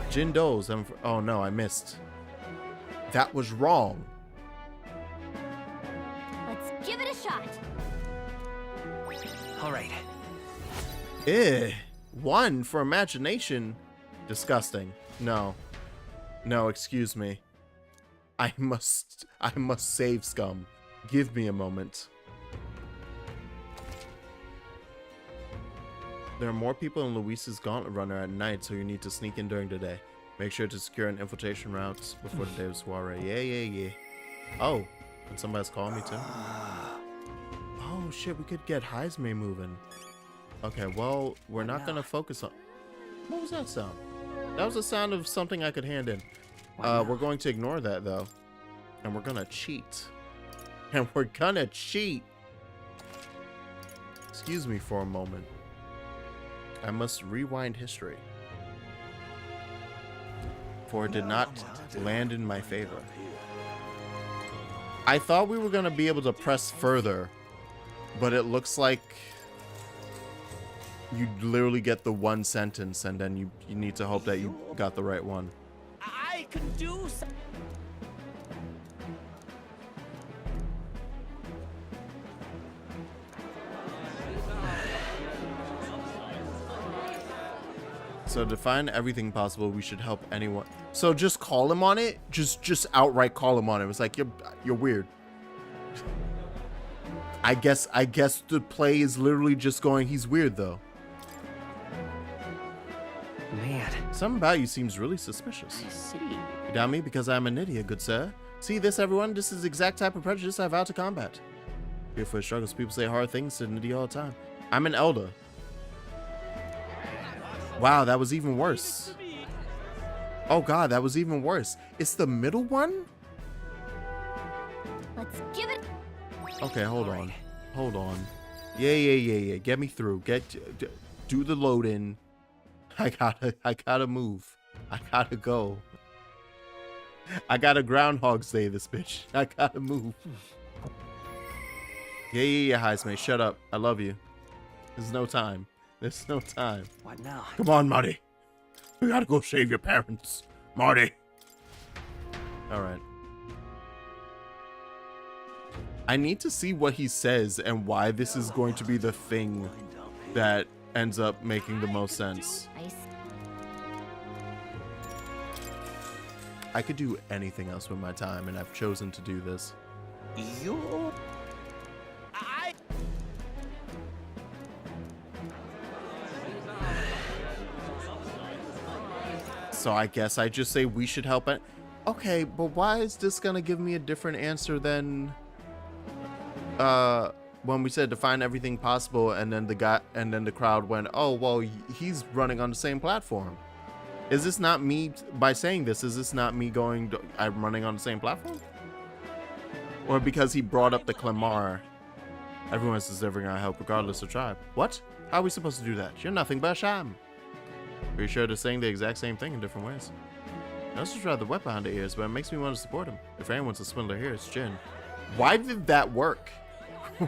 Jin Does. Oh no, I missed. That was wrong. Let's give it a shot. All right. 1 for imagination. Disgusting. No, excuse me. I must save scum. Give me a moment. There are more people in Luis's Gauntlet Runner at night, so you need to sneak in during the day. Make sure to secure an infiltration route before the day of soiree. Yeah. Oh, and somebody's calling me too. Oh shit, we could get Heisme moving. Okay, well, we're not gonna focus on... What was that sound? That was the sound of something I could hand in. We're going to ignore that though. And we're gonna cheat. Excuse me for a moment. I must rewind history. For it did not land in my favor. I thought we were gonna be able to press further, but it looks like you literally get the one sentence and then you need to hope that you got the right one. can do something. So to find everything possible, we should help anyone. So just call him on it. Just outright call him on it. It's like you're weird. I guess the play is literally just going, he's weird though. Man. Something about you seems really suspicious. I see. You doubt me because I'm an idiot, good sir. See this, everyone? This is the exact type of prejudice I vow to combat. Here for struggles, people say hard things to an idiot all the time. I'm an Elda. Wow, that was even worse. Oh god, that was even worse. It's the middle one? Let's give it. Okay, hold on. Hold on. Yeah. Get me through. Do the load in. I gotta move. I gotta go. I gotta Groundhog Day this bitch. I gotta move. Yeah, Heisman. Shut up. I love you. There's no time. There's no time. What now? Come on, Marty. We gotta go save your parents. Marty. Alright. I need to see what he says and why this is going to be the thing that ends up making the most sense. I could do anything else with my time, and I've chosen to do this. So I guess I just say we should help it. Okay, but why is this gonna give me a different answer than when we said to find everything possible, and then the crowd went, oh well, he's running on the same platform. Is this not me, by saying this, is this not me going, I'm running on the same platform? Or because he brought up the Clemar, everyone's deserving our help regardless of tribe. What? How are we supposed to do that? You're nothing but a sham. Pretty sure they're saying the exact same thing in different ways. I also tried the wet behind the ears, but it makes me want to support him. If anyone's a swindler here, it's Jin. Why did that work?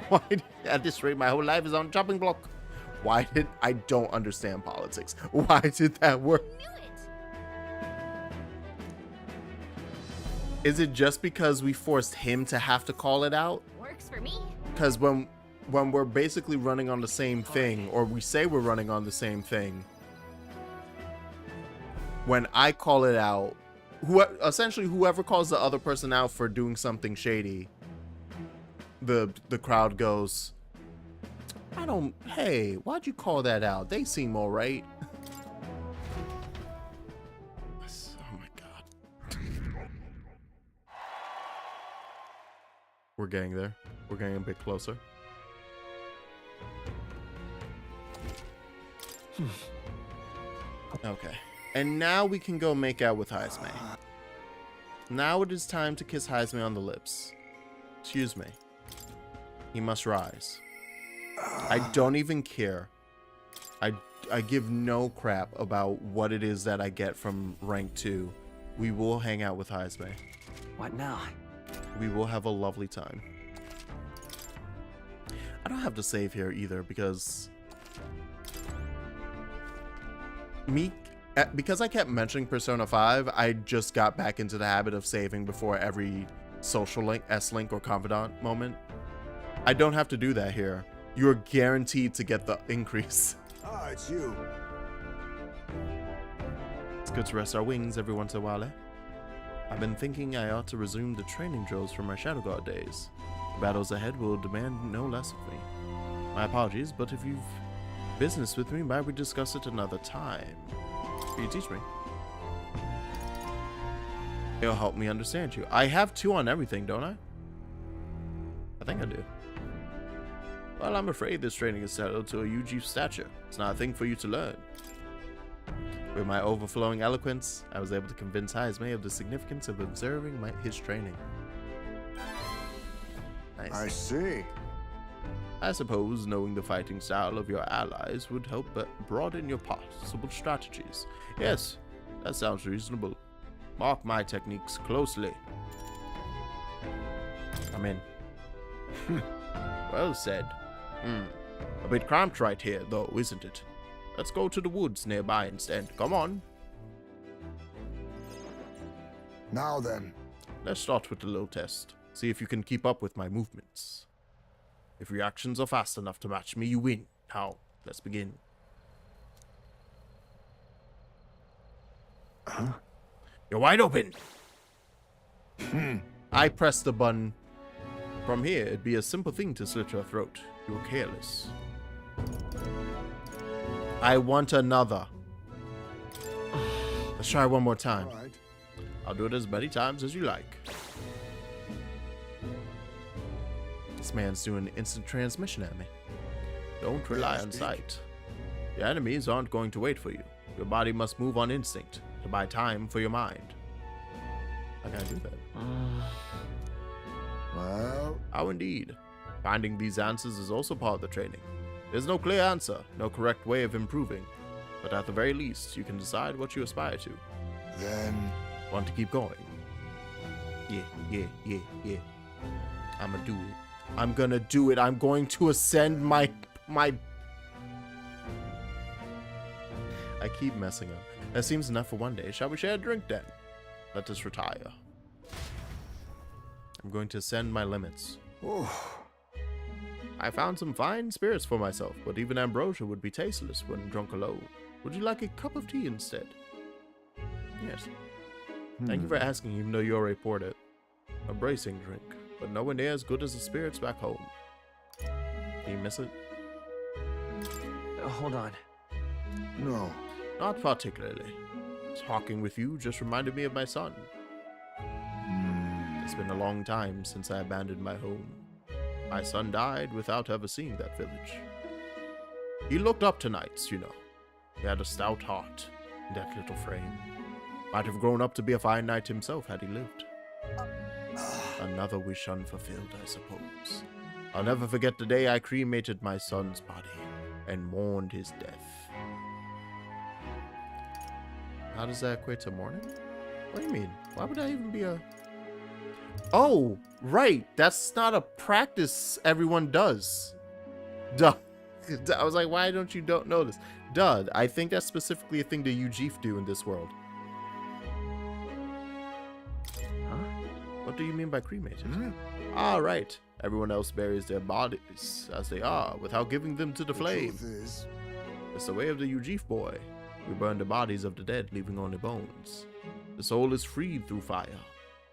Why did, at this rate, my whole life is on chopping block. Why did, I don't understand politics. Why did that work? Is it just because we forced him to have to call it out? Works for me. Because when we're basically running on the same thing, or we say we're running on the same thing, when I call it out, essentially whoever calls the other person out for doing something shady, the crowd goes, hey, why'd you call that out? They seem all right. Oh my god. We're getting there. We're getting a bit closer. Okay. And now we can go make out with Heisme. Now it is time to kiss Heisme on the lips. Excuse me. He must rise. I don't even care. I give no crap about what it is that I get from rank 2. We will hang out with Heisme. What now? We will have a lovely time. I don't have to save here either because because I kept mentioning Persona 5, I just got back into the habit of saving before every social link, S-Link, or Confidant moment. I don't have to do that here. You're guaranteed to get the increase. Ah, it's you. It's good to rest our wings every once in a while, eh? I've been thinking I ought to resume the training drills from my Shadow Guard days. The battles ahead will demand no less of me. My apologies, but if you've business with me, might we discuss it another time? Will you teach me? It'll help me understand you. I have 2 on everything, don't I? I think I do. Well, I'm afraid this training is settled to a UG stature. It's not a thing for you to learn. With my overflowing eloquence, I was able to convince Heisme of the significance of observing his training. Nice. I see. I suppose knowing the fighting style of your allies would help broaden your possible strategies. Yes, that sounds reasonable. Mark my techniques closely. I'm in. Well said. A bit cramped right here, though, isn't it? Let's go to the woods nearby instead. Come on. Now then. Let's start with the little test. See if you can keep up with my movements. If reactions are fast enough to match me, you win. Now, let's begin. Huh? You're wide open. I pressed the button. From here, it'd be a simple thing to slit your throat. You were careless. I want another. Let's try one more time. Right. I'll do it as many times as you like. This man's doing instant transmission at me. Don't rely on sight. Your enemies aren't going to wait for you. Your body must move on instinct to buy time for your mind. I can't do that. Well... How indeed. Finding these answers is also part of the training. There's no clear answer, no correct way of improving. But at the very least, you can decide what you aspire to. Then... Want to keep going? Yeah. I'ma do it. I'm gonna do it. I'm going to ascend my... I keep messing up. That seems enough for one day. Shall we share a drink then? Let us retire. I'm going to ascend my limits. I found some fine spirits for myself, but even ambrosia would be tasteless when drunk alone. Would you like a cup of tea instead? Yes. Thank you for asking, even though you already poured it. A bracing drink, but nowhere near as good as the spirits back home. Do you miss it? Hold on. No. Not particularly. Talking with you just reminded me of my son. It's been a long time since I abandoned my home. My son died without ever seeing that village. He looked up to knights, you know. He had a stout heart in that little frame. Might have grown up to be a fine knight himself had he lived. Another wish unfulfilled, I suppose. I'll never forget the day I cremated my son's body and mourned his death. How does that equate to mourning? What do you mean? Why would I even be a... Oh, right. That's not a practice everyone does. Duh. I was like, why don't you know this? Duh. I think that's specifically a thing the Ujif do in this world. Huh? What do you mean by cremated? Ah, right. Everyone else buries their bodies as they are without giving them to the flame. It's the way of the Ujif boy. We burn the bodies of the dead, leaving only bones. The soul is freed through fire.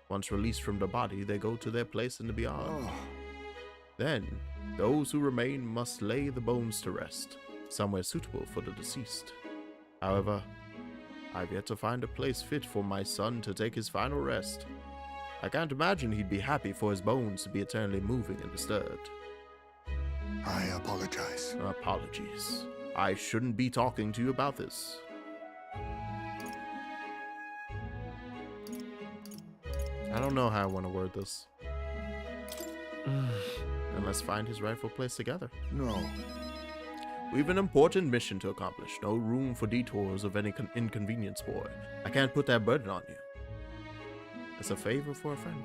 Once released from the body, they go to their place in the beyond. Then, those who remain must lay the bones to rest, somewhere suitable for the deceased. However, I've yet to find a place fit for my son to take his final rest. I can't imagine he'd be happy for his bones to be eternally moving and disturbed. I apologize. Apologies. I shouldn't be talking to you about this. I don't know how I want to word this. And let's find his rightful place together. No. We've an important mission to accomplish. No room for detours of any inconvenience, boy. I can't put that burden on you. It's a favor for a friend.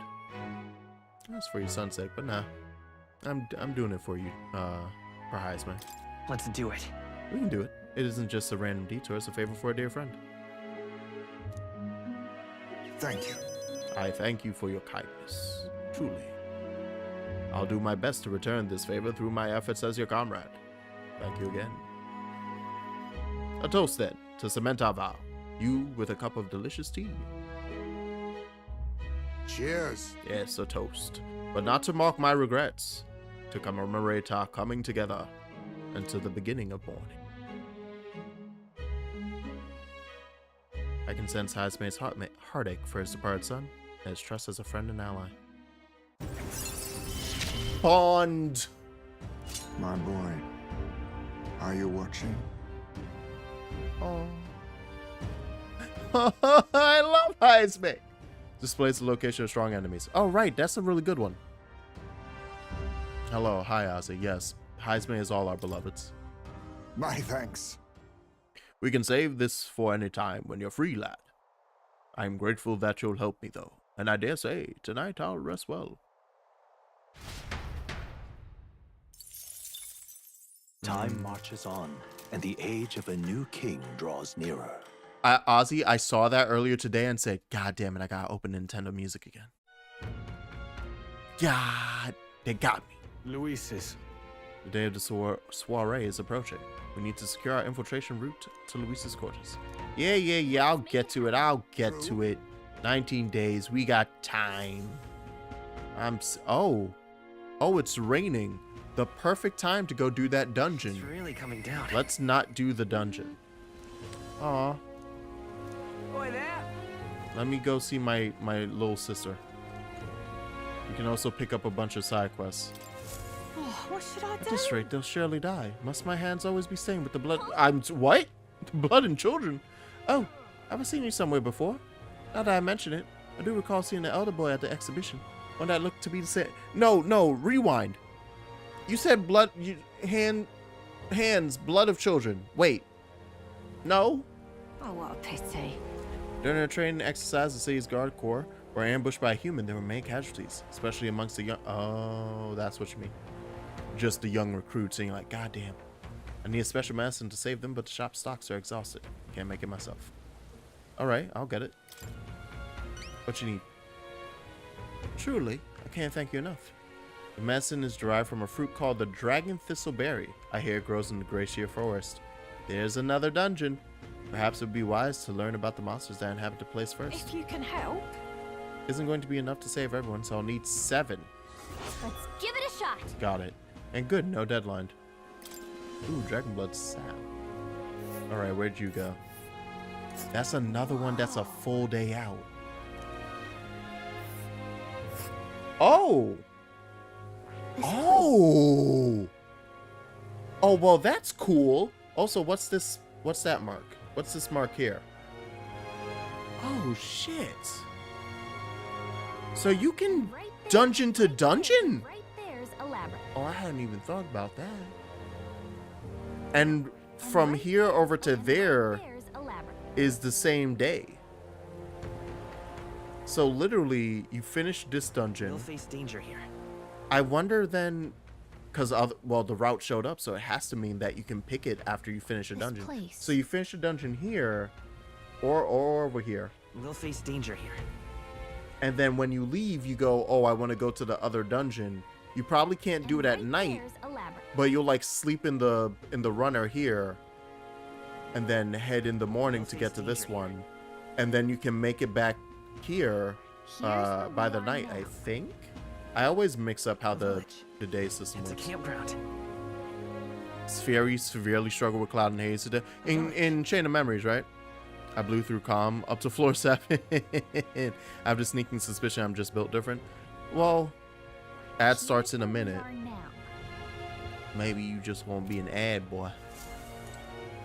That's for your son's sake, but nah. I'm doing it for you, for Heisman. Let's do it. We can do it. It isn't just a random detour, it's a favor for a dear friend. Thank you. I thank you for your kindness. Truly. I'll do my best to return this favor through my efforts as your comrade. Thank you again. A toast then, to cement our vow. You with a cup of delicious tea. Cheers. Yes, a toast. But not to mark my regrets. To commemorate our coming together. And to the beginning of morning. I can sense Heisman's heartache for his departed son, and his trust as a friend and ally. Bond! My boy, are you watching? Oh. I love Heisman! Displays the location of strong enemies. Oh, right, that's a really good one. Hello, hi, Ozzy. Yes, Heisman is all our beloveds. My thanks. We can save this for any time when you're free, lad. I'm grateful that you'll help me, though, and I dare say, tonight I'll rest well. Time marches on, and the age of a new king draws nearer. Ozzy, I saw that earlier today and said, God damn it, I gotta open Nintendo Music again. God, they got me. Luis's. The day of the soiree is approaching. We need to secure our infiltration route to Luis's quarters. Yeah, I'll get to it. 19 days, we got time. Oh, it's raining. The perfect time to go do that dungeon. It's really coming down. Let's not do the dungeon. Aw. Boy there. Let me go see my little sister. We can also pick up a bunch of side quests. Oh, what should I do? At this rate, they'll surely die. Must my hands always be stained with the blood? What? Blood and children? Oh, have I seen you somewhere before? Now that I mention it, I do recall seeing the elder boy at the exhibition. One that looked to be the same. No, rewind. You said blood, hands, blood of children. Wait. No? Oh, what a pity. During a training exercise, the city's guard corps were ambushed by a human. There were many casualties, especially amongst the young. Oh, that's what you mean. Just the young recruits, and you're like, God damn. I need a special medicine to save them, but the shop stocks are exhausted. Can't make it myself. Alright, I'll get it. What you need? Truly, I can't thank you enough. The medicine is derived from a fruit called the dragon thistleberry. I hear it grows in the glacier forest. There's another dungeon. Perhaps it would be wise to learn about the monsters that inhabit the place first. If you can help. Isn't going to be enough to save everyone, so I'll need 7. Let's give it a shot. Got it. And good, no deadline. Ooh, dragon blood sap. Alright, where'd you go? That's another one that's a full day out. Oh! Oh! Oh, well, that's cool. Also, what's this? What's that mark? What's this mark here? Oh, shit. So you can dungeon to dungeon? Right there's a labyrinth. Oh, I hadn't even thought about that. And from here over to there is the same day. So literally, you finish this dungeon. We'll face danger here. I wonder then, because well, the route showed up, so it has to mean that you can pick it after you finish a dungeon. So you finish a dungeon here, or over here. We'll face danger here. And then when you leave, you go, oh, I want to go to the other dungeon. You probably can't do it at night, but you'll like sleep in the runner here, and then head in the morning to get to this one, and then you can make it back here by the night. I think. I always mix up how the day system works. It's a campground. Very severely struggle with Cloud and Haze today. In Chain of Memories, right? I blew through Calm up to floor 7. I have the sneaking suspicion I'm just built different. Well, ad starts in a minute. Maybe you just won't be an ad boy.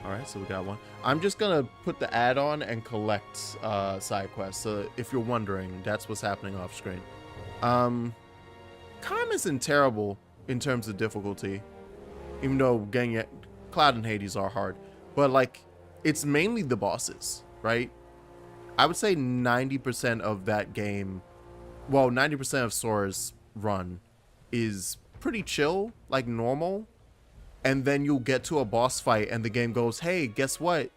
Alright, so we got one. I'm just gonna put the ad on and collect side quests. So if you're wondering, that's what's happening off screen. Calm isn't terrible in terms of difficulty. Even though getting it, Cloud and Hades are hard. But like, it's mainly the bosses, right? I would say 90% of that game, well, 90% of Sora's run is pretty chill, like normal. And then you'll get to a boss fight and the game goes, hey, guess what?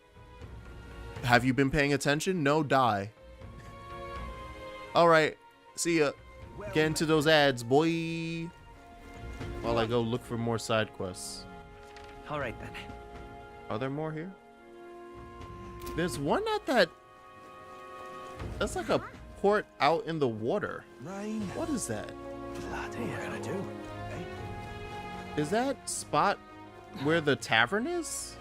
Have you been paying attention? No, die. All right, see ya. Get into those ads, boy. While I go look for more side quests. All right, then. Are there more here? There's one at that... That's like a port out in the water. Rain. What is that? What are you gonna do? Is that spot where the tavern is?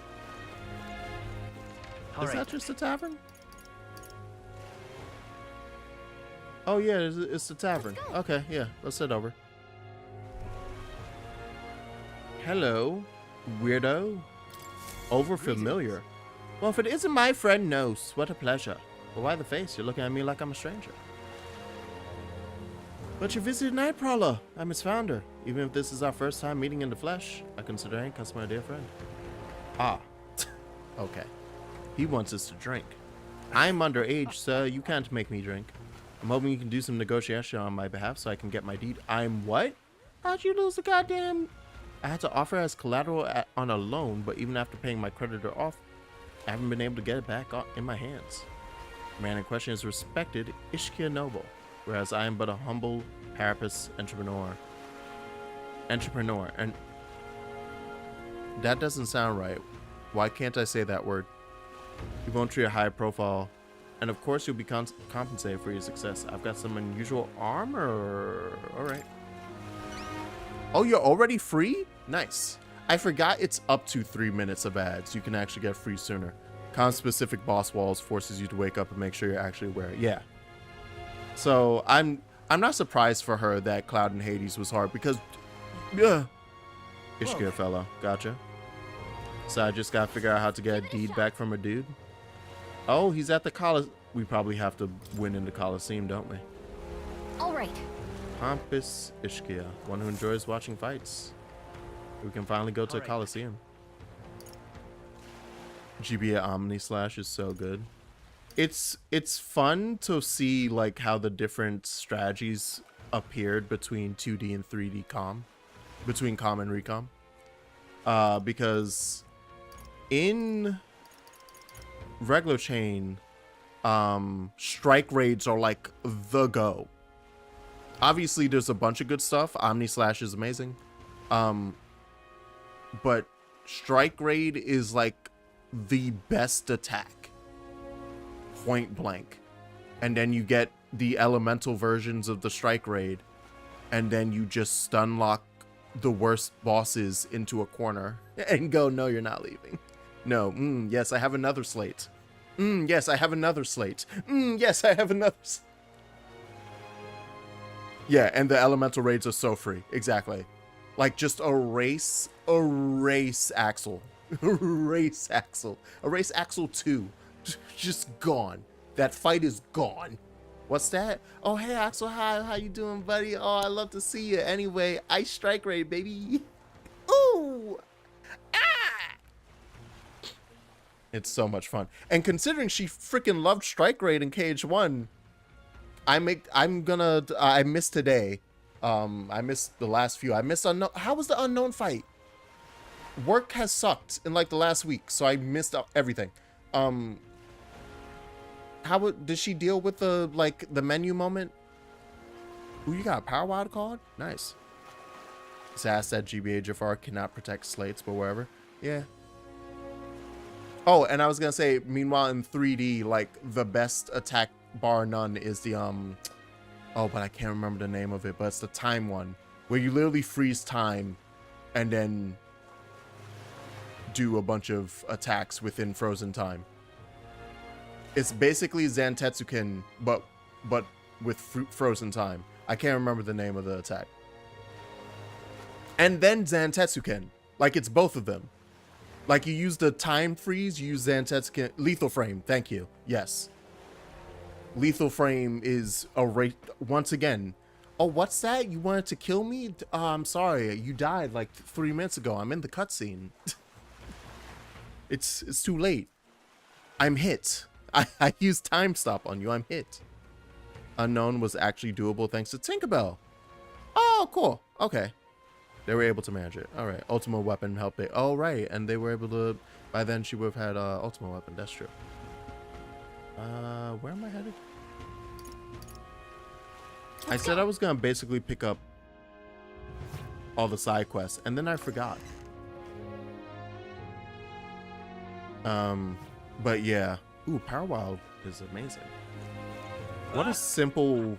Is that just a tavern? Oh yeah, it's the tavern. Okay, yeah, let's head over. Hello, weirdo. Over familiar. Well, if it isn't my friend Nos, what a pleasure. But why the face? You're looking at me like I'm a stranger. But you visited Nightcrawler. I'm its founder. Even if this is our first time meeting in the flesh, I consider any customer a dear friend. Ah. Okay. He wants us to drink. I'm underage, sir. You can't make me drink. I'm hoping you can do some negotiation on my behalf so I can get my deed. I'm what? How'd you lose the goddamn... I had to offer as collateral on a loan, but even after paying my creditor off... I haven't been able to get it back in my hands. The man in question is respected Ishkia noble, whereas I am but a humble Parapus entrepreneur. And that doesn't sound right. Why can't I say that word? You won't treat a high profile, and of course you'll be compensated for your success. I've got some unusual armor. All right. Oh, you're already free? Nice. I forgot it's up to 3 minutes of ads. You can actually get free sooner. Con-specific boss walls forces you to wake up and make sure you're actually aware. Yeah. So I'm not surprised for her that Cloud and Hades was hard because, yeah. Ishkia fellow, gotcha. So I just gotta figure out how to get a deed back from a dude. Oh, he's at the Coliseum. We probably have to win in the Coliseum, don't we? All right. Pompous Ishkia, one who enjoys watching fights. We can finally go to Coliseum. GBA Omni Slash is so good. It's fun to see like how the different strategies appeared between 2D and 3D com, between com and recom. Because in regular chain, strike raids are like the go. Obviously, there's a bunch of good stuff. Omni Slash is amazing. But strike raid is like the best attack, point blank. And then you get the elemental versions of the strike raid, and then you just stun lock the worst bosses into a corner and go, no, you're not leaving. No, yes, I have another slate. Yes, I have another slate. Yes, I have another Yeah, and the elemental raids are so free. Exactly. Like, just erase Axel. Erase Axel. Erase Axel 2. Just gone. That fight is gone. What's that? Oh, hey, Axel, hi. How you doing, buddy? Oh, I love to see you. Anyway, Ice Strike Raid, baby. Ooh. Ah! It's so much fun. And considering she freaking loved Strike Raid in KH1, I missed today. I missed the last few. I missed Unknown. How was the Unknown fight? Work has sucked in like the last week, so I missed everything. How did she deal with the menu moment? Ooh, you got a Power Wild card? Nice. Sass said GBA Jafar cannot protect slates, but wherever. Yeah. Oh, and I was gonna say, meanwhile in 3D, like the best attack bar none is the oh, but I can't remember the name of it, but it's the time one where you literally freeze time and then do a bunch of attacks within frozen time. It's basically Zantetsuken, but with frozen time. I can't remember the name of the attack. And then Zantetsuken, like it's both of them. Like you use the time freeze, you use Zantetsuken, lethal frame. Thank you. Yes. Lethal frame is a rate once again. Oh, what's that? You wanted to kill me? I'm sorry. You died like 3 minutes ago. I'm in the cutscene. It's too late. I'm hit. I used time stop on you. I'm hit. Unknown was actually doable thanks to Tinkerbell. Oh, cool. Okay. They were able to manage it. All right. Ultimate weapon helped it. Oh, right. And they were able to. By then, she would have had ultimate weapon. That's true. Where am I headed? I said I was gonna basically pick up all the side quests, and then I forgot. But yeah. Ooh, Power Wild is amazing. What a simple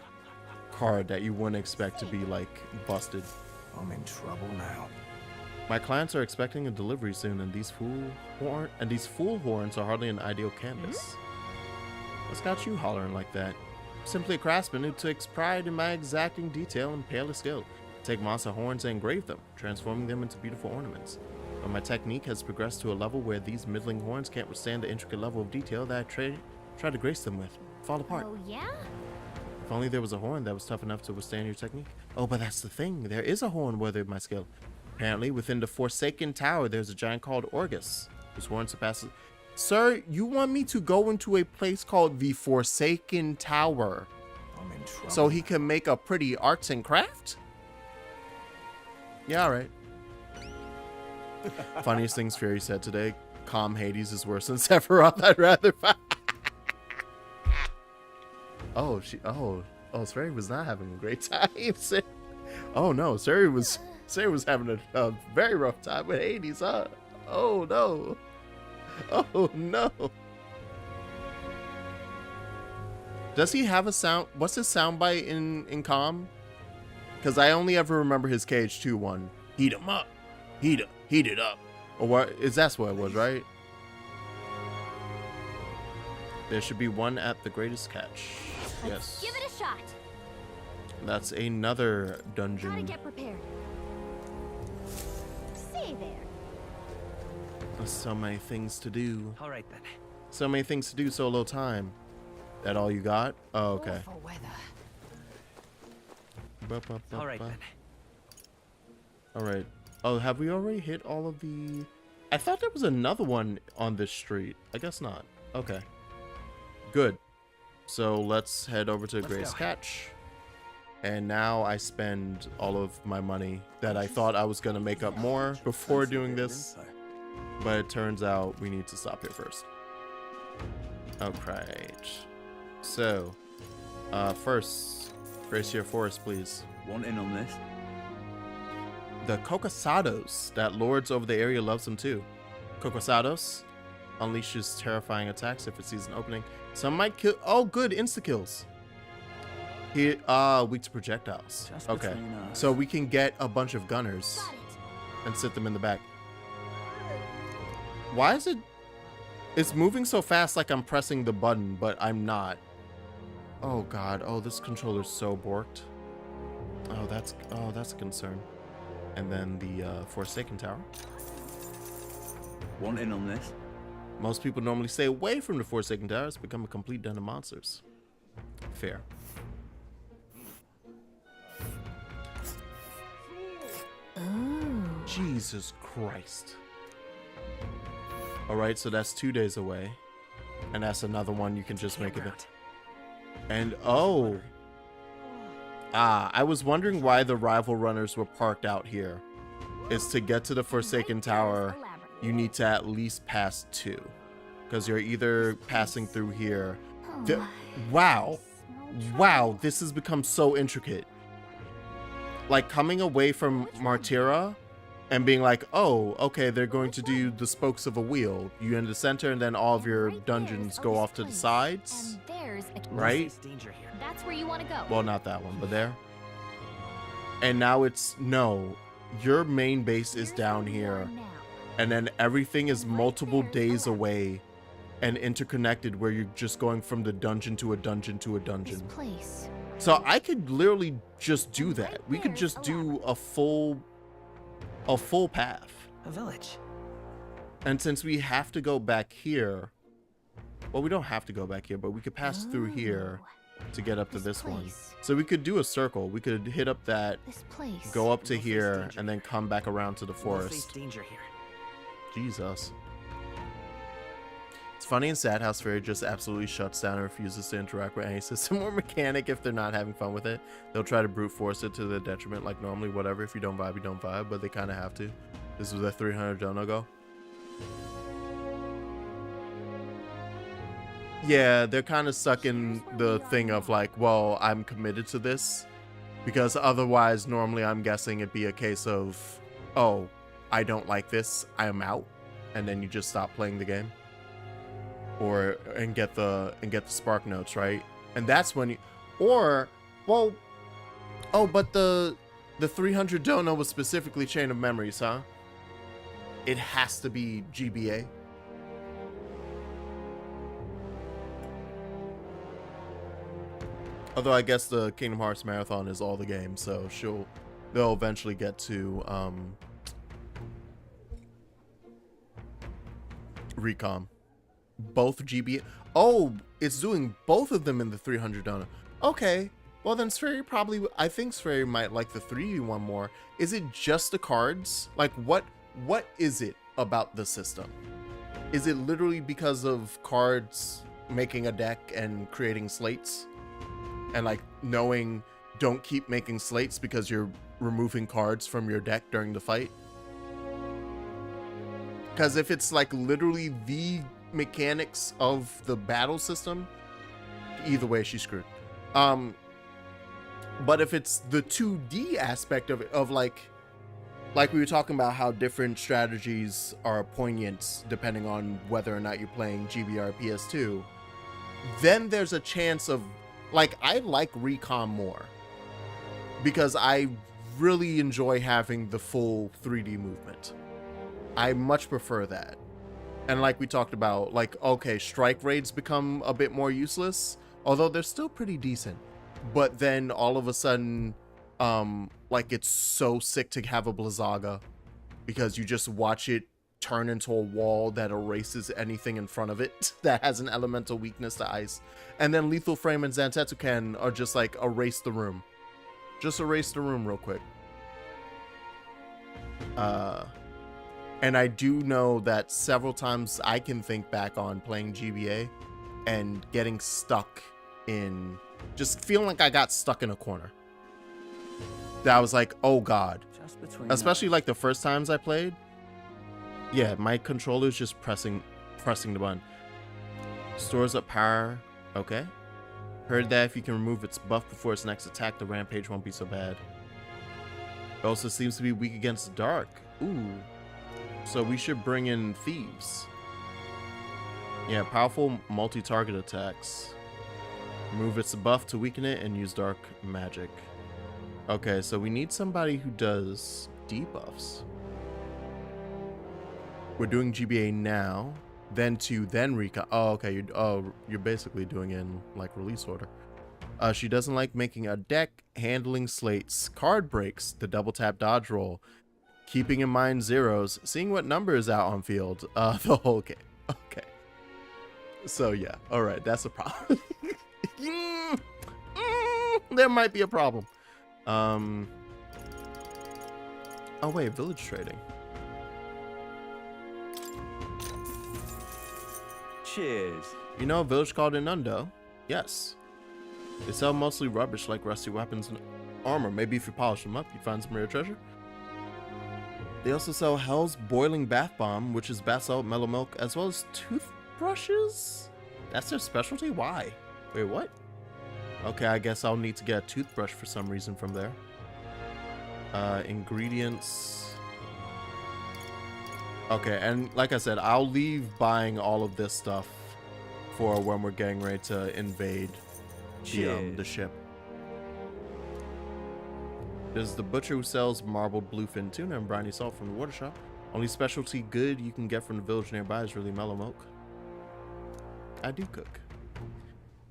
card that you wouldn't expect to be like busted. I'm in trouble now. My clients are expecting a delivery soon, and these fool horns are hardly an ideal canvas. What's got you hollering like that? Simply a craftsman who takes pride in my exacting detail and pale skill. Take monster horns and engrave them, transforming them into beautiful ornaments. But my technique has progressed to a level where these middling horns can't withstand the intricate level of detail that I try to grace them with. Fall apart. Oh, yeah? If only there was a horn that was tough enough to withstand your technique. Oh, but that's the thing. There is a horn worthy of my skill. Apparently, within the Forsaken Tower, there's a giant called Orgus, whose horn surpasses... Sir, you want me to go into a place called the Forsaken Tower I'm in trouble. so he can make a pretty arts and craft? Yeah, all right. Funniest things Fury said today. Calm Hades is worse than Sephiroth. I'd rather fight. Oh, Sari was not having a great time. Oh no, Sari was having a very rough time with Hades, huh? Oh no. Oh no. Does he have a sound? What's his soundbite in Calm? Because I only ever remember his KH2 one. Heat him up. Heat it up. Or what? That's what it was, right? There should be one at the greatest catch. Yes. Give it a shot. That's another dungeon. Gotta get prepared. See there. There's so many things to do. All right then. So many things to do, so little time. That all you got? Oh, okay. All right then. All right. Oh, have we already hit all of the... I thought there was another one on this street. I guess not. Okay. Good. So let's head over to Grace Catch. And now I spend all of my money that I thought I was going to make up more before doing this. But it turns out we need to stop here first. Alright. So, first, Gracier Forest, please. Want in on this? The Kokosados. That lords over the area loves them too. Kokosados unleashes terrifying attacks if it sees an opening. Some might kill. Oh, good, insta kills. He weak to projectiles. Okay, so we can get a bunch of gunners and sit them in the back. Why is it? It's moving so fast, like I'm pressing the button, but I'm not. Oh god. Oh, this controller's so borked. Oh, that's a concern. And then the Forsaken Tower. Want in on this? Most people normally stay away from the Forsaken Tower. It's become a complete den of monsters. Fair. Oh. Jesus Christ. Alright, so that's 2 days away. And that's another one you can just make it. And oh. I was wondering why the rival runners were parked out here. Is to get to the Forsaken Tower, you need to at least pass 2. Because you're either passing through here. Wow. Wow, this has become so intricate. Like coming away from Martyra and being like, oh, okay, they're going to do the spokes of a wheel. You in the center and then all of your dungeons go off to the sides. Right? That's where you want to go. Well, not that one, but there. And now it's, no, your main base is down here. And then everything is multiple days away and interconnected where you're just going from the dungeon to a dungeon to a dungeon. So I could literally just do that. We could just do a full path. A village. And since we have to go back here, well, we don't have to go back here, but we could pass through here to get up to this one. So we could do a circle. We could hit up that, go up to here, and then come back around to the forest. Danger here. Jesus. It's funny and sad how Sphere just absolutely shuts down and refuses to interact with any system or mechanic if they're not having fun with it. They'll try to brute force it to their detriment, like normally, whatever. If you don't vibe, you don't vibe, but they kind of have to. This was a 300 dono go. Yeah, they're kind of stuck in the thing of like, well, I'm committed to this. Because otherwise, normally I'm guessing it'd be a case of, oh, I don't like this, I'm out. And then you just stop playing the game. And get the spark notes, right? And that's when you, or, well, oh, but the 300 dono was specifically Chain of Memories, huh? It has to be GBA. Although I guess the Kingdom Hearts Marathon is all the game, so they'll eventually get to Recom. Both GBA. Oh, it's doing both of them in the 300 dono. Okay, well then Sphere probably, I think Sphere might like the 3D1 more. Is it just the cards? Like what is it about the system? Is it literally because of cards making a deck and creating slates? And like knowing don't keep making slates because you're removing cards from your deck during the fight? Because if it's like literally the mechanics of the battle system, either way she's screwed. But if it's the 2D aspect of it, of like we were talking about how different strategies are poignant depending on whether or not you're playing GBR PS2, then there's a chance of, like, I like Recon more because I really enjoy having the full 3D movement. I much prefer that. And like we talked about, like, okay, strike raids become a bit more useless, although they're still pretty decent. But then all of a sudden, like, it's so sick to have a Blizzaga because you just watch it turn into a wall that erases anything in front of it that has an elemental weakness to ice. And then Lethal Frame and Zantetsuken are just like, erase the room. Just erase the room real quick. And I do know that several times I can think back on playing GBA and getting stuck in, just feeling like I got stuck in a corner. That I was like, oh God. Especially like the first times I played. Yeah, my controller's just pressing the button. Stores up power. Okay. Heard that if you can remove its buff before its next attack, the rampage won't be so bad. It also seems to be weak against dark. Ooh. So we should bring in thieves. Yeah, powerful multi-target attacks. Remove its buff to weaken it and use dark magic. Okay, so we need somebody who does debuffs. We're doing GBA now, then Recon. Oh, okay. You're basically doing it in like release order. She doesn't like making a deck, handling slates, card breaks, the double tap dodge roll, keeping in mind zeros, seeing what number is out on field. The whole game. Okay. So yeah, all right, that's a problem. There might be a problem. Oh wait, village trading. Cheers. You know a village called Inundo? Yes. They sell mostly rubbish like rusty weapons and armor. Maybe if you polish them up, you'd find some rare treasure. They also sell Hell's Boiling Bath Bomb, which is bath salt, mellow milk, as well as toothbrushes? That's their specialty? Why? Wait, what? Okay, I guess I'll need to get a toothbrush for some reason from there. Ingredients. Okay, and like I said, I'll leave buying all of this stuff for when we're getting ready to invade the ship. There's the butcher who sells marbled bluefin tuna and briny salt from the water shop. Only specialty good you can get from the village nearby is really mellow milk. I do cook.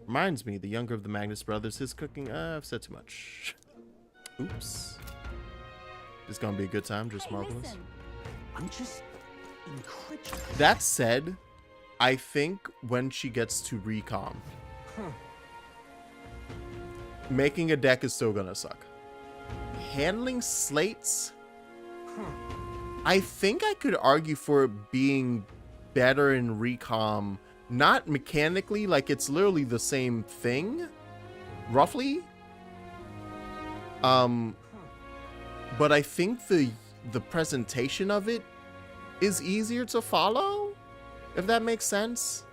Reminds me, the younger of the Magnus brothers, his cooking, I've said too much. Oops. It's gonna be a good time, just marvelous. Listen, I'm just incredulous. That said, I think when she gets to Recon, making a deck is still gonna suck. Handling slates, I think I could argue for it being better in Recon. Not mechanically, like it's literally the same thing, roughly. But I think the presentation of it is easier to follow, if that makes sense.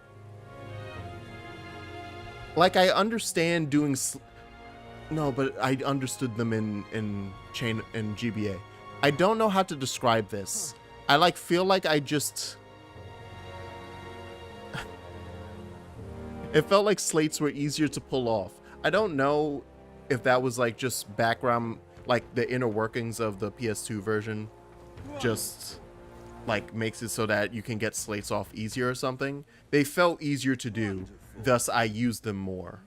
Like I understand doing, no, but I understood them in GBA. I don't know how to describe this. I like feel like I just. It felt like slates were easier to pull off. I don't know if that was like just background, like the inner workings of the PS2 version just like makes it so that you can get slates off easier or something. They felt easier to do, thus I used them more.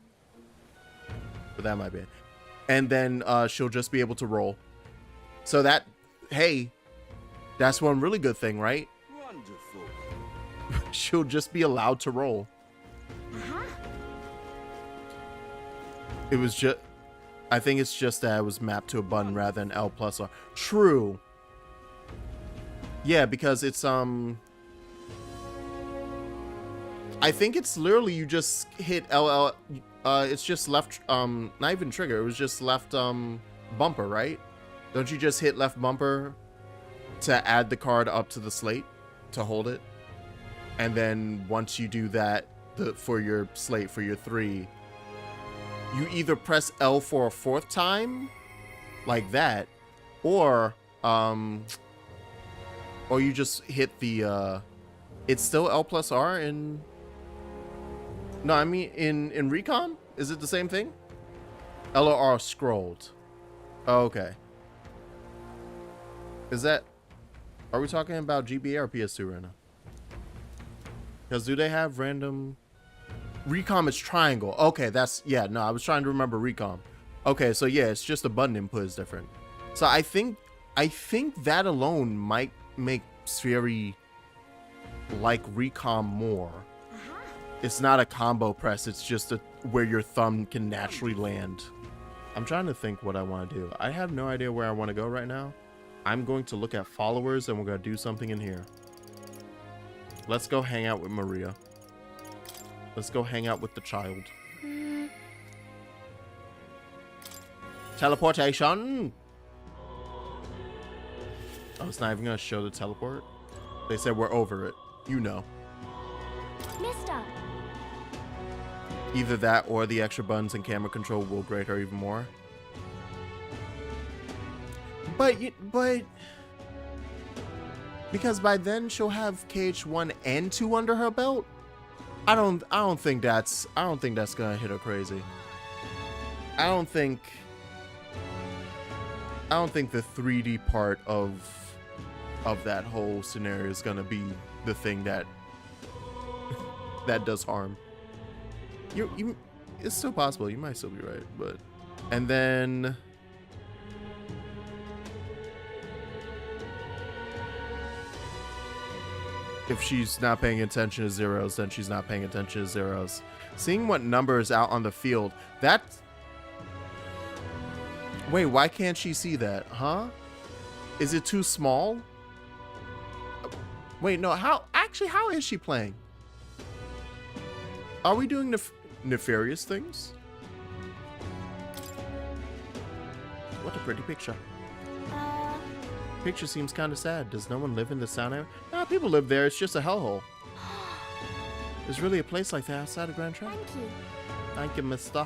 But that might be it. And then she'll just be able to roll. So that, hey, that's one really good thing, right? Wonderful. She'll just be allowed to roll. It was just, I think it's just that it was mapped to a button rather than L plus R. True. Yeah, because it's I think it's literally you just hit LL. It's just left. Not even trigger. It was just left. Bumper, right? Don't you just hit left bumper to add the card up to the slate? to hold it. And then once you do that, for your slate, for your 3, you either press L for a 4th time, like that, or you just hit the, it's still L plus R in, no, I mean, in Recon? Is it the same thing? L or R scrolled. Oh, okay. Is that, are we talking about GBA or PS2 right now? Because do they have random... Recom is triangle. Okay, that's... Yeah, no, I was trying to remember Recom. Okay, so yeah, it's just the button input is different. So I think that alone might make Spheri like Recom more. It's not a combo press, it's just where your thumb can naturally land. I'm trying to think what I want to do. I have no idea where I want to go right now. I'm going to look at followers and we're going to do something in here. Let's go hang out with Maria. Let's go hang out with the child. Teleportation! Oh, it's not even going to show the teleport? They said we're over it. You know. Mister! Either that or the extra buttons and camera control will grate her even more. But because by then she'll have KH1 and 2 under her belt. I don't think that's gonna hit her crazy. I don't think the 3D part of that whole scenario is gonna be the thing that does harm. It's still possible. You might still be right, but and then. If she's not paying attention to zeros, then she's not paying attention to zeros. Seeing what number is out on the field, that's... Wait, why can't she see that? Huh? Is it too small? Wait, no, how is she playing? Are we doing nefarious things? What a pretty picture. Picture seems kind of sad. Does no one live in the sound area? Nah, people live there. It's just a hellhole. There's really a place like that outside of Grand Trek. Thank you. Thank you, mister.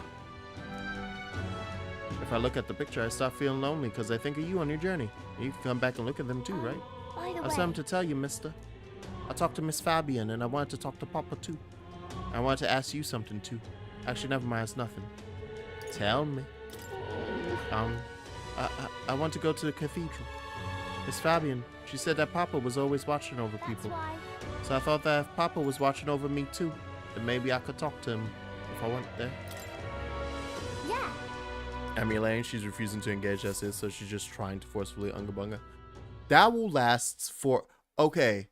If I look at the picture, I start feeling lonely because I think of you on your journey. You can come back and look at them too, right? By the I have way, something to tell you, mister. I talked to Miss Fabian and I wanted to talk to Papa too. I wanted to ask you something too. Actually, never mind, it's nothing. Tell me. I want to go to the cathedral. Miss Fabian, she said that Papa was always watching over people. why. So I thought that if Papa was watching over me too, then maybe I could talk to him if I went there. Yeah. Emulating, she's refusing to engage as is, so she's just trying to forcefully unga bunga. That will last for... Okay.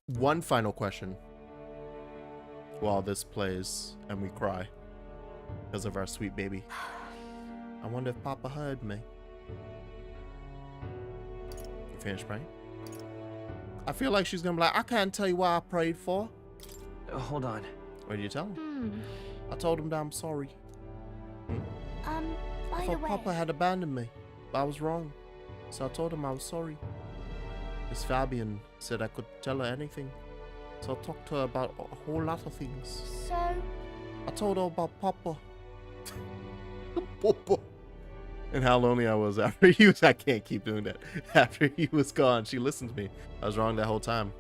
One final question. While this plays and we cry. Because of our sweet baby. I wonder if Papa heard me. You finished praying? I feel like she's gonna be like, I can't tell you what I prayed for. Hold on. What did you tell him? I told him that I'm sorry. By I the thought way, Papa had abandoned me, but I was wrong. So I told him I was sorry. Miss Fabian said I could tell her anything. So I talked to her about a whole lot of things. so I told her about Papa. Papa. And how lonely I was after he was. I can't keep doing that. After he was gone, she listened to me. I was wrong that whole time.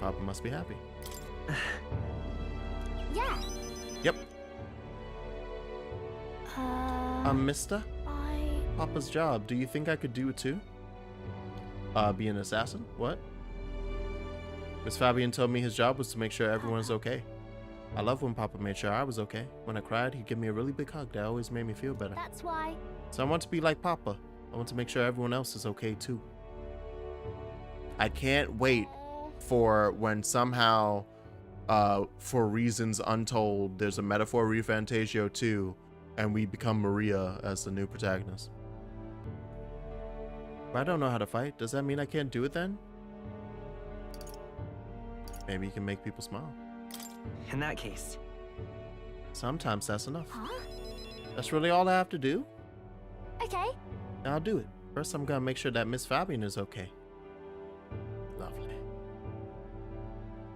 Papa must be happy. yeah. Yep. Mister? I... Papa's job. Do you think I could do it too? Be an assassin? What? Miss Fabian told me his job was to make sure everyone's okay. I love when Papa made sure I was okay. When I cried, he'd give me a really big hug that always made me feel better. That's why. So I want to be like Papa. I want to make sure everyone else is okay too. I can't wait for when somehow, for reasons untold, there's a metaphor ReFantazio 2 and we become Maria as the new protagonist. But I don't know how to fight. Does that mean I can't do it then? Maybe you can make people smile. In that case. Sometimes that's enough. Huh? That's really all I have to do? Okay. I'll do it. First, I'm gonna make sure that Miss Fabian is okay.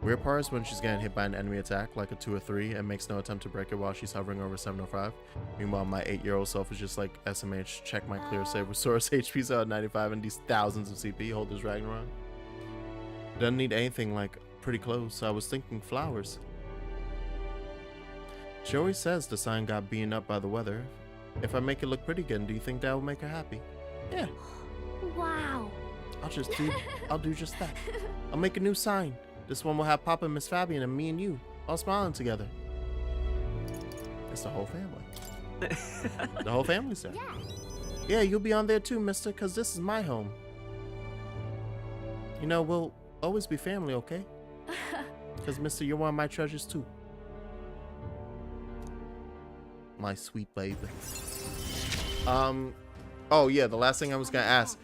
Weird part is when she's getting hit by an enemy attack, like a 2 or 3, and makes no attempt to break it while she's hovering over 705. Meanwhile, my 8-year-old self is just like, SMH, check my clear save resource, HP's out at 95 and these thousands of CP, hold this Ragnarok. Doesn't need anything like pretty close. I was thinking flowers. She always says the sign got beaten up by the weather. If I make it look pretty again, do you think that will make her happy? Yeah. Wow. I'll do just that. I'll make a new sign. This one will have Papa and Miss Fabian and me and you all smiling together. It's the whole family. The whole family's there. Yeah, you'll be on there too, mister, because this is my home. You know, we'll always be family, okay? Because, mister, you're one of my treasures too. My sweet baby. Oh yeah, the last thing I was gonna ask.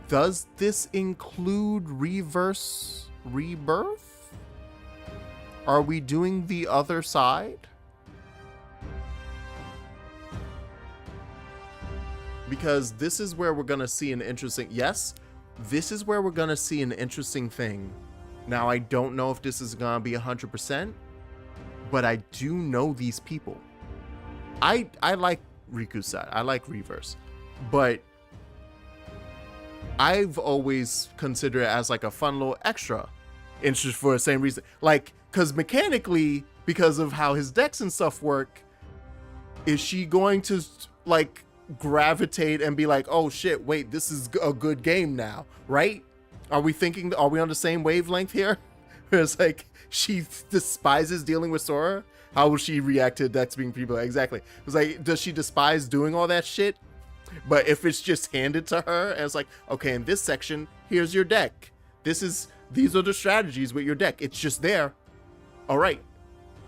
Does this include rebirth? Are we doing the other side? Because this is where we're gonna see an interesting, yes, this is where we're gonna see an interesting thing. Now, I don't know if this is gonna be 100%, but I do know these people. I like Riku's side, I like Reverse, but I've always considered it as like a fun little extra. Interest for the same reason. Like, because mechanically, because of how his decks and stuff work, is she going to like gravitate and be like, oh shit, wait, this is a good game now, right? Are we on the same wavelength here? It's like, she despises dealing with Sora. How will she react to decks being people? Exactly. It's like, does she despise doing all that shit? But if it's just handed to her and it's like, okay, in this section, here's your deck. These are the strategies with your deck. It's just there. All right.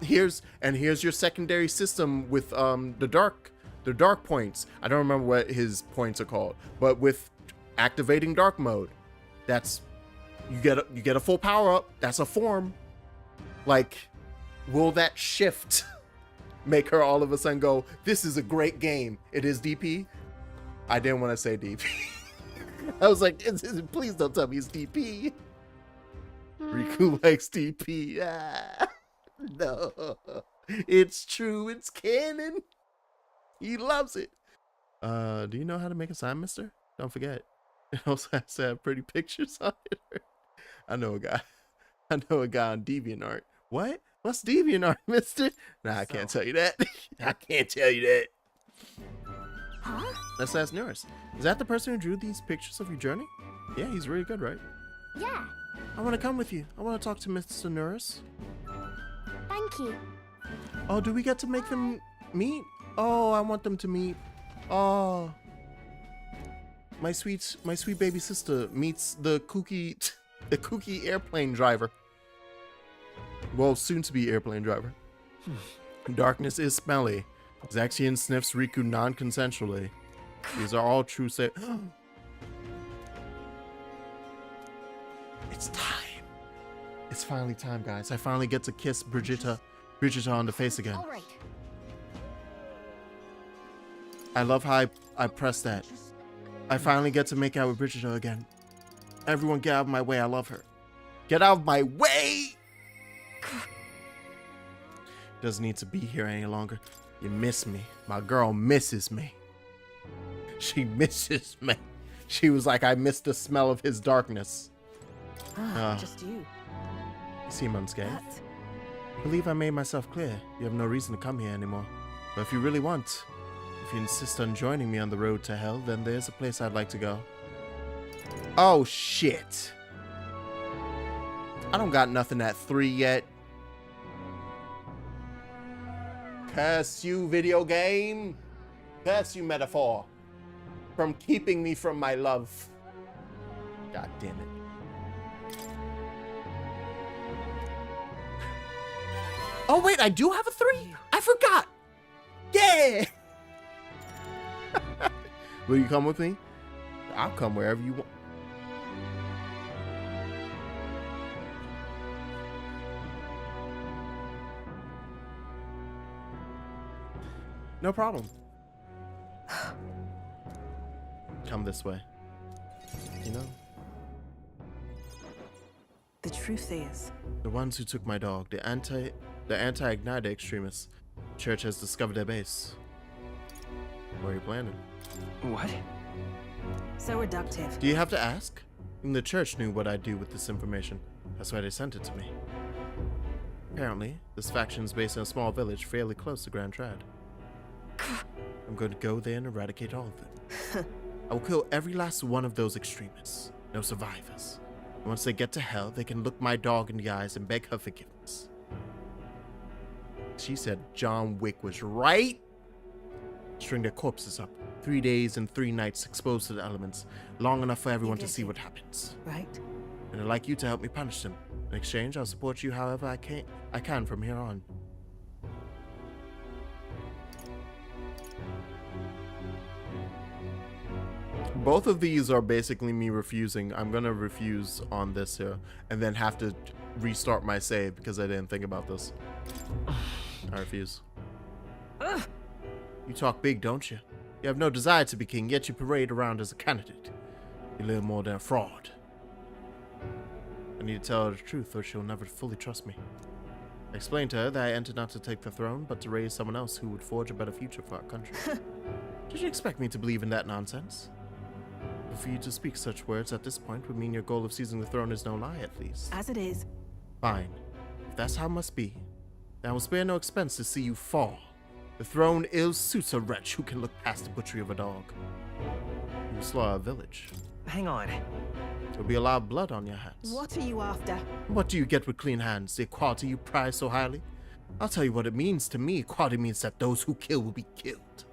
Here's your secondary system with the dark points. I don't remember what his points are called, but with activating dark mode, that's you get a full power up. That's a form. Like, will that shift make her all of a sudden go, this is a great game? It is DP. I didn't want to say DP. I was like, please don't tell me it's DP. Riku likes DP. Ah, no, it's true. It's canon. He loves it. Do you know how to make a sign, mister? Don't forget. It also has to have pretty pictures on it. I know a guy on DeviantArt. What? What's DeviantArt, mister? Nah, I can't tell you that. I can't tell you that. Huh? Let's ask Norris. Is that the person who drew these pictures of your journey? Yeah, he's really good, right? Yeah. I want to come with you. I want to talk to Mr. Norris. Thank you. Oh, do we get to make them meet? Oh, I want them to meet. Oh, my sweet baby sister meets the kooky airplane driver. Well, soon to be airplane driver. Darkness is smelly. Zaxian sniffs Riku non-consensually. These are all true say. It's time. It's finally time, guys. I finally get to kiss Brigitta on the face again. All right. I love how I pressed that. I finally get to make out with Brigitta again. Everyone get out of my way. I love her. Get out of my way! Doesn't need to be here any longer. You miss me. My girl misses me. She misses me. She was like, I miss the smell of his darkness. Just you. You seem unscathed. I believe I made myself clear. You have no reason to come here anymore. But if you really want, if you insist on joining me on the road to hell, then there's a place I'd like to go. Oh, shit. I don't got nothing at 3 yet. Curse you, video game. Curse you, metaphor. From keeping me from my love. God damn it. Oh, wait, I do have a 3? I forgot. Yeah. Will you come with me? I'll come wherever you want. No problem. Come this way. You know? The truth is... The ones who took my dog, the anti-Igniter extremists. The church has discovered their base. Where are you planning? What? So reductive. Do you have to ask? Even the church knew what I'd do with this information. That's why they sent it to me. Apparently, this faction is based in a small village fairly close to Grand Trad. I'm going to go there and eradicate all of them. I will kill every last one of those extremists. No survivors. And once they get to hell, they can look my dog in the eyes and beg her forgiveness. She said John Wick was right. String their corpses up. 3 days and 3 nights exposed to the elements. Long enough for everyone to see what happens. Right. And I'd like you to help me punish them. In exchange, I'll support you however I can from here on. Both of these are basically me refusing. I'm gonna refuse on this here, and then have to restart my save because I didn't think about this. I refuse. You talk big, don't you? You have no desire to be king, yet you parade around as a candidate. You're little more than a fraud. I need to tell her the truth, or she'll never fully trust me. I explained to her that I entered not to take the throne, but to raise someone else who would forge a better future for our country. Did you expect me to believe in that nonsense? But for you to speak such words at this point would mean your goal of seizing the throne is no lie, at least. As it is. Fine. If that's how it must be, then I will spare no expense to see you fall. The throne ill suits a wretch who can look past the butchery of a dog. You will slaughter a village. Hang on. There'll be a lot of blood on your hands. What are you after? What do you get with clean hands, the equality you prize so highly? I'll tell you what it means to me. Equality means that those who kill will be killed.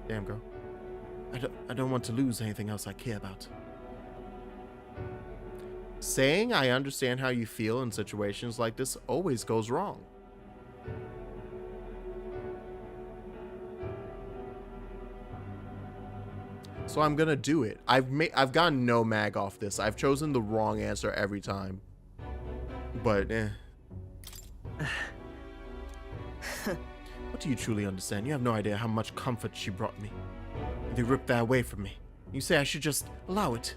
Damn, girl. I don't want to lose anything else I care about. Saying I understand how you feel in situations like this always goes wrong. So I'm gonna do it. I've gotten no mag off this. I've chosen the wrong answer every time. But What do you truly understand? You have no idea how much comfort she brought me. They ripped that away from me. You say I should just allow it.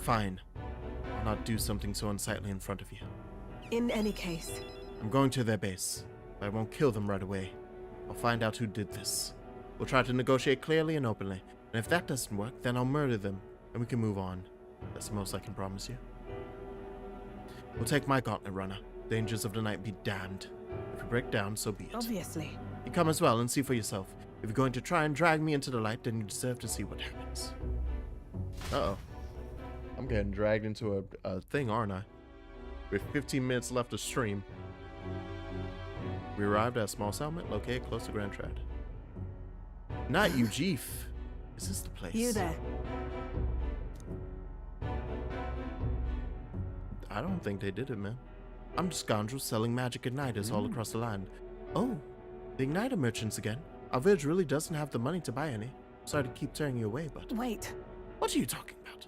Fine. I'll not do something so unsightly in front of you. In any case. I'm going to their base, but I won't kill them right away. I'll find out who did this. We'll try to negotiate clearly and openly, and if that doesn't work, then I'll murder them, and we can move on. That's the most I can promise you. We'll take my gauntlet runner. Dangers of the night be damned. If you break down, so be it. Obviously. You come as well and see for yourself. If you're going to try and drag me into the light, then you deserve to see what happens. Uh-oh. I'm getting dragged into a thing, aren't I? With 15 minutes left to stream. We arrived at a small settlement located close to Grand Trad. Not Ujif. Is this the place? You there. I don't think they did it, man. I'm just scoundrels selling magic igniters all across the land. Oh, the igniter merchants again. Our village really doesn't have the money to buy any. Sorry to keep turning you away, but... Wait. What are you talking about?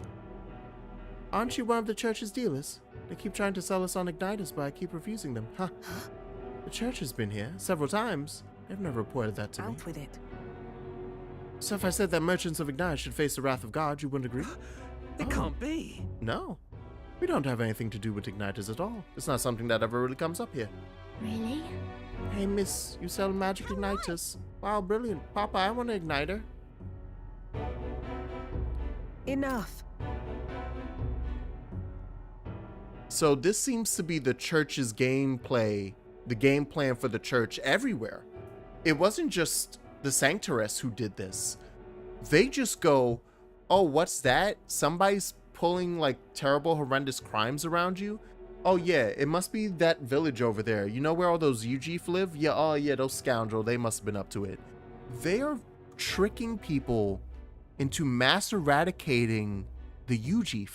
Aren't you one of the church's dealers? They keep trying to sell us on igniters, but I keep refusing them. Huh. The church has been here several times. They've never reported that to me. Out with it. So if I said that merchants of ignite should face the wrath of God, you wouldn't agree? It can't be. No. We don't have anything to do with igniters at all. It's not something that ever really comes up here. Really? Hey, miss, you sell magic igniters. Wow, brilliant. Papa, I want an igniter. Enough. So this seems to be the church's gameplay, the game plan for the church everywhere. It wasn't just the Sanctoress who did this. They just go, oh, what's that? Somebody's pulling like terrible, horrendous crimes around you? Oh yeah, it must be that village over there. You know where all those Ujif live? Yeah, oh yeah, those scoundrels, they must have been up to it. They are tricking people into mass eradicating the Ujif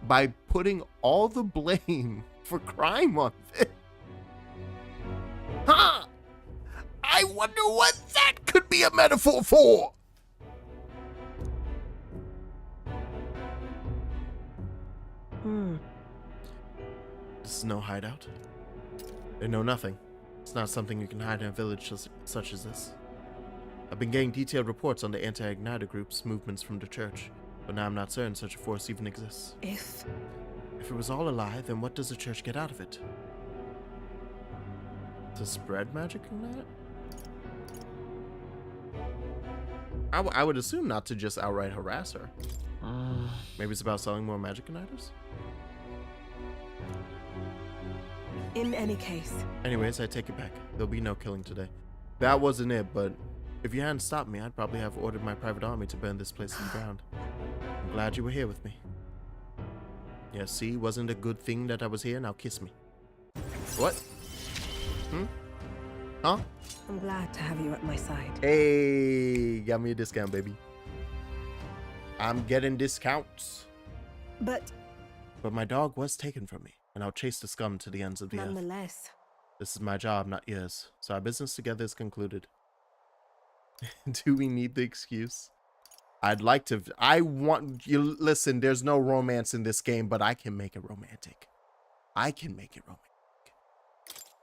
by putting all the blame for crime on it. Huh! I wonder what that could be a metaphor for! This is no hideout. They know nothing. It's not something you can hide in a village such as this. I've been getting detailed reports on the anti-igniter group's movements from the church. But now I'm not certain such a force even exists. If it was all a lie, then what does the church get out of it? To spread magic ignite? I would assume not to just outright harass her. Maybe it's about selling more magic igniters? in any case. Anyways, I take it back. There'll be no killing today. That wasn't it, but if you hadn't stopped me, I'd probably have ordered my private army to burn this place to the ground. I'm glad you were here with me. Yeah, see, wasn't a good thing that I was here? Now kiss me. What? Huh? I'm glad to have you at my side. Hey, got me a discount, baby. I'm getting discounts. But my dog was taken from me, and I'll chase the scum to the ends of the earth. nonetheless, This is my job, not yours. So our business together is concluded. Do we need the excuse? I'd like to. I want you. Listen, there's no romance in this game, but I can make it romantic. I can make it romantic.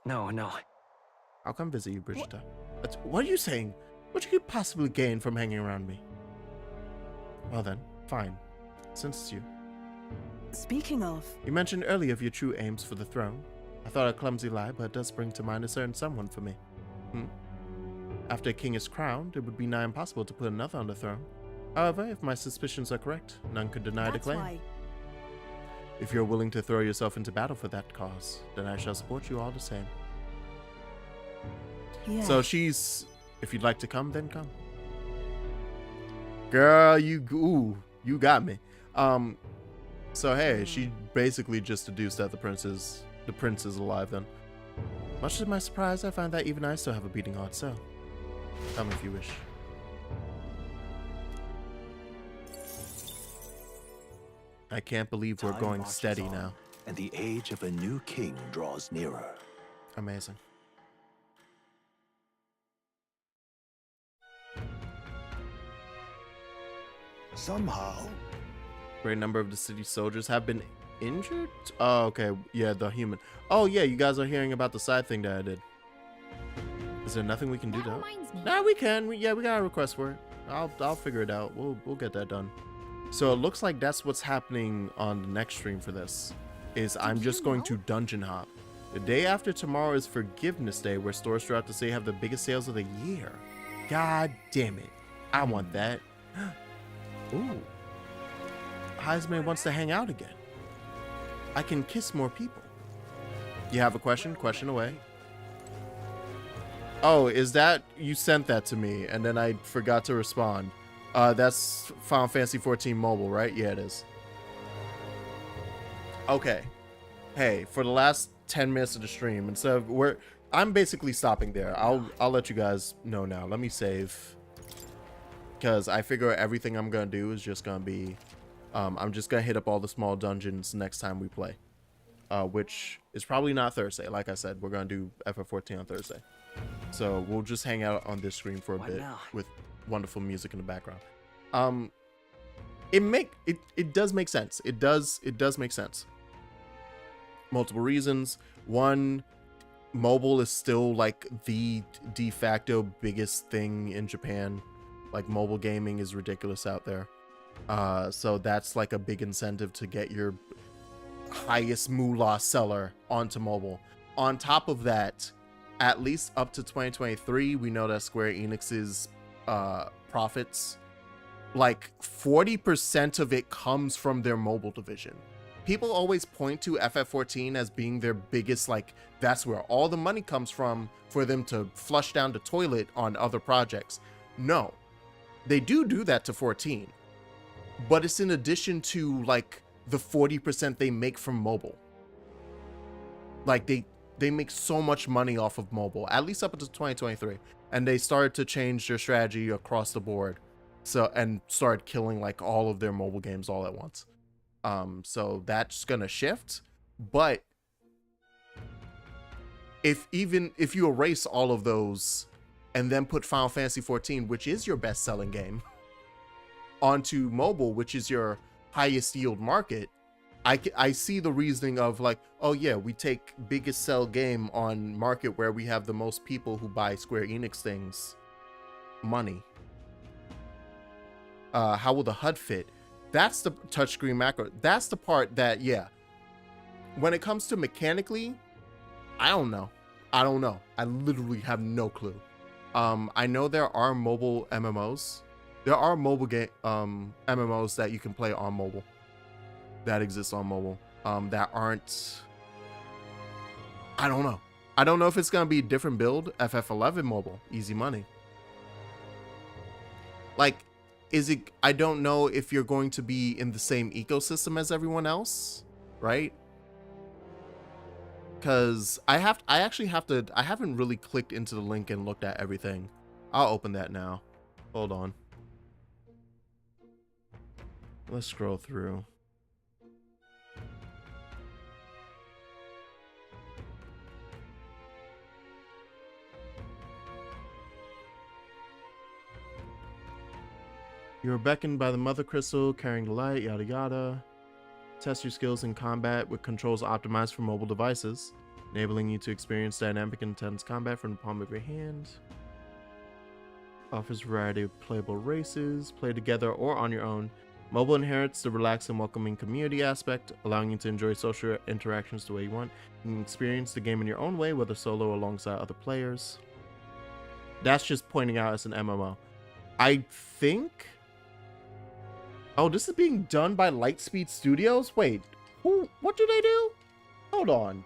No. I'll come visit you, Brigitte. What are you saying? What could you possibly gain from hanging around me? Well then, fine. Since it's you. speaking of, You mentioned earlier of your true aims for the throne. I thought a clumsy lie, but it does bring to mind a certain someone for me. After a king is crowned, it would be nigh impossible to put another on the throne. However, if my suspicions are correct, none could deny the that's claim. why. If you're willing to throw yourself into battle for that cause, then I shall support you all the same. Yeah. So she's, if you'd like to come, then come. Girl, you got me. So hey, she basically just deduced that the prince is alive then. Much to my surprise, I find that even I still have a beating heart, so come if you wish. I can't believe we're Time going marches steady on, now. and the age of a new king draws nearer. Amazing. Somehow, Great number of the city's soldiers have been injured? Oh, okay. Yeah, the human. Oh, yeah, you guys are hearing about the side thing that I did. Is there nothing we can do to help? Nah, we can. We got a request for it. I'll figure it out. We'll get that done. So it looks like that's what's happening on the next stream for this. Is I'm just going to dungeon hop. The day after tomorrow is Forgiveness Day, where stores throughout the city have the biggest sales of the year. God damn it. I want that. Ooh. Heisman wants to hang out again. I can kiss more people. You have a question? Question away. Oh, is that... You sent that to me, and then I forgot to respond. That's Final Fantasy 14 mobile, right? Yeah, it is. Okay. Hey, for the last 10 minutes of the stream, instead of... I'm basically stopping there. I'll let you guys know now. Let me save. Because I figure everything I'm going to do is just going to be... I'm just going to hit up all the small dungeons next time we play. Which is probably not Thursday. Like I said, we're going to do FF14 on Thursday. So we'll just hang out on this screen for a bit with wonderful music in the background. It does make sense. It does make sense. Multiple reasons. One, mobile is still like the de facto biggest thing in Japan. Like mobile gaming is ridiculous out there. So that's like a big incentive to get your highest moolah seller onto mobile. On top of that, at least up to 2023, we know that Square Enix's profits, like 40% of it comes from their mobile division. People always point to FF14 as being their biggest, like, that's where all the money comes from for them to flush down the toilet on other projects. No, they do that to 14, but it's in addition to like the 40% they make from mobile. Like they make so much money off of mobile, at least up until 2023, and they started to change their strategy across the board. So, and started killing like all of their mobile games all at once. So that's gonna shift. But if you erase all of those and then put Final Fantasy 14, which is your best selling game, onto mobile, which is your highest yield market, I see the reasoning of like, oh yeah, we take biggest sell game on market where we have the most people who buy Square Enix things money. How will the HUD fit? That's the touchscreen macro. That's the part that, yeah. When it comes to mechanically, I don't know. I literally have no clue. I know there are mobile MMOs. There are mobile game MMOs that you can play on mobile. That exist on mobile. That aren't. I don't know. I don't know if it's gonna be a different build. FF11 mobile, easy money. Like, is it? I don't know if you're going to be in the same ecosystem as everyone else, right? Because I haven't really clicked into the link and looked at everything. I'll open that now. Hold on. Let's scroll through. You are beckoned by the Mother Crystal, carrying the light, yada yada. Test your skills in combat with controls optimized for mobile devices, enabling you to experience dynamic and intense combat from the palm of your hand. Offers a variety of playable races, play together or on your own. Mobile inherits the relaxed and welcoming community aspect, allowing you to enjoy social interactions the way you want. You can experience the game in your own way, whether solo or alongside other players. That's just pointing out as an MMO. I think... Oh, this is being done by Lightspeed Studios? Wait, what do they do? Hold on.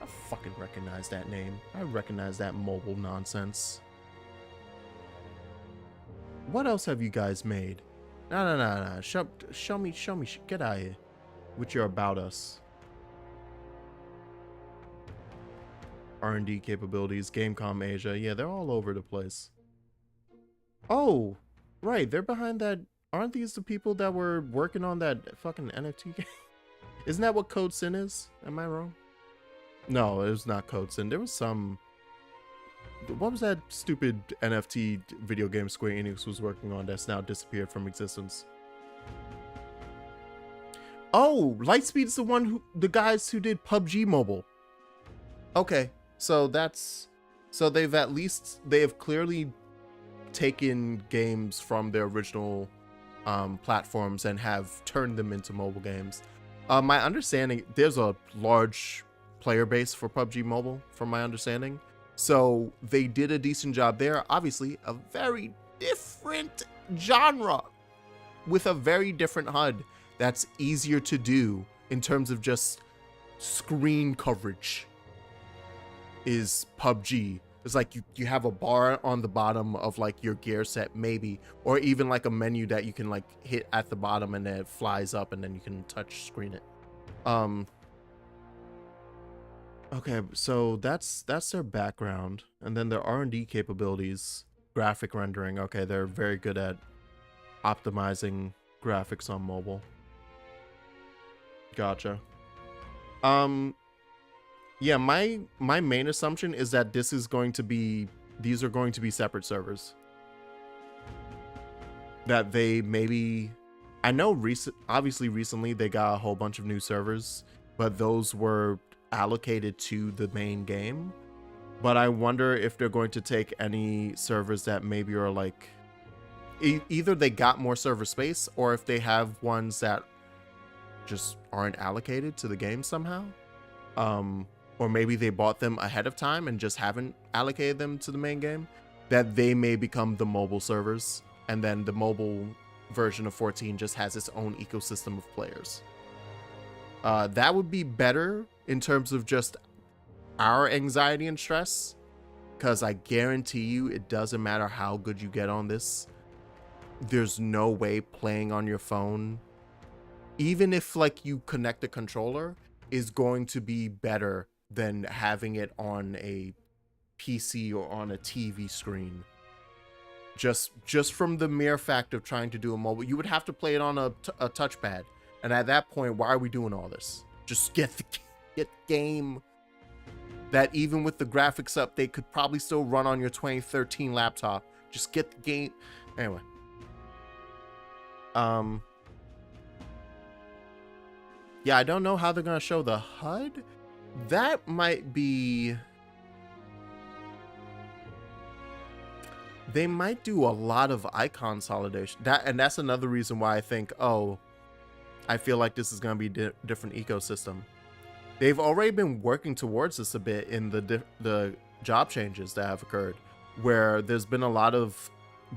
I fucking recognize that name. I recognize that mobile nonsense. What else have you guys made? No. Show me. Get out of here with your About Us. R&D capabilities, Gamecom Asia. Yeah, they're all over the place. Oh, right. They're behind that. Aren't these the people that were working on that fucking NFT game? Isn't that what Code Sin is? Am I wrong? No, it was not Code Sin. There was some... What was that stupid NFT video game Square Enix was working on that's now disappeared from existence? Oh, Lightspeed's the one who... The guys who did PUBG Mobile. Okay, so that's... So they have clearly taken games from their original... platforms and have turned them into mobile games. My understanding, there's a large player base for PUBG Mobile, from my understanding. So they did a decent job there. Obviously, a very different genre with a very different HUD that's easier to do in terms of just screen coverage is PUBG. It's like you have a bar on the bottom of like your gear set, maybe, or even like a menu that you can like hit at the bottom and then it flies up and then you can touch screen it. Okay, so that's their background, and then their R&D capabilities, graphic rendering. Okay, they're very good at optimizing graphics on mobile. Gotcha. Yeah, my main assumption is that these are going to be separate servers. That they maybe, I know obviously recently they got a whole bunch of new servers, but those were allocated to the main game. But I wonder if they're going to take any servers that maybe are like, either they got more server space, or if they have ones that just aren't allocated to the game somehow. Or maybe they bought them ahead of time and just haven't allocated them to the main game, that they may become the mobile servers, and then the mobile version of 14 just has its own ecosystem of players. That would be better in terms of just our anxiety and stress, because I guarantee you it doesn't matter how good you get on this. There's no way playing on your phone, even if like you connect a controller, is going to be better than having it on a PC or on a TV screen. Just from the mere fact of trying to do a mobile, you would have to play it on a touchpad. And at that point, why are we doing all this? Just get the game that even with the graphics up, they could probably still run on your 2013 laptop. Just get the game. Anyway. Yeah, I don't know how they're going to show the HUD. That might be... They might do a lot of icon consolidation. And that's another reason why I think, oh, I feel like this is going to be different ecosystem. They've already been working towards this a bit in the job changes that have occurred, where there's been a lot of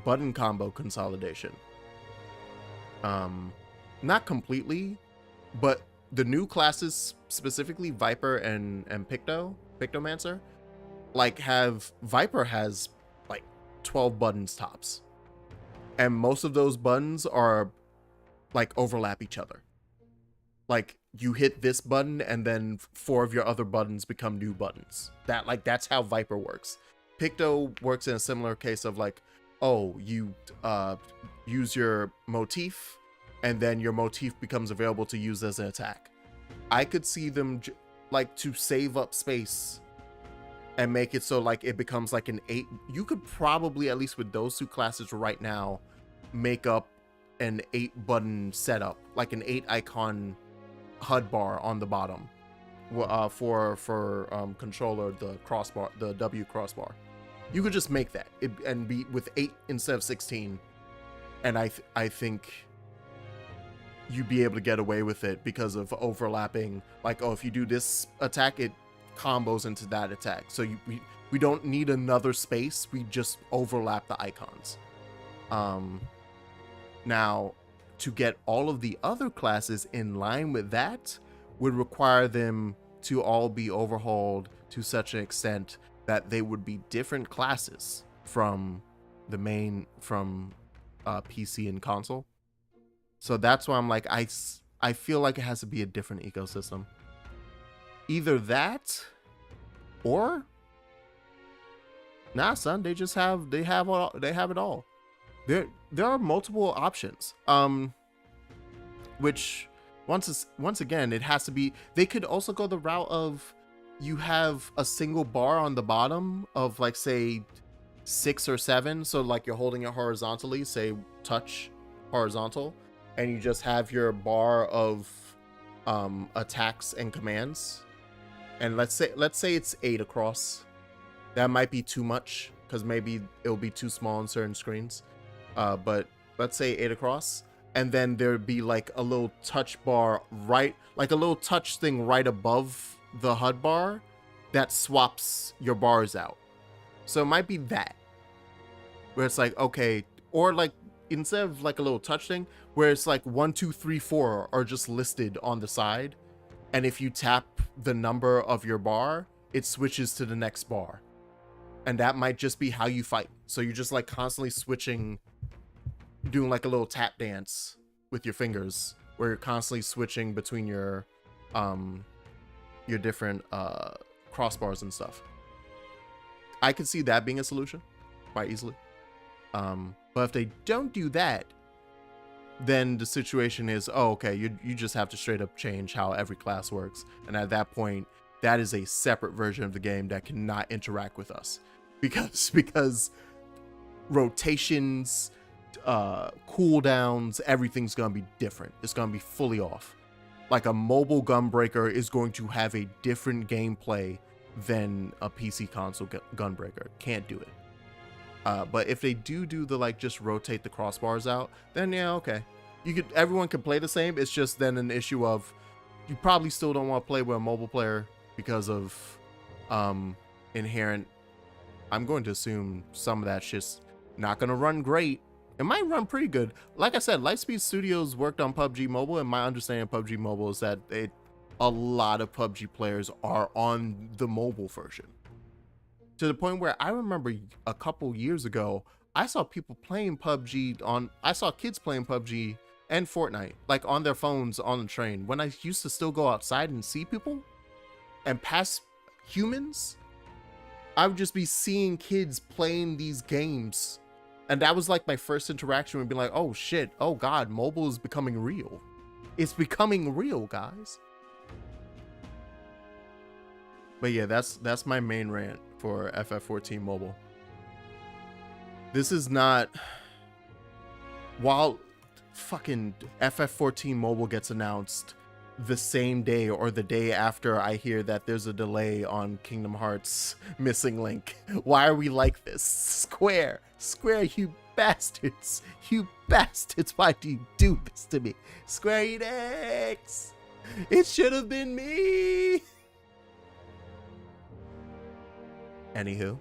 button combo consolidation. Not completely, but the new classes, specifically Viper and Pictomancer, like Viper has like 12 buttons tops. And most of those buttons are like overlap each other. Like you hit this button and then 4 of your other buttons become new buttons. That's how Viper works. Picto works in a similar case of like, oh, you use your motif and then your motif becomes available to use as an attack. I could see them like to save up space and make it so like it becomes like an 8. You could probably, at least with those 2 classes right now, make up an 8 button setup, like an 8 icon HUD bar on the bottom for controller, the crossbar, the W crossbar. You could just make that and be with 8 instead of 16, and I think you'd be able to get away with it because of overlapping. Like, oh, if you do this attack, it combos into that attack. So we don't need another space. We just overlap the icons. Now, to get all of the other classes in line with that would require them to all be overhauled to such an extent that they would be different classes from the main, from PC and console. So that's why I'm like, I feel like it has to be a different ecosystem. Either that, or nah, son, they have it all. There are multiple options. Which once again, it has to be. They could also go the route of you have a single bar on the bottom of like say 6 or 7. So like you're holding it horizontally, say touch horizontal, and you just have your bar of attacks and commands. And let's say it's 8 across. That might be too much because maybe it'll be too small on certain screens. But let's say 8 across, and then there'd be like a little touch bar like a little touch thing right above the HUD bar that swaps your bars out. So it might be that, where it's like, okay, or like instead of like a little touch thing, where it's like 1, 2, 3, 4 are just listed on the side, and if you tap the number of your bar, it switches to the next bar, and that might just be how you fight. So you're just like constantly switching, doing like a little tap dance with your fingers, where you're constantly switching between your different crossbars and stuff. I could see that being a solution quite easily. But if they don't do that, then the situation is, oh, okay, you just have to straight up change how every class works. And at that point, that is a separate version of the game that cannot interact with us. Because rotations, cooldowns, everything's gonna be different. It's gonna be fully off. Like a mobile Gunbreaker is going to have a different gameplay than a PC console Gunbreaker. Can't do it. But if they do the like just rotate the crossbars out, then yeah, okay. Everyone can play the same. It's just then an issue of you probably still don't want to play with a mobile player because of inherent. I'm going to assume some of that shit's not gonna run great. It might run pretty good. Like I said, Lightspeed Studios worked on PUBG Mobile, and my understanding of PUBG Mobile is that a lot of PUBG players are on the mobile version. To the point where I remember a couple years ago, I saw people playing PUBG I saw kids playing PUBG and Fortnite, like on their phones on the train. When I used to still go outside and see people and pass humans, I would just be seeing kids playing these games. And that was like my first interaction with being like, oh shit, oh god, mobile is becoming real. It's becoming real, guys. But yeah, that's my main rant for FF14 mobile. This is not, while fucking FF14 mobile gets announced the same day or the day after I hear that there's a delay on Kingdom Hearts Missing Link. Why are we like this? Square, you bastards. You bastards. Why do you do this to me? Square Enix. It should have been me. Anywho.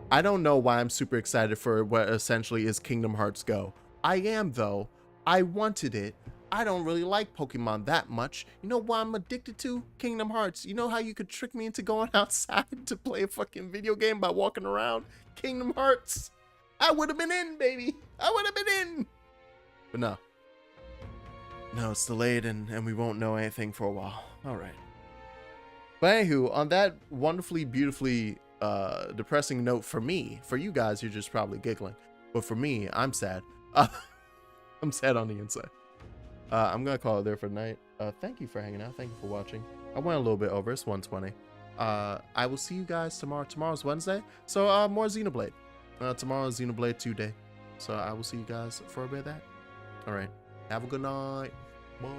I don't know why I'm super excited for what essentially is Kingdom Hearts Go. I am, though. I wanted it. I don't really like Pokemon that much. You know why I'm addicted to? Kingdom Hearts. You know how you could trick me into going outside to play a fucking video game by walking around? Kingdom Hearts. I would have been in, baby. I would have been in. But no. No, it's delayed and we won't know anything for a while. All right. But anywho, on that wonderfully, beautifully depressing note for me, for you guys, you're just probably giggling. But for me, I'm sad. I'm sad on the inside. I'm gonna call it there for tonight. Thank you for hanging out. Thank you for watching. I went a little bit over. It's 1:20. I will see you guys tomorrow. Tomorrow's Wednesday, so more Xenoblade. Tomorrow's Xenoblade 2 day. So I will see you guys for a bit of that. All right. Have a good night. Bye.